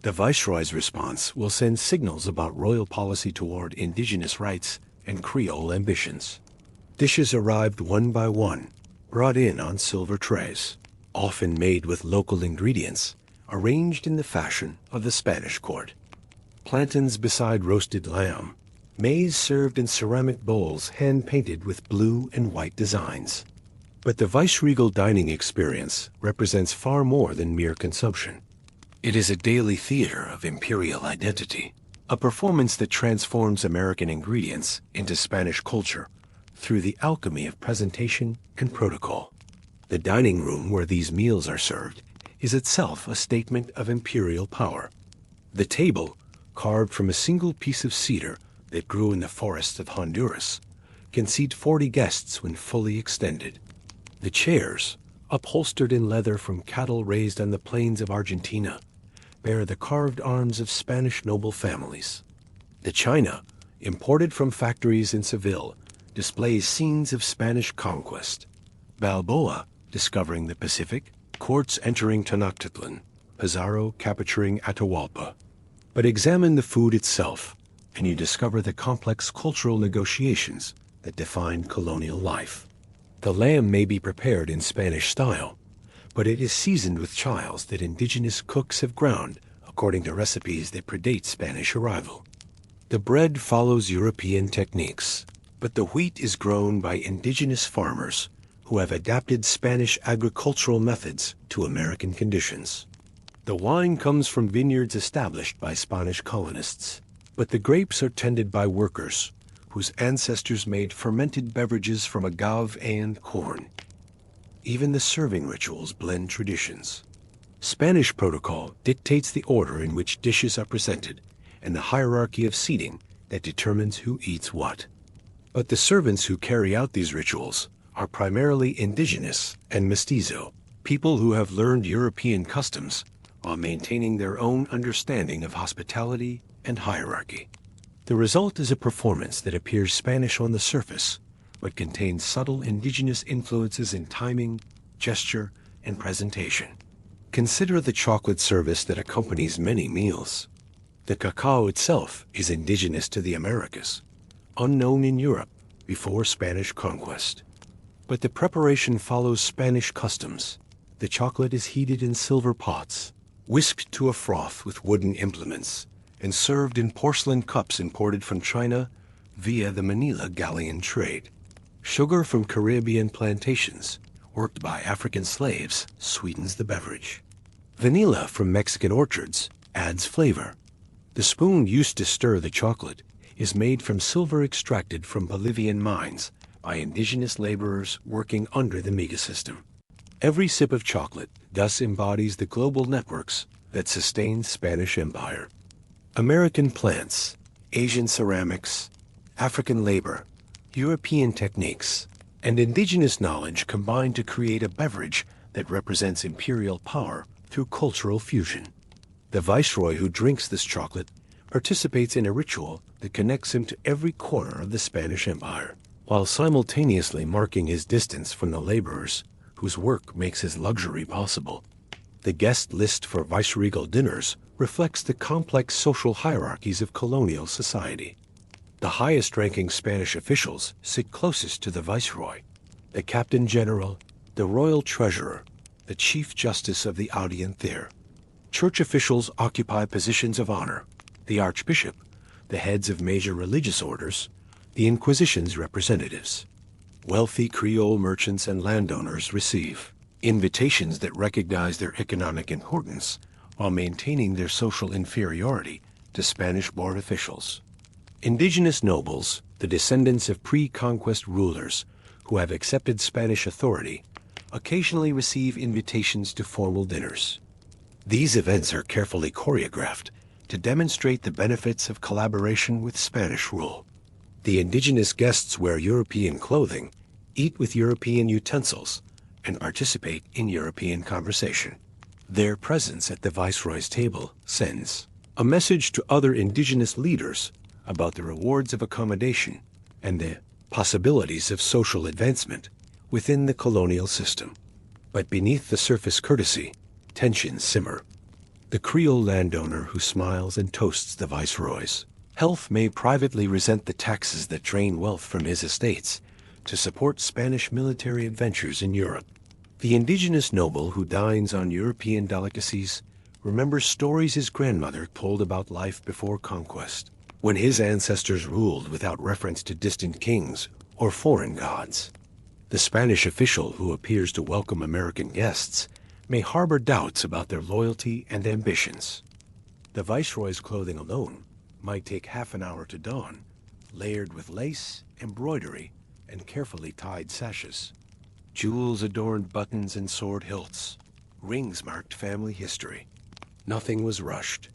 S1: The Viceroy's response will send signals about royal policy toward indigenous rights and Creole ambitions. Dishes arrived one by one, brought in on silver trays, often made with local ingredients, arranged in the fashion of the Spanish court. Plantains beside roasted lamb, maize served in ceramic bowls hand-painted with blue and white designs. But the viceregal dining experience represents far more than mere consumption. It is a daily theater of imperial identity, a performance that transforms American ingredients into Spanish culture through the alchemy of presentation and protocol. The dining room where these meals are served is itself a statement of imperial power. The table, carved from a single piece of cedar that grew in the forests of Honduras, can seat 40 guests when fully extended. The chairs, upholstered in leather from cattle raised on the plains of Argentina, bear the carved arms of Spanish noble families. The china, imported from factories in Seville, displays scenes of Spanish conquest. Balboa discovering the Pacific, courts entering Tenochtitlan, Pizarro capturing Atahualpa. But examine the food itself, and you discover the complex cultural negotiations that define colonial life. The lamb may be prepared in Spanish style, but it is seasoned with chiles that indigenous cooks have ground according to recipes that predate Spanish arrival. The bread follows European techniques, but the wheat is grown by indigenous farmers who have adapted Spanish agricultural methods to American conditions. The wine comes from vineyards established by Spanish colonists, but the grapes are tended by workers whose ancestors made fermented beverages from agave and corn. Even the serving rituals blend traditions. Spanish protocol dictates the order in which dishes are presented and the hierarchy of seating that determines who eats what. But the servants who carry out these rituals are primarily indigenous and mestizo, people who have learned European customs while maintaining their own understanding of hospitality and hierarchy. The result is a performance that appears Spanish on the surface, but contains subtle indigenous influences in timing, gesture, and presentation. Consider the chocolate service that accompanies many meals. The cacao itself is indigenous to the Americas, unknown in Europe before Spanish conquest. But the preparation follows Spanish customs. The chocolate is heated in silver pots, whisked to a froth with wooden implements, and served in porcelain cups imported from China via the Manila Galleon trade. Sugar from Caribbean plantations, worked by African slaves, sweetens the beverage. Vanilla from Mexican orchards adds flavor. The spoon used to stir the chocolate is made from silver extracted from Bolivian mines by indigenous laborers working under the Miga system. Every sip of chocolate thus embodies the global networks that sustained Spanish Empire. American plants, Asian ceramics, African labor, European techniques, and indigenous knowledge combine to create a beverage that represents imperial power through cultural fusion. The viceroy who drinks this chocolate participates in a ritual that connects him to every corner of the Spanish Empire, while simultaneously marking his distance from the laborers whose work makes his luxury possible. The guest list for viceregal dinners reflects the complex social hierarchies of colonial society. The highest-ranking Spanish officials sit closest to the viceroy: the captain general, the royal treasurer, the chief justice of the audiencia. Church officials occupy positions of honor: the archbishop, the heads of major religious orders, the Inquisition's representatives. Wealthy Creole merchants and landowners receive invitations that recognize their economic importance while maintaining their social inferiority to Spanish-born officials. Indigenous nobles, The descendants of pre-conquest rulers who have accepted Spanish authority occasionally receive invitations to formal dinners. These events are carefully choreographed to demonstrate the benefits of collaboration with Spanish rule. The indigenous guests wear European clothing, eat with European utensils, and participate in European conversation. Their presence at the Viceroy's table sends a message to other indigenous leaders about the rewards of accommodation and the possibilities of social advancement within the colonial system. But beneath the surface courtesy, tensions simmer. The Creole landowner who smiles and toasts the Viceroy's health may privately resent the taxes that drain wealth from his estates to support Spanish military adventures in Europe. The indigenous noble who dines on European delicacies remembers stories his grandmother told about life before conquest, when his ancestors ruled without reference to distant kings or foreign gods. The Spanish official who appears to welcome American guests may harbor doubts about their loyalty and ambitions. The Viceroy's clothing alone might take half an hour to don, layered with lace, embroidery, and carefully tied sashes. Jewels adorned buttons and sword hilts. Rings marked family history. Nothing was rushed.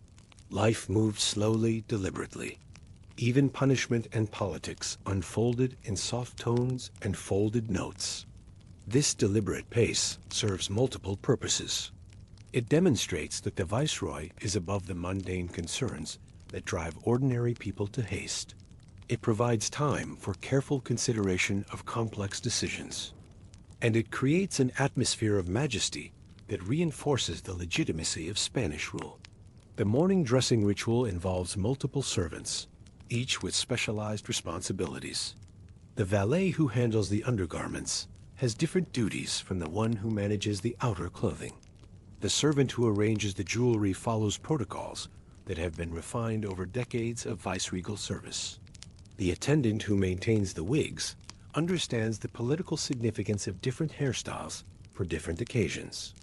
S1: Life moved slowly, deliberately. Even punishment and politics unfolded in soft tones and folded notes. This deliberate pace serves multiple purposes. It demonstrates that the Viceroy is above the mundane concerns that drive ordinary people to haste. It provides time for careful consideration of complex decisions. And it creates an atmosphere of majesty that reinforces the legitimacy of Spanish rule. The morning dressing ritual involves multiple servants, each with specialized responsibilities. The valet who handles the undergarments has different duties from the one who manages the outer clothing. The servant who arranges the jewelry follows protocols that have been refined over decades of viceregal service. The attendant who maintains the wigs understands the political significance of different hairstyles for different occasions.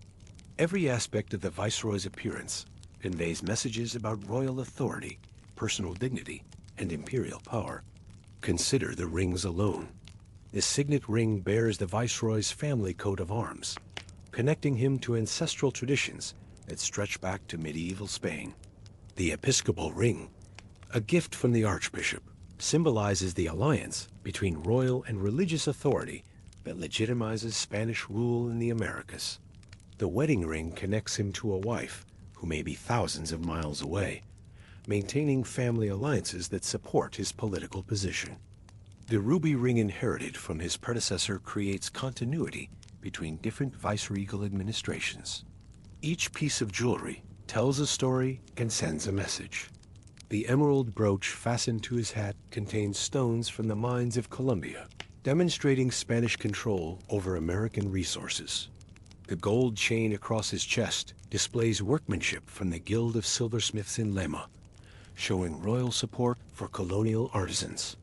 S1: Every aspect of the Viceroy's appearance conveys messages about royal authority, personal dignity, and imperial power. Consider the rings alone. The signet ring bears the Viceroy's family coat of arms, connecting him to ancestral traditions that stretch back to medieval Spain. The episcopal ring, a gift from the Archbishop, symbolizes the alliance between royal and religious authority that legitimizes Spanish rule in the Americas. The wedding ring connects him to a wife who may be thousands of miles away, maintaining family alliances that support his political position. The ruby ring inherited from his predecessor creates continuity between different viceregal administrations. Each piece of jewelry tells a story and sends a message. The emerald brooch fastened to his hat contains stones from the mines of Colombia, demonstrating Spanish control over American resources. The gold chain across his chest displays workmanship from the Guild of Silversmiths in Lima, showing royal support for colonial artisans.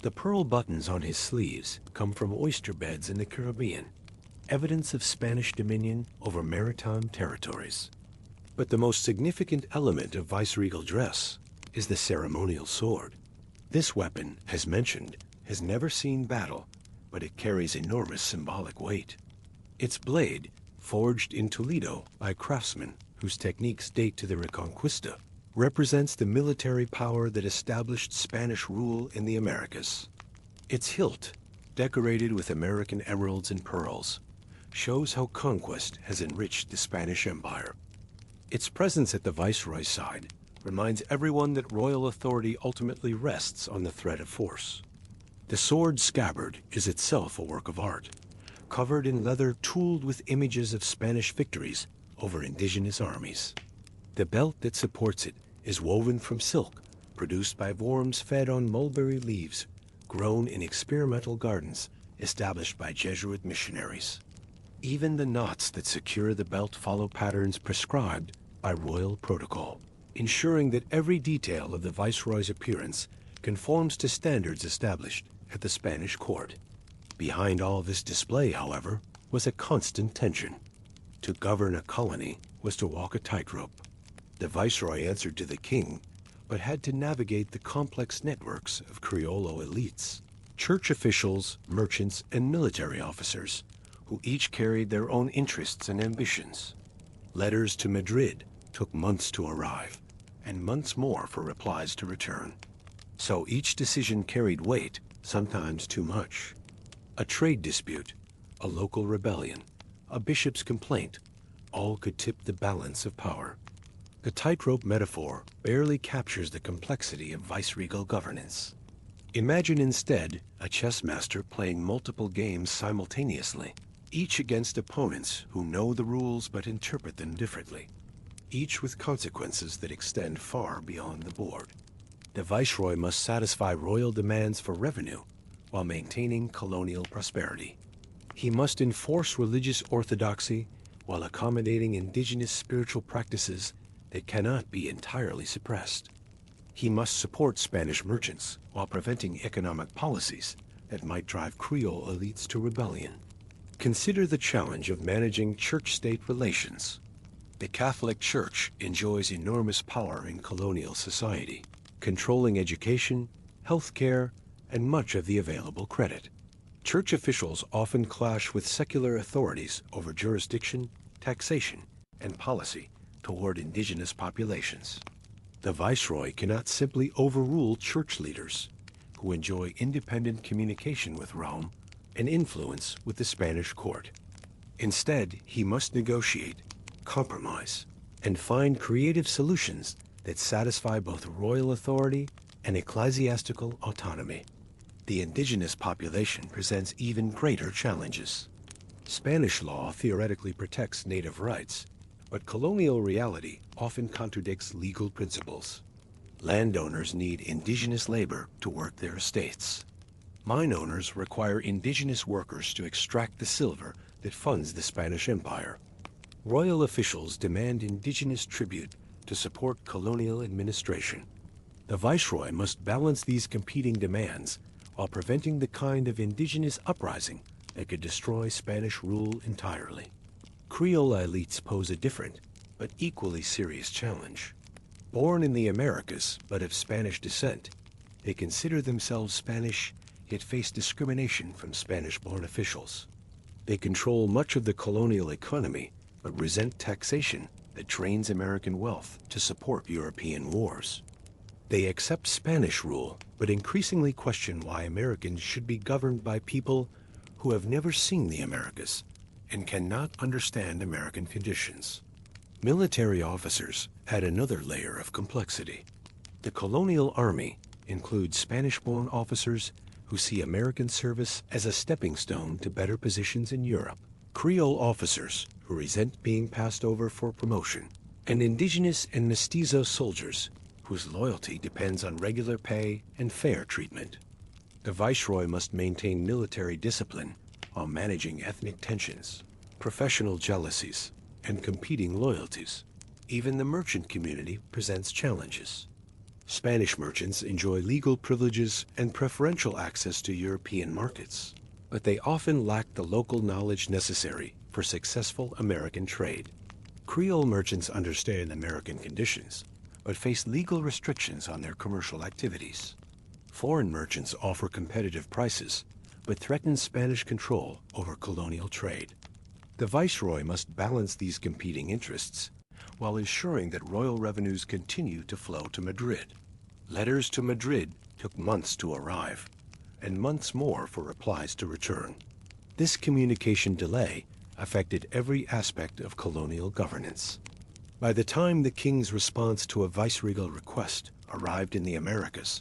S1: The pearl buttons on his sleeves come from oyster beds in the Caribbean, evidence of Spanish dominion over maritime territories. But the most significant element of viceregal dress is the ceremonial sword. This weapon, as mentioned, has never seen battle, but it carries enormous symbolic weight. Its blade, forged in Toledo by craftsmen whose techniques date to the Reconquista, represents the military power that established Spanish rule in the Americas. Its hilt, decorated with American emeralds and pearls, shows how conquest has enriched the Spanish Empire. Its presence at the Viceroy's side reminds everyone that royal authority ultimately rests on the threat of force. The sword scabbard is itself a work of art, covered in leather tooled with images of Spanish victories over indigenous armies. The belt that supports it is woven from silk produced by worms fed on mulberry leaves grown in experimental gardens established by Jesuit missionaries. Even the knots that secure the belt follow patterns prescribed by royal protocol, ensuring that every detail of the Viceroy's appearance conforms to standards established at the Spanish court. Behind all this display, however, was a constant tension. To govern a colony was to walk a tightrope. The Viceroy answered to the king, but had to navigate the complex networks of Criollo elites, church officials, merchants, and military officers, who each carried their own interests and ambitions. Letters to Madrid took months to arrive, and months more for replies to return. So each decision carried weight, sometimes too much. A trade dispute, a local rebellion, a bishop's complaint, all could tip the balance of power. The tightrope metaphor barely captures the complexity of viceregal governance. Imagine instead a chess master playing multiple games simultaneously, each against opponents who know the rules but interpret them differently, each with consequences that extend far beyond the board. The viceroy must satisfy royal demands for revenue while maintaining colonial prosperity. He must enforce religious orthodoxy while accommodating indigenous spiritual practices that cannot be entirely suppressed. He must support Spanish merchants while preventing economic policies that might drive Creole elites to rebellion. Consider the challenge of managing church-state relations. The Catholic Church enjoys enormous power in colonial society, controlling education, healthcare, and much of the available credit. Church officials often clash with secular authorities over jurisdiction, taxation, and policy toward indigenous populations. The viceroy cannot simply overrule church leaders, who enjoy independent communication with Rome and influence with the Spanish court. Instead, he must negotiate, compromise, and find creative solutions that satisfy both royal authority and ecclesiastical autonomy. The indigenous population presents even greater challenges. Spanish law theoretically protects native rights, but colonial reality often contradicts legal principles. Landowners need indigenous labor to work their estates. Mine owners require indigenous workers to extract the silver that funds the Spanish Empire. Royal officials demand indigenous tribute to support colonial administration. The viceroy must balance these competing demands while preventing the kind of indigenous uprising that could destroy Spanish rule entirely. Creole elites pose a different, but equally serious challenge. Born in the Americas, but of Spanish descent, they consider themselves Spanish, yet face discrimination from Spanish-born officials. They control much of the colonial economy, but resent taxation that drains American wealth to support European wars. They accept Spanish rule, but increasingly question why Americans should be governed by people who have never seen the Americas and cannot understand American conditions. Military officers add another layer of complexity. The colonial army includes Spanish-born officers who see American service as a stepping stone to better positions in Europe, Creole officers who resent being passed over for promotion, and indigenous and mestizo soldiers whose loyalty depends on regular pay and fair treatment. The viceroy must maintain military discipline while managing ethnic tensions, professional jealousies, and competing loyalties. Even the merchant community presents challenges. Spanish merchants enjoy legal privileges and preferential access to European markets, but they often lack the local knowledge necessary for successful American trade. Creole merchants understand American conditions, but face legal restrictions on their commercial activities. Foreign merchants offer competitive prices, but threaten Spanish control over colonial trade. The viceroy must balance these competing interests while ensuring that royal revenues continue to flow to Madrid. Letters to Madrid took months to arrive, and months more for replies to return. This communication delay affected every aspect of colonial governance. By the time the king's response to a viceregal request arrived in the Americas,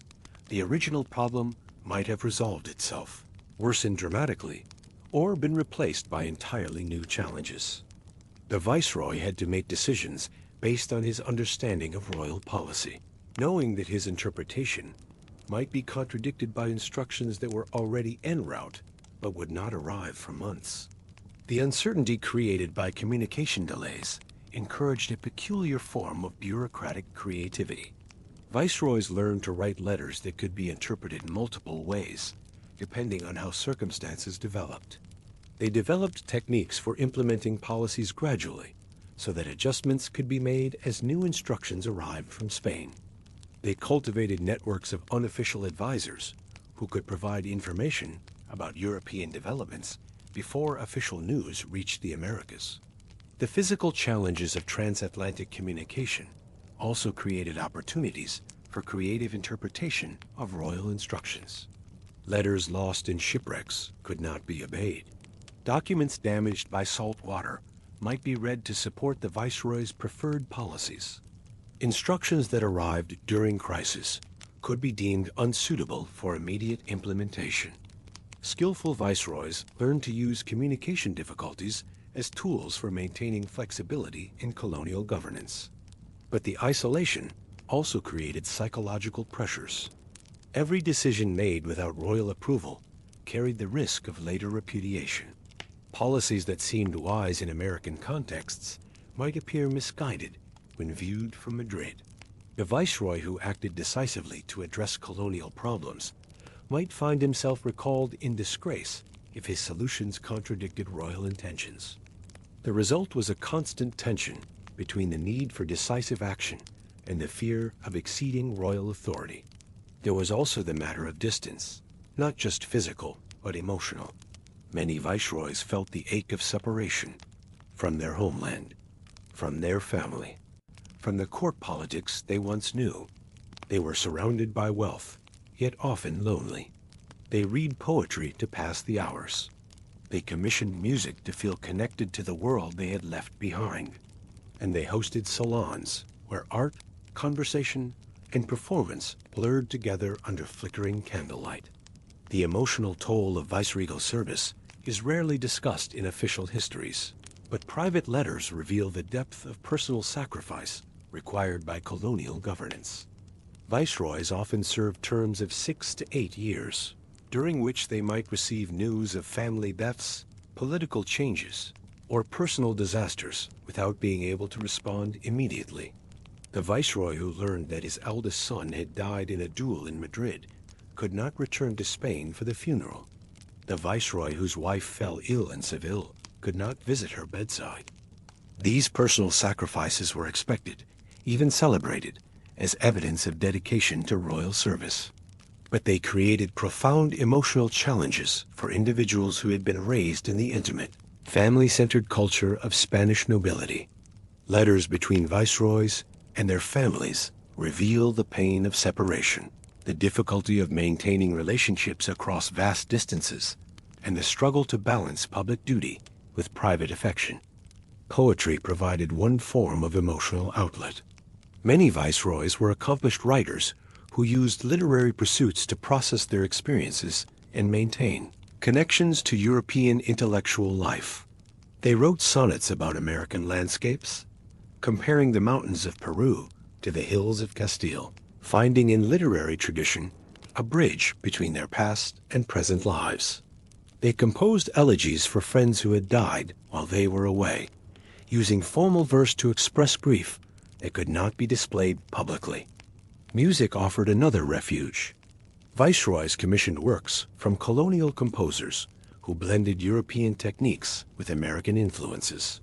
S1: the original problem might have resolved itself, worsened dramatically, or been replaced by entirely new challenges. The viceroy had to make decisions based on his understanding of royal policy, knowing that his interpretation might be contradicted by instructions that were already en route but would not arrive for months. The uncertainty created by communication delays encouraged a peculiar form of bureaucratic creativity. Viceroys learned to write letters that could be interpreted multiple ways, depending on how circumstances developed. They developed techniques for implementing policies gradually, so that adjustments could be made as new instructions arrived from Spain. They cultivated networks of unofficial advisors who could provide information about European developments before official news reached the Americas. The physical challenges of transatlantic communication also created opportunities for creative interpretation of royal instructions. Letters lost in shipwrecks could not be obeyed. Documents damaged by salt water might be read to support the Viceroy's preferred policies. Instructions that arrived during crisis could be deemed unsuitable for immediate implementation. Skillful Viceroys learned to use communication difficulties as tools for maintaining flexibility in colonial governance. But the isolation also created psychological pressures. Every decision made without royal approval carried the risk of later repudiation. Policies that seemed wise in American contexts might appear misguided when viewed from Madrid. The Viceroy who acted decisively to address colonial problems might find himself recalled in disgrace if his solutions contradicted royal intentions. The result was a constant tension between the need for decisive action and the fear of exceeding royal authority. There was also the matter of distance, not just physical, but emotional. Many viceroys felt the ache of separation from their homeland, from their family, from the court politics they once knew. They were surrounded by wealth, yet often lonely. They read poetry to pass the hours. They commissioned music to feel connected to the world they had left behind. And they hosted salons where art, conversation, and performance blurred together under flickering candlelight. The emotional toll of viceregal service is rarely discussed in official histories, but private letters reveal the depth of personal sacrifice required by colonial governance. Viceroys often served terms of 6 to 8 years, during which they might receive news of family deaths, political changes, or personal disasters without being able to respond immediately. The viceroy who learned that his eldest son had died in a duel in Madrid could not return to Spain for the funeral. The viceroy whose wife fell ill in Seville could not visit her bedside. These personal sacrifices were expected, even celebrated, as evidence of dedication to royal service. But they created profound emotional challenges for individuals who had been raised in the intimate, family-centered culture of Spanish nobility. Letters between viceroys and their families reveal the pain of separation, the difficulty of maintaining relationships across vast distances, and the struggle to balance public duty with private affection. Poetry provided one form of emotional outlet. Many viceroys were accomplished writers who used literary pursuits to process their experiences and maintain connections to European intellectual life. They wrote sonnets about American landscapes, comparing the mountains of Peru to the hills of Castile, finding in literary tradition a bridge between their past and present lives. They composed elegies for friends who had died while they were away, using formal verse to express grief that could not be displayed publicly. Music offered another refuge. Viceroys commissioned works from colonial composers who blended European techniques with American influences.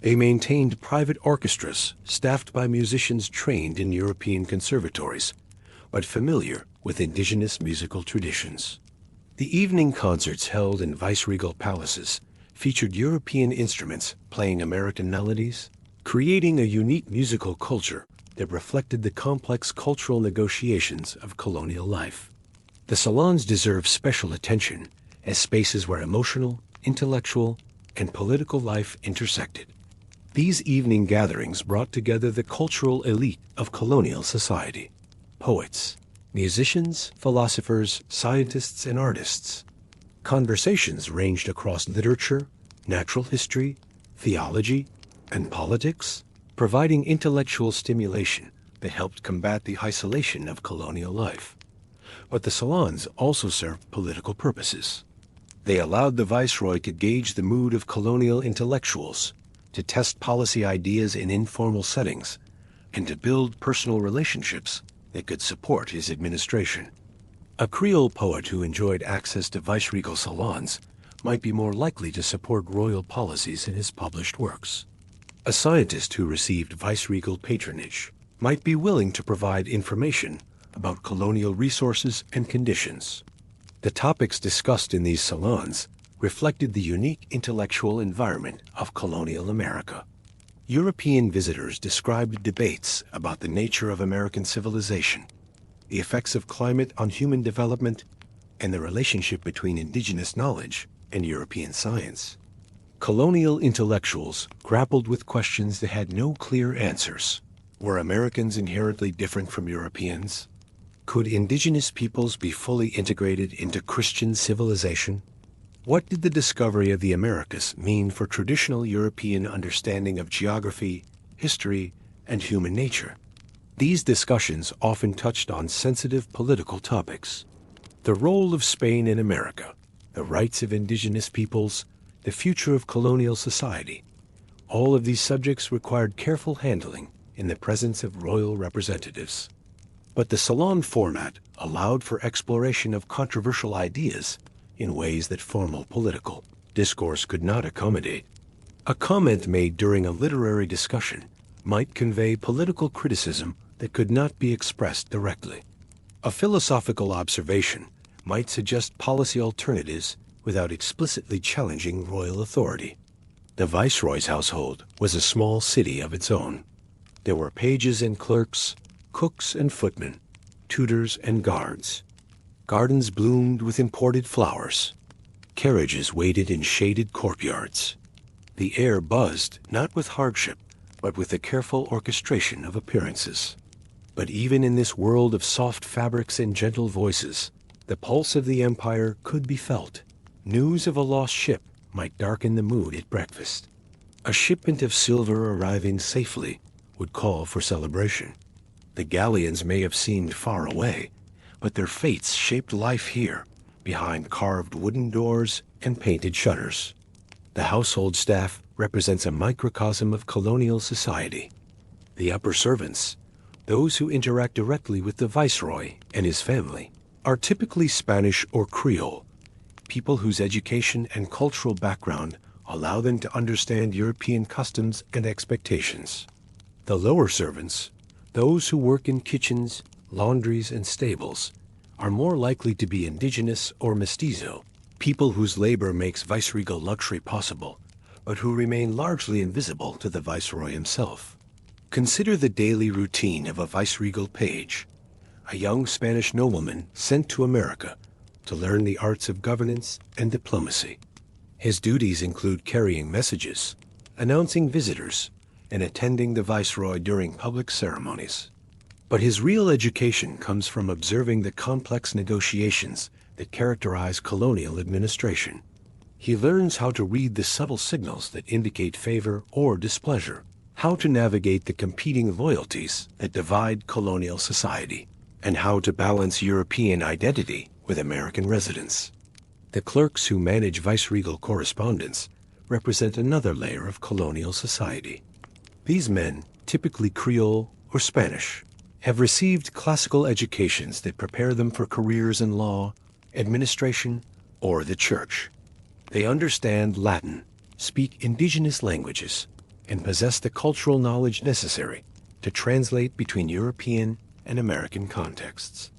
S1: They maintained private orchestras staffed by musicians trained in European conservatories, but familiar with indigenous musical traditions. The evening concerts held in viceregal palaces featured European instruments playing American melodies, creating a unique musical culture that reflected the complex cultural negotiations of colonial life. The salons deserve special attention as spaces where emotional, intellectual, and political life intersected. These evening gatherings brought together the cultural elite of colonial society: poets, musicians, philosophers, scientists, and artists. Conversations ranged across literature, natural history, theology, and politics, providing intellectual stimulation that helped combat the isolation of colonial life. But the salons also served political purposes. They allowed the viceroy to gauge the mood of colonial intellectuals, to test policy ideas in informal settings, and to build personal relationships that could support his administration. A Creole poet who enjoyed access to viceregal salons might be more likely to support royal policies in his published works. A scientist who received viceregal patronage might be willing to provide information about colonial resources and conditions. The topics discussed in these salons reflected the unique intellectual environment of colonial America. European visitors described debates about the nature of American civilization, the effects of climate on human development, and the relationship between indigenous knowledge and European science. Colonial intellectuals grappled with questions that had no clear answers. Were Americans inherently different from Europeans? Could indigenous peoples be fully integrated into Christian civilization? What did the discovery of the Americas mean for traditional European understanding of geography, history, and human nature? These discussions often touched on sensitive political topics. The role of Spain in America, the rights of indigenous peoples, the future of colonial society. All of these subjects required careful handling in the presence of royal representatives. But the salon format allowed for exploration of controversial ideas in ways that formal political discourse could not accommodate. A comment made during a literary discussion might convey political criticism that could not be expressed directly. A philosophical observation might suggest policy alternatives without explicitly challenging royal authority. The Viceroy's household was a small city of its own. There were pages and clerks, cooks and footmen, tutors and guards. Gardens bloomed with imported flowers. Carriages waited in shaded courtyards. The air buzzed not with hardship, but with the careful orchestration of appearances. But even in this world of soft fabrics and gentle voices, the pulse of the empire could be felt. News of a lost ship might darken the mood at breakfast. A shipment of silver arriving safely would call for celebration. The galleons may have seemed far away, but their fates shaped life here, behind carved wooden doors and painted shutters. The household staff represents a microcosm of colonial society. The upper servants, those who interact directly with the Viceroy and his family, are typically Spanish or Creole, people whose education and cultural background allow them to understand European customs and expectations. The lower servants, those who work in kitchens, laundries, and stables, are more likely to be indigenous or mestizo, people whose labor makes viceregal luxury possible, but who remain largely invisible to the Viceroy himself. Consider the daily routine of a viceregal page, a young Spanish nobleman sent to America to learn the arts of governance and diplomacy. His duties include carrying messages, announcing visitors, and attending the Viceroy during public ceremonies. But his real education comes from observing the complex negotiations that characterize colonial administration. He learns how to read the subtle signals that indicate favor or displeasure, how to navigate the competing loyalties that divide colonial society, and how to balance European identity with American residence. The clerks who manage viceregal correspondence represent another layer of colonial society. These men, typically Creole or Spanish, have received classical educations that prepare them for careers in law, administration, or the church. They understand Latin, speak indigenous languages, and possess the cultural knowledge necessary to translate between European and American contexts.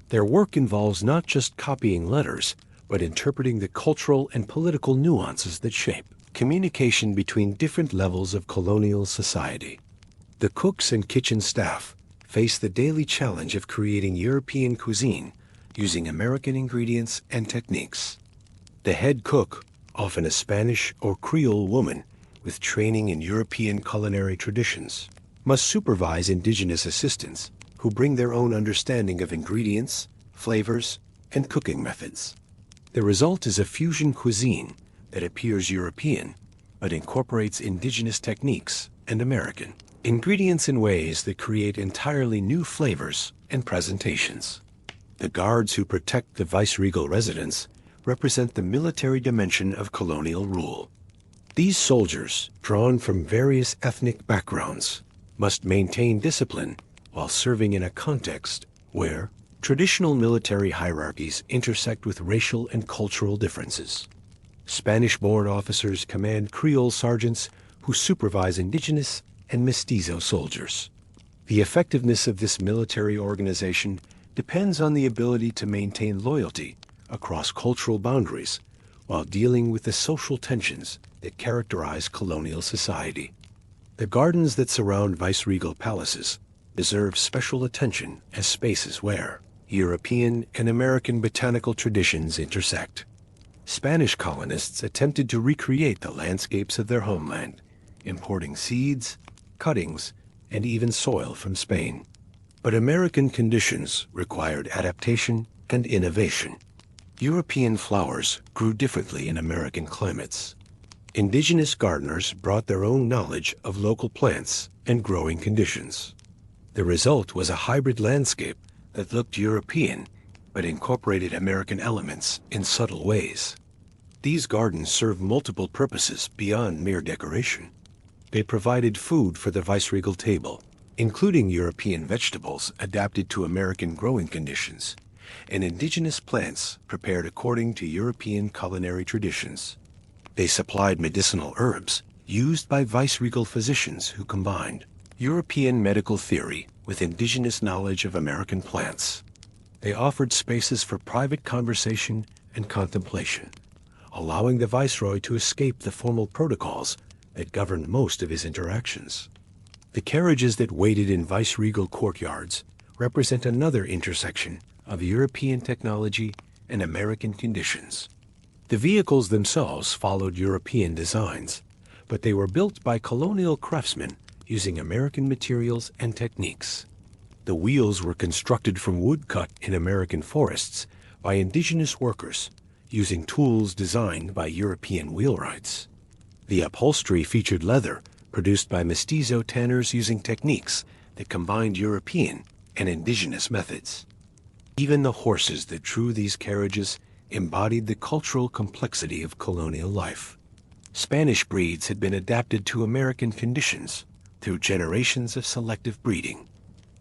S1: Their work involves not just copying letters, but interpreting the cultural and political nuances that shape communication between different levels of colonial society. The cooks and kitchen staff face the daily challenge of creating European cuisine using American ingredients and techniques. The head cook, often a Spanish or Creole woman with training in European culinary traditions, must supervise indigenous assistants who bring their own understanding of ingredients, flavors, and cooking methods. The result is a fusion cuisine that appears European, but incorporates indigenous techniques and American ingredients in ways that create entirely new flavors and presentations. The guards who protect the viceregal residence represent the military dimension of colonial rule. These soldiers, drawn from various ethnic backgrounds, must maintain discipline while serving in a context where traditional military hierarchies intersect with racial and cultural differences. Spanish-born officers command Creole sergeants who supervise indigenous and mestizo soldiers. The effectiveness of this military organization depends on the ability to maintain loyalty across cultural boundaries while dealing with the social tensions that characterize colonial society. The gardens that surround viceregal palaces deserve special attention as spaces where European and American botanical traditions intersect. Spanish colonists attempted to recreate the landscapes of their homeland, importing seeds, cuttings, and even soil from Spain. But American conditions required adaptation and innovation. European flowers grew differently in American climates. Indigenous gardeners brought their own knowledge of local plants and growing conditions. The result was a hybrid landscape that looked European but incorporated American elements in subtle ways. These gardens served multiple purposes beyond mere decoration. They provided food for the viceregal table, including European vegetables adapted to American growing conditions, and indigenous plants prepared according to European culinary traditions. They supplied medicinal herbs used by viceregal physicians who combined European medical theory with indigenous knowledge of American plants. They offered spaces for private conversation and contemplation, allowing the viceroy to escape the formal protocols that governed most of his interactions. The carriages that waited in viceregal courtyards represent another intersection of European technology and American conditions. The vehicles themselves followed European designs, but they were built by colonial craftsmen using American materials and techniques. The wheels were constructed from wood cut in American forests by indigenous workers using tools designed by European wheelwrights. The upholstery featured leather produced by mestizo tanners using techniques that combined European and indigenous methods. Even the horses that drew these carriages embodied the cultural complexity of colonial life. Spanish breeds had been adapted to American conditions through generations of selective breeding.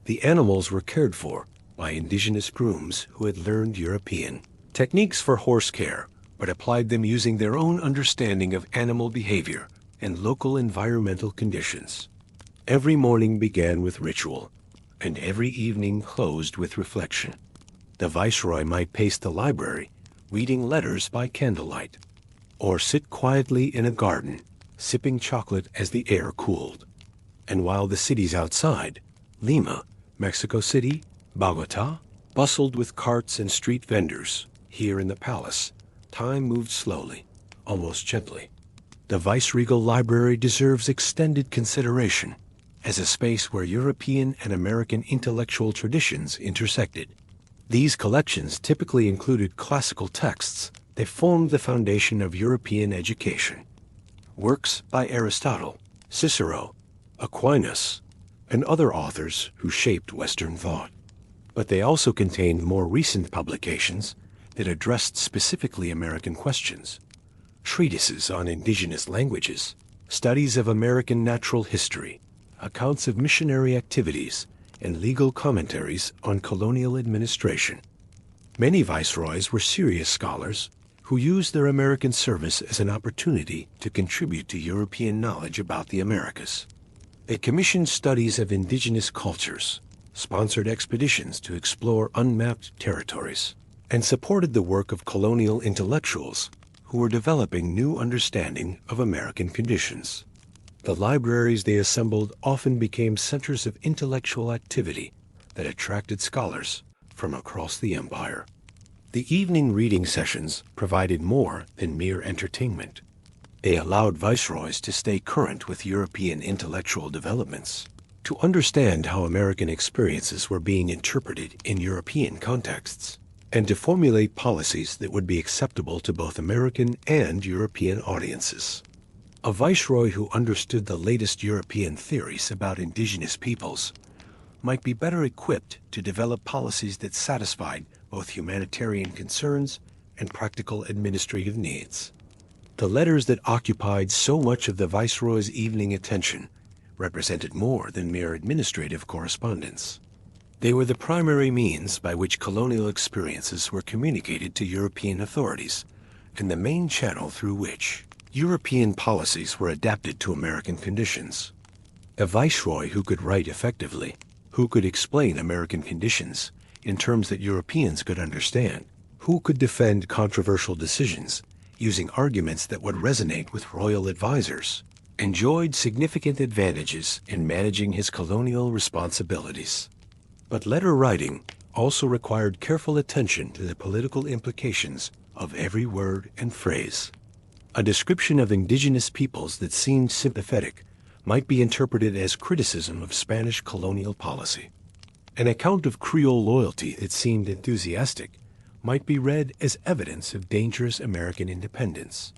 S1: The animals were cared for by indigenous grooms who had learned European techniques for horse care, but applied them using their own understanding of animal behavior and local environmental conditions. Every morning began with ritual, and every evening closed with reflection. The viceroy might pace the library, reading letters by candlelight, or sit quietly in a garden, sipping chocolate as the air cooled. And while the cities outside, Lima, Mexico City, Bogota, bustled with carts and street vendors, here in the palace, time moved slowly, almost gently. The viceregal library deserves extended consideration as a space where European and American intellectual traditions intersected. These collections typically included classical texts that formed the foundation of European education. Works by Aristotle, Cicero, Aquinas, and other authors who shaped Western thought. But they also contained more recent publications that addressed specifically American questions. Treatises on indigenous languages, studies of American natural history, accounts of missionary activities, and legal commentaries on colonial administration. Many viceroys were serious scholars who used their American service as an opportunity to contribute to European knowledge about the Americas. They commissioned studies of indigenous cultures, sponsored expeditions to explore unmapped territories, and supported the work of colonial intellectuals who were developing new understanding of American conditions. The libraries they assembled often became centers of intellectual activity that attracted scholars from across the empire. The evening reading sessions provided more than mere entertainment. They allowed viceroys to stay current with European intellectual developments, to understand how American experiences were being interpreted in European contexts, and to formulate policies that would be acceptable to both American and European audiences. A viceroy who understood the latest European theories about indigenous peoples might be better equipped to develop policies that satisfied both humanitarian concerns and practical administrative needs. The letters that occupied so much of the viceroy's evening attention represented more than mere administrative correspondence. They were the primary means by which colonial experiences were communicated to European authorities, and the main channel through which European policies were adapted to American conditions. A viceroy who could write effectively Who could explain American conditions in terms that Europeans could understand? Who could defend controversial decisions using arguments that would resonate with royal advisors? Enjoyed significant advantages in managing his colonial responsibilities. But letter writing also required careful attention to the political implications of every word and phrase. A description of indigenous peoples that seemed sympathetic might be interpreted as criticism of Spanish colonial policy. An account of Creole loyalty that seemed enthusiastic might be read as evidence of dangerous American independence.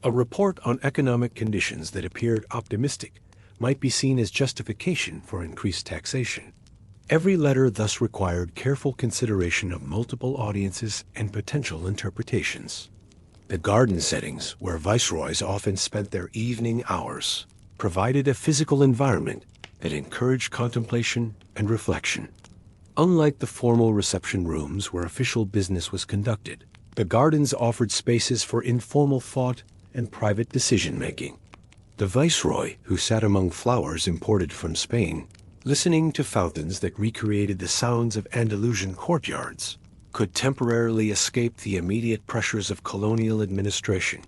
S1: A report on economic conditions that appeared optimistic might be seen as justification for increased taxation. Every letter thus required careful consideration of multiple audiences and potential interpretations. The garden settings, where viceroys often spent their evening hours, provided a physical environment that encouraged contemplation and reflection. Unlike the formal reception rooms where official business was conducted, the gardens offered spaces for informal thought and private decision-making. The viceroy, who sat among flowers imported from Spain, listening to fountains that recreated the sounds of Andalusian courtyards, could temporarily escape the immediate pressures of colonial administration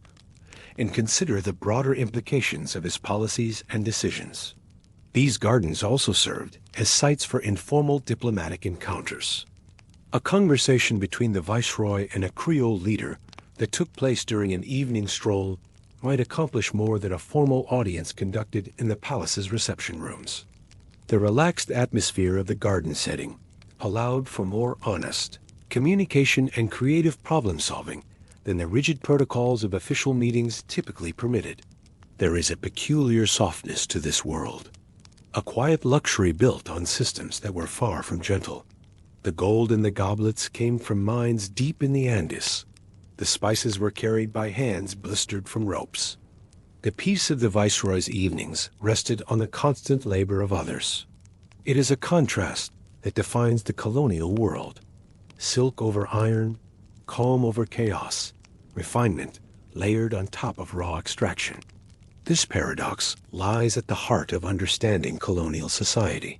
S1: and consider the broader implications of his policies and decisions. These gardens also served as sites for informal diplomatic encounters. A conversation between the viceroy and a Creole leader that took place during an evening stroll might accomplish more than a formal audience conducted in the palace's reception rooms. The relaxed atmosphere of the garden setting allowed for more honest communication and creative problem-solving than the rigid protocols of official meetings typically permitted. There is a peculiar softness to this world, a quiet luxury built on systems that were far from gentle. The gold in the goblets came from mines deep in the Andes. The spices were carried by hands blistered from ropes. The peace of the viceroy's evenings rested on the constant labor of others. It is a contrast that defines the colonial world. Silk over iron, calm over chaos, refinement layered on top of raw extraction. This paradox lies at the heart of understanding colonial society.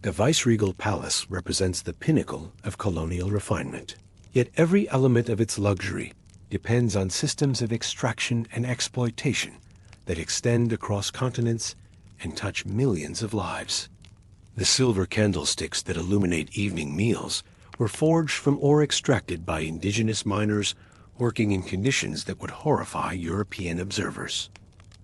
S1: The viceregal palace represents the pinnacle of colonial refinement. Yet every element of its luxury depends on systems of extraction and exploitation that extend across continents and touch millions of lives. The silver candlesticks that illuminate evening meals were forged from ore extracted by indigenous miners working in conditions that would horrify European observers.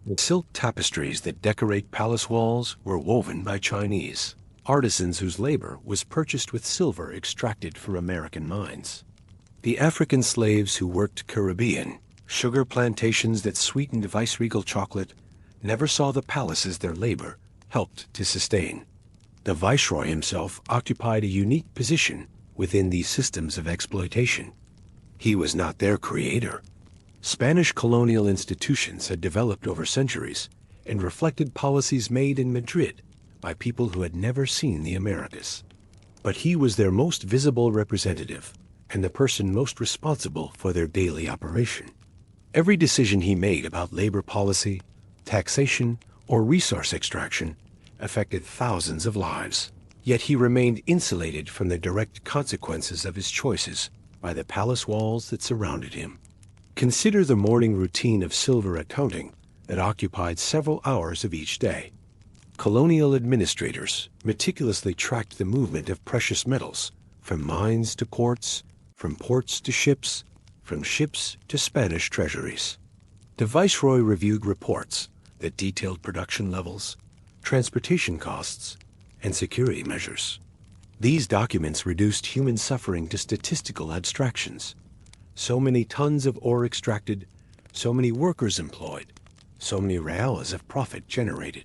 S1: The silk tapestries that decorate palace walls were woven by Chinese artisans whose labor was purchased with silver extracted from American mines. The African slaves who worked Caribbean sugar plantations that sweetened viceregal chocolate never saw the palace as their labor helped to sustain. The viceroy himself occupied a unique position within these systems of exploitation. He was not their creator. Spanish colonial institutions had developed over centuries and reflected policies made in Madrid by people who had never seen the Americas. But he was their most visible representative and the person most responsible for their daily operation. Every decision he made about labor policy, taxation, or resource extraction affected thousands of lives. Yet he remained insulated from the direct consequences of his choices by the palace walls that surrounded him. Consider the morning routine of silver accounting that occupied several hours of each day. Colonial administrators meticulously tracked the movement of precious metals from mines to ports, from ports to ships, from ships to Spanish treasuries. The viceroy reviewed reports that detailed production levels, transportation costs, and security measures. These documents reduced human suffering to statistical abstractions. So many tons of ore extracted, so many workers employed, so many reales of profit generated.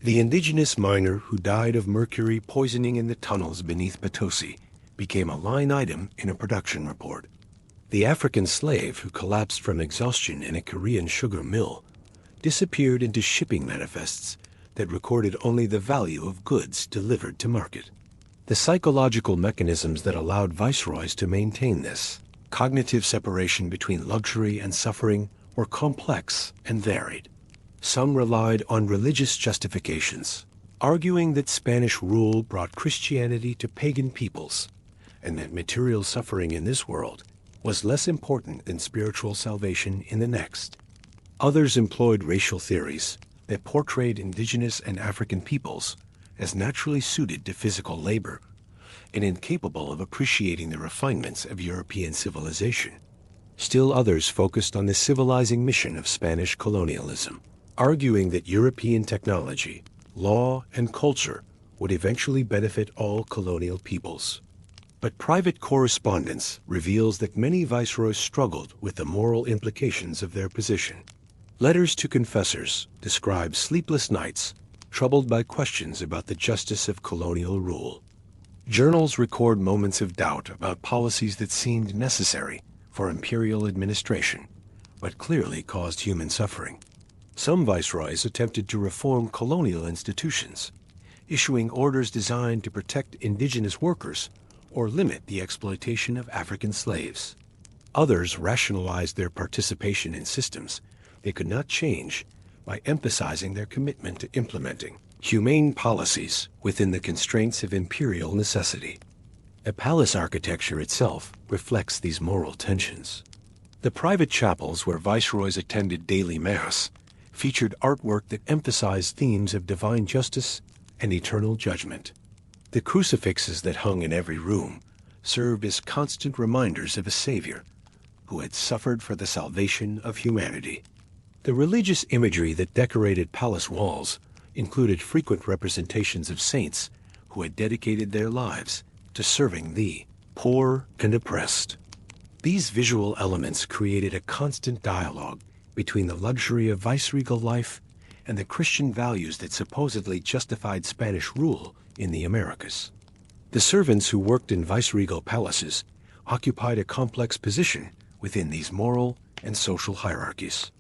S1: The indigenous miner who died of mercury poisoning in the tunnels beneath Potosi became a line item in a production report. The African slave who collapsed from exhaustion in a Korean sugar mill disappeared into shipping manifests that recorded only the value of goods delivered to market. The psychological mechanisms that allowed viceroys to maintain this cognitive separation between luxury and suffering were complex and varied. Some relied on religious justifications, arguing that Spanish rule brought Christianity to pagan peoples, and that material suffering in this world was less important than spiritual salvation in the next. Others employed racial theories that portrayed indigenous and African peoples as naturally suited to physical labor and incapable of appreciating the refinements of European civilization. Still others focused on the civilizing mission of Spanish colonialism, arguing that European technology, law, and culture would eventually benefit all colonial peoples. But private correspondence reveals that many viceroys struggled with the moral implications of their position. Letters to confessors describe sleepless nights, troubled by questions about the justice of colonial rule. Journals record moments of doubt about policies that seemed necessary for imperial administration, but clearly caused human suffering. Some viceroys attempted to reform colonial institutions, issuing orders designed to protect indigenous workers or limit the exploitation of African slaves. Others rationalized their participation in systems they could not change by emphasizing their commitment to implementing humane policies within the constraints of imperial necessity. A palace architecture itself reflects these moral tensions. The private chapels where viceroys attended daily mass featured artwork that emphasized themes of divine justice and eternal judgment. The crucifixes that hung in every room served as constant reminders of a Savior who had suffered for the salvation of humanity. The religious imagery that decorated palace walls included frequent representations of saints who had dedicated their lives to serving the poor and oppressed. These visual elements created a constant dialogue between the luxury of viceregal life and the Christian values that supposedly justified Spanish rule in the Americas. The servants who worked in viceregal palaces occupied a complex position within these moral and social hierarchies.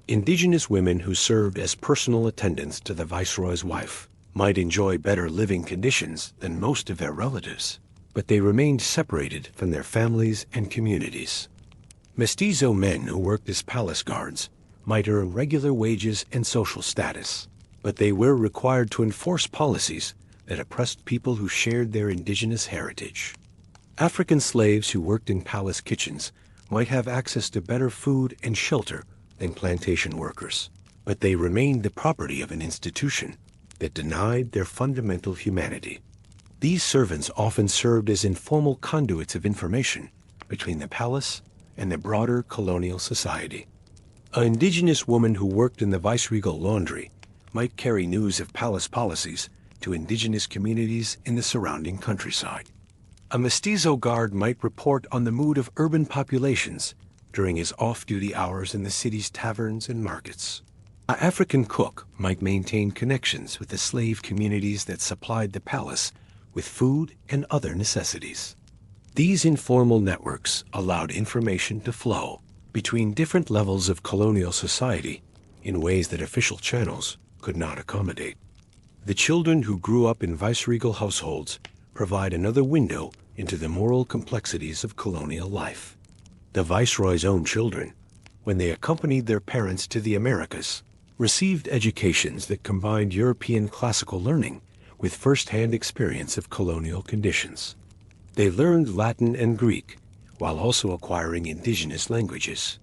S1: Indigenous women who served as personal attendants to the viceroy's wife might enjoy better living conditions than most of their relatives, but they remained separated from their families and communities. Mestizo men who worked as palace guards might earn regular wages and social status, but they were required to enforce policies that oppressed people who shared their indigenous heritage. African slaves who worked in palace kitchens might have access to better food and shelter than plantation workers, but they remained the property of an institution that denied their fundamental humanity. These servants often served as informal conduits of information between the palace and the broader colonial society. An indigenous woman who worked in the viceregal laundry might carry news of palace policies to indigenous communities in the surrounding countryside. A mestizo guard might report on the mood of urban populations during his off-duty hours in the city's taverns and markets. An African cook might maintain connections with the slave communities that supplied the palace with food and other necessities. These informal networks allowed information to flow between different levels of colonial society in ways that official channels could not accommodate. The children who grew up in viceregal households provide another window into the moral complexities of colonial life. The viceroy's own children, when they accompanied their parents to the Americas, received educations that combined European classical learning with first-hand experience of colonial conditions. They learned Latin and Greek while also acquiring indigenous languages.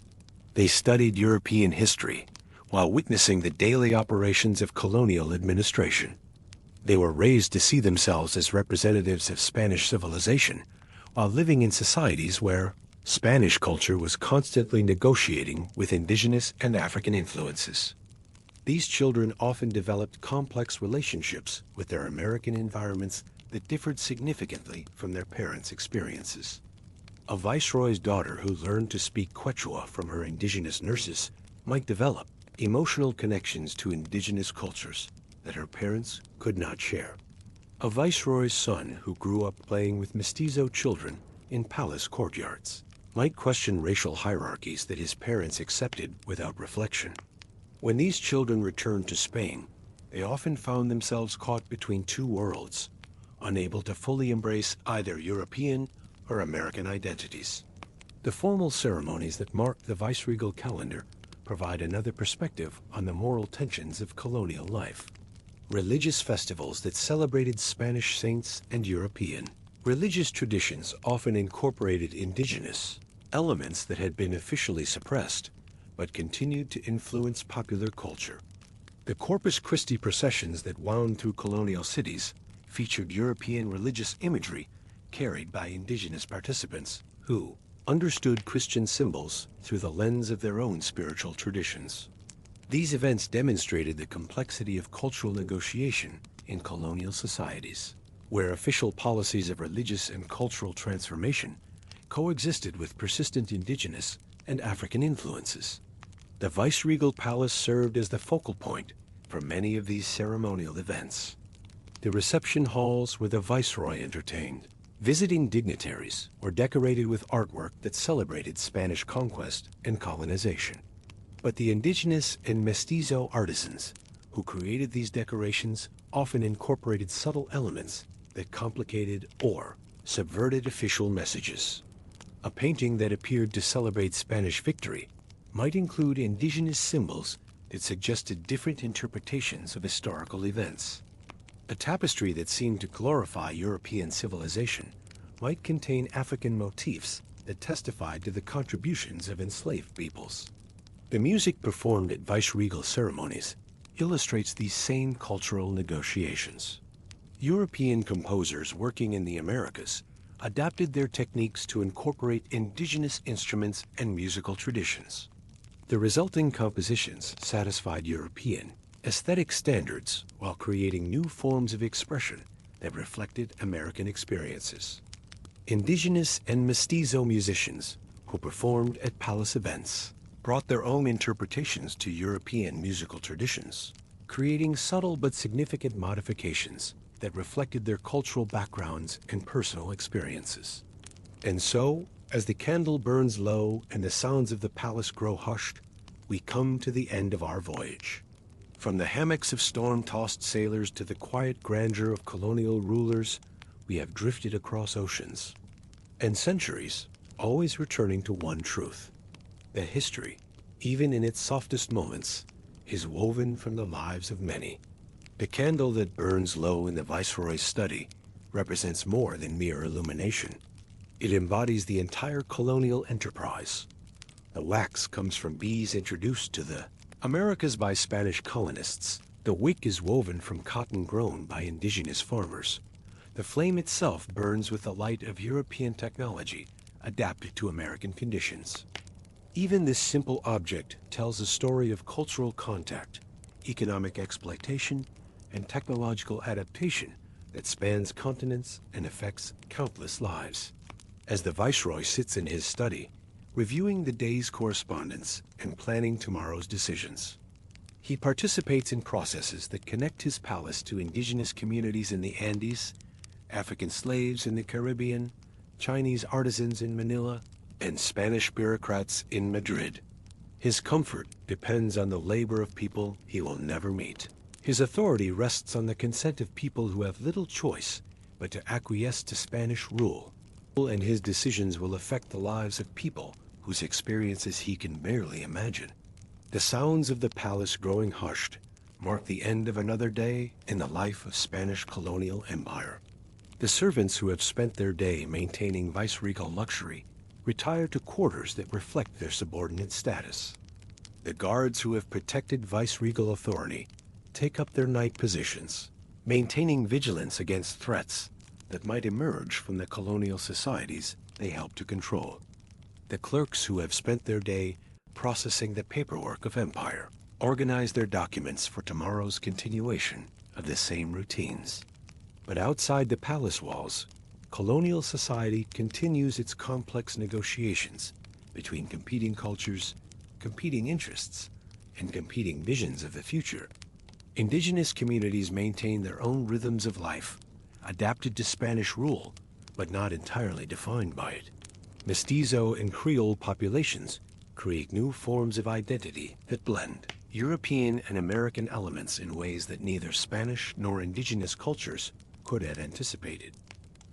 S1: They studied European history while witnessing the daily operations of colonial administration. They were raised to see themselves as representatives of Spanish civilization while living in societies where Spanish culture was constantly negotiating with indigenous and African influences. These children often developed complex relationships with their American environments that differed significantly from their parents' experiences. A viceroy's daughter who learned to speak Quechua from her indigenous nurses might develop emotional connections to indigenous cultures that her parents could not share. A viceroy's son who grew up playing with mestizo children in palace courtyards might question racial hierarchies that his parents accepted without reflection. When these children returned to Spain, they often found themselves caught between two worlds, unable to fully embrace either European or American identities. The formal ceremonies that mark the viceregal calendar provide another perspective on the moral tensions of colonial life. religious festivals that celebrated Spanish saints and European. Religious traditions often incorporated indigenous elements that had been officially suppressed, but continued to influence popular culture. The Corpus Christi processions that wound through colonial cities featured European religious imagery carried by indigenous participants who understood Christian symbols through the lens of their own spiritual traditions. These events demonstrated the complexity of cultural negotiation in colonial societies, where official policies of religious and cultural transformation coexisted with persistent indigenous and African influences. The viceregal palace served as the focal point for many of these ceremonial events. The reception halls where the viceroy entertained. Visiting dignitaries were decorated with artwork that celebrated Spanish conquest and colonization. But the indigenous and mestizo artisans who created these decorations often incorporated subtle elements that complicated or subverted official messages. A painting that appeared to celebrate Spanish victory might include indigenous symbols that suggested different interpretations of historical events. A tapestry that seemed to glorify European civilization might contain African motifs that testified to the contributions of enslaved peoples. The music performed at viceregal ceremonies illustrates these same cultural negotiations. European composers working in the Americas adapted their techniques to incorporate indigenous instruments and musical traditions. The resulting compositions satisfied European aesthetic standards while creating new forms of expression that reflected American experiences. Indigenous and mestizo musicians who performed at palace events brought their own interpretations to European musical traditions, creating subtle but significant modifications that reflected their cultural backgrounds and personal experiences. And so, as the candle burns low and the sounds of the palace grow hushed, we come to the end of our voyage. From the hammocks of storm-tossed sailors to the quiet grandeur of colonial rulers, we have drifted across oceans and centuries, always returning to one truth: that history, even in its softest moments, is woven from the lives of many. The candle that burns low in the Viceroy's study represents more than mere illumination. It embodies the entire colonial enterprise. The wax comes from bees introduced to the Americas by Spanish colonists. The wick is woven from cotton grown by indigenous farmers. The flame itself burns with the light of European technology adapted to American conditions. Even this simple object tells a story of cultural contact, economic exploitation, and technological adaptation that spans continents and affects countless lives. As the Viceroy sits in his study, reviewing the day's correspondence and planning tomorrow's decisions, he participates in processes that connect his palace to indigenous communities in the Andes, African slaves in the Caribbean, Chinese artisans in Manila, and Spanish bureaucrats in Madrid. His comfort depends on the labor of people he will never meet. His authority rests on the consent of people who have little choice but to acquiesce to Spanish rule, and his decisions will affect the lives of people whose experiences he can barely imagine. The sounds of the palace growing hushed mark the end of another day in the life of Spanish colonial empire. The servants who have spent their day maintaining viceregal luxury retire to quarters that reflect their subordinate status. The guards who have protected viceregal authority take up their night positions, maintaining vigilance against threats that might emerge from the colonial societies they help to control. The clerks who have spent their day processing the paperwork of empire organize their documents for tomorrow's continuation of the same routines. But outside the palace walls, colonial society continues its complex negotiations between competing cultures, competing interests, and competing visions of the future. Indigenous communities maintain their own rhythms of life, adapted to Spanish rule, but not entirely defined by it. Mestizo and Creole populations create new forms of identity that blend European and American elements in ways that neither Spanish nor indigenous cultures could have anticipated.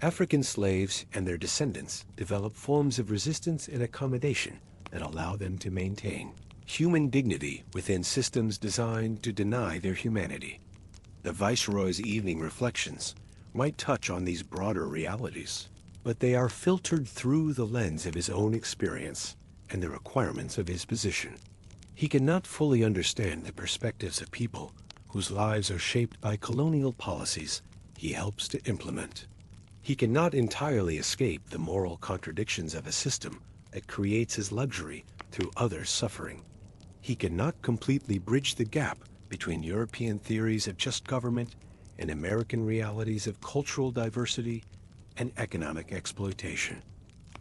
S1: African slaves and their descendants develop forms of resistance and accommodation that allow them to maintain human dignity within systems designed to deny their humanity. The Viceroy's evening reflections might touch on these broader realities, but they are filtered through the lens of his own experience and the requirements of his position. He cannot fully understand the perspectives of people whose lives are shaped by colonial policies he helps to implement. He cannot entirely escape the moral contradictions of a system that creates his luxury through others' suffering. He cannot completely bridge the gap between European theories of just government and American realities of cultural diversity and economic exploitation.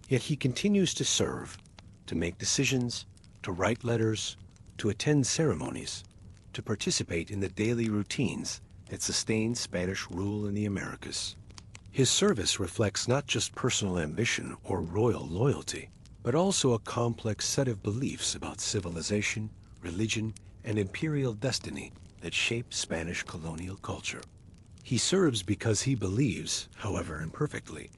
S1: Yet he continues to serve, to make decisions, to write letters, to attend ceremonies, to participate in the daily routines that sustain Spanish rule in the Americas. His service reflects not just personal ambition or royal loyalty, but also a complex set of beliefs about civilization, religion, and imperial destiny that shape Spanish colonial culture. He serves because he believes, however imperfectly,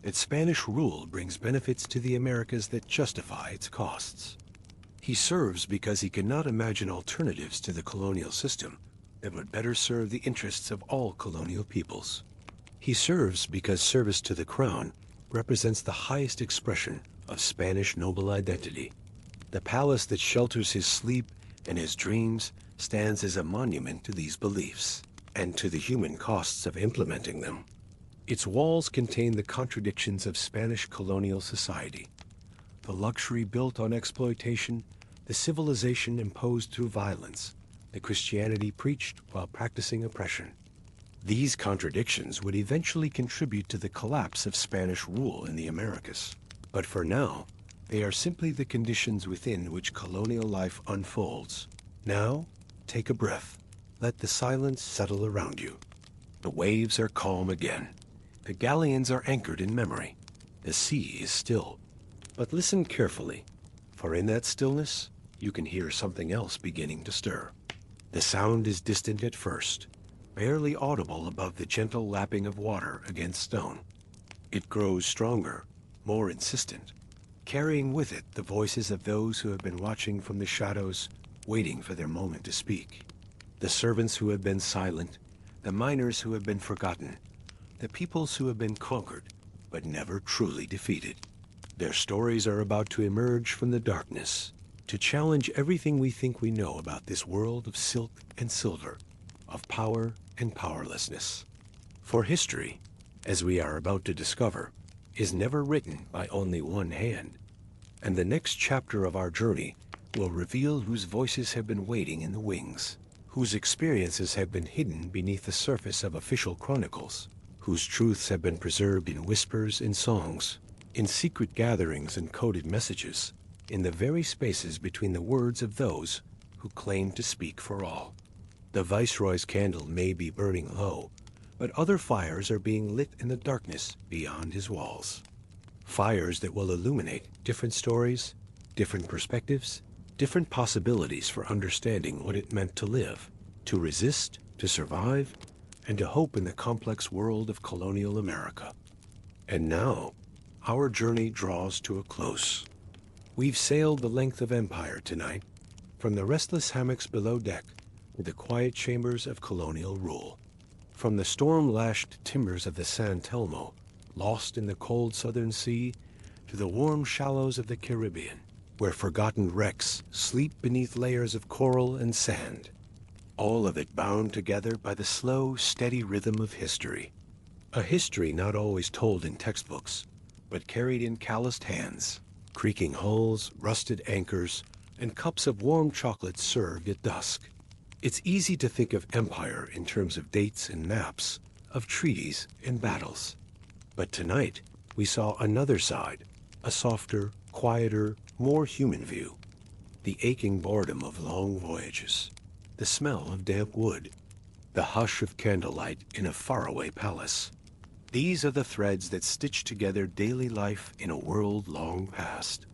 S1: that Spanish rule brings benefits to the Americas that justify its costs. He serves because he cannot imagine alternatives to the colonial system that would better serve the interests of all colonial peoples. He serves because service to the crown represents the highest expression of Spanish noble identity. The palace that shelters his sleep and his dreams stands as a monument to these beliefs and to the human costs of implementing them. Its walls contain the contradictions of Spanish colonial society, the luxury built on exploitation, the civilization imposed through violence, the Christianity preached while practicing oppression. These contradictions would eventually contribute to the collapse of Spanish rule in the Americas. But for now, they are simply the conditions within which colonial life unfolds. Now, take a breath. Let the silence settle around you. The waves are calm again. The galleons are anchored in memory. The sea is still. But listen carefully, for in that stillness, you can hear something else beginning to stir. The sound is distant at first, barely audible above the gentle lapping of water against stone. It grows stronger, more insistent, carrying with it the voices of those who have been watching from the shadows, waiting for their moment to speak. The servants who have been silent, the miners who have been forgotten, the peoples who have been conquered, but never truly defeated. Their stories are about to emerge from the darkness, to challenge everything we think we know about this world of silk and silver, of power and powerlessness. For history, as we are about to discover, is never written by only one hand, and the next chapter of our journey will reveal whose voices have been waiting in the wings, whose experiences have been hidden beneath the surface of official chronicles, whose truths have been preserved in whispers and songs, in secret gatherings and coded messages, in the very spaces between the words of those who claim to speak for all. The Viceroy's candle may be burning low, but other fires are being lit in the darkness beyond his walls. Fires that will illuminate different stories, different perspectives, different possibilities for understanding what it meant to live, to resist, to survive, and to hope in the complex world of colonial America. And now, our journey draws to a close. We've sailed the length of empire tonight, from the restless hammocks below deck to the quiet chambers of colonial rule, from the storm-lashed timbers of the San Telmo, lost in the cold southern sea, to the warm shallows of the Caribbean, where forgotten wrecks sleep beneath layers of coral and sand, all of it bound together by the slow, steady rhythm of history. A history not always told in textbooks, but carried in calloused hands, creaking hulls, rusted anchors, and cups of warm chocolate served at dusk. It's easy to think of empire in terms of dates and maps, of treaties and battles. But tonight, we saw another side, a softer, quieter, more human view. The aching boredom of long voyages, the smell of damp wood, the hush of candlelight in a faraway palace. These are the threads that stitch together daily life in a world long past.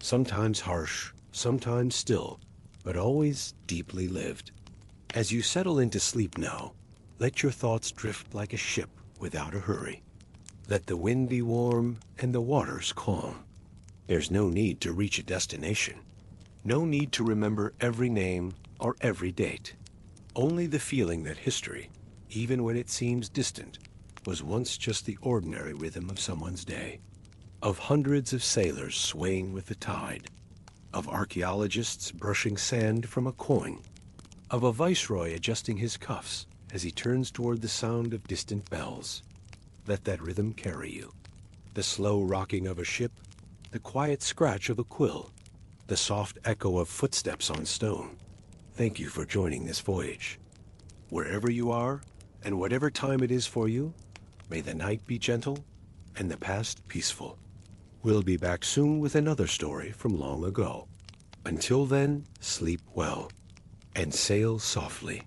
S1: Sometimes harsh, sometimes still, but always deeply lived. As you settle into sleep now, let your thoughts drift like a ship without a hurry. Let the wind be warm and the waters calm. There's no need to reach a destination. No need to remember every name or every date. Only the feeling that history, even when it seems distant, was once just the ordinary rhythm of someone's day. Of hundreds of sailors swaying with the tide, of archaeologists brushing sand from a coin, of a viceroy adjusting his cuffs as he turns toward the sound of distant bells. Let that rhythm carry you. The slow rocking of a ship, the quiet scratch of a quill, the soft echo of footsteps on stone. Thank you for joining this voyage. Wherever you are, and whatever time it is for you, may the night be gentle and the past peaceful. We'll be back soon with another story from long ago. Until then, sleep well and sail softly.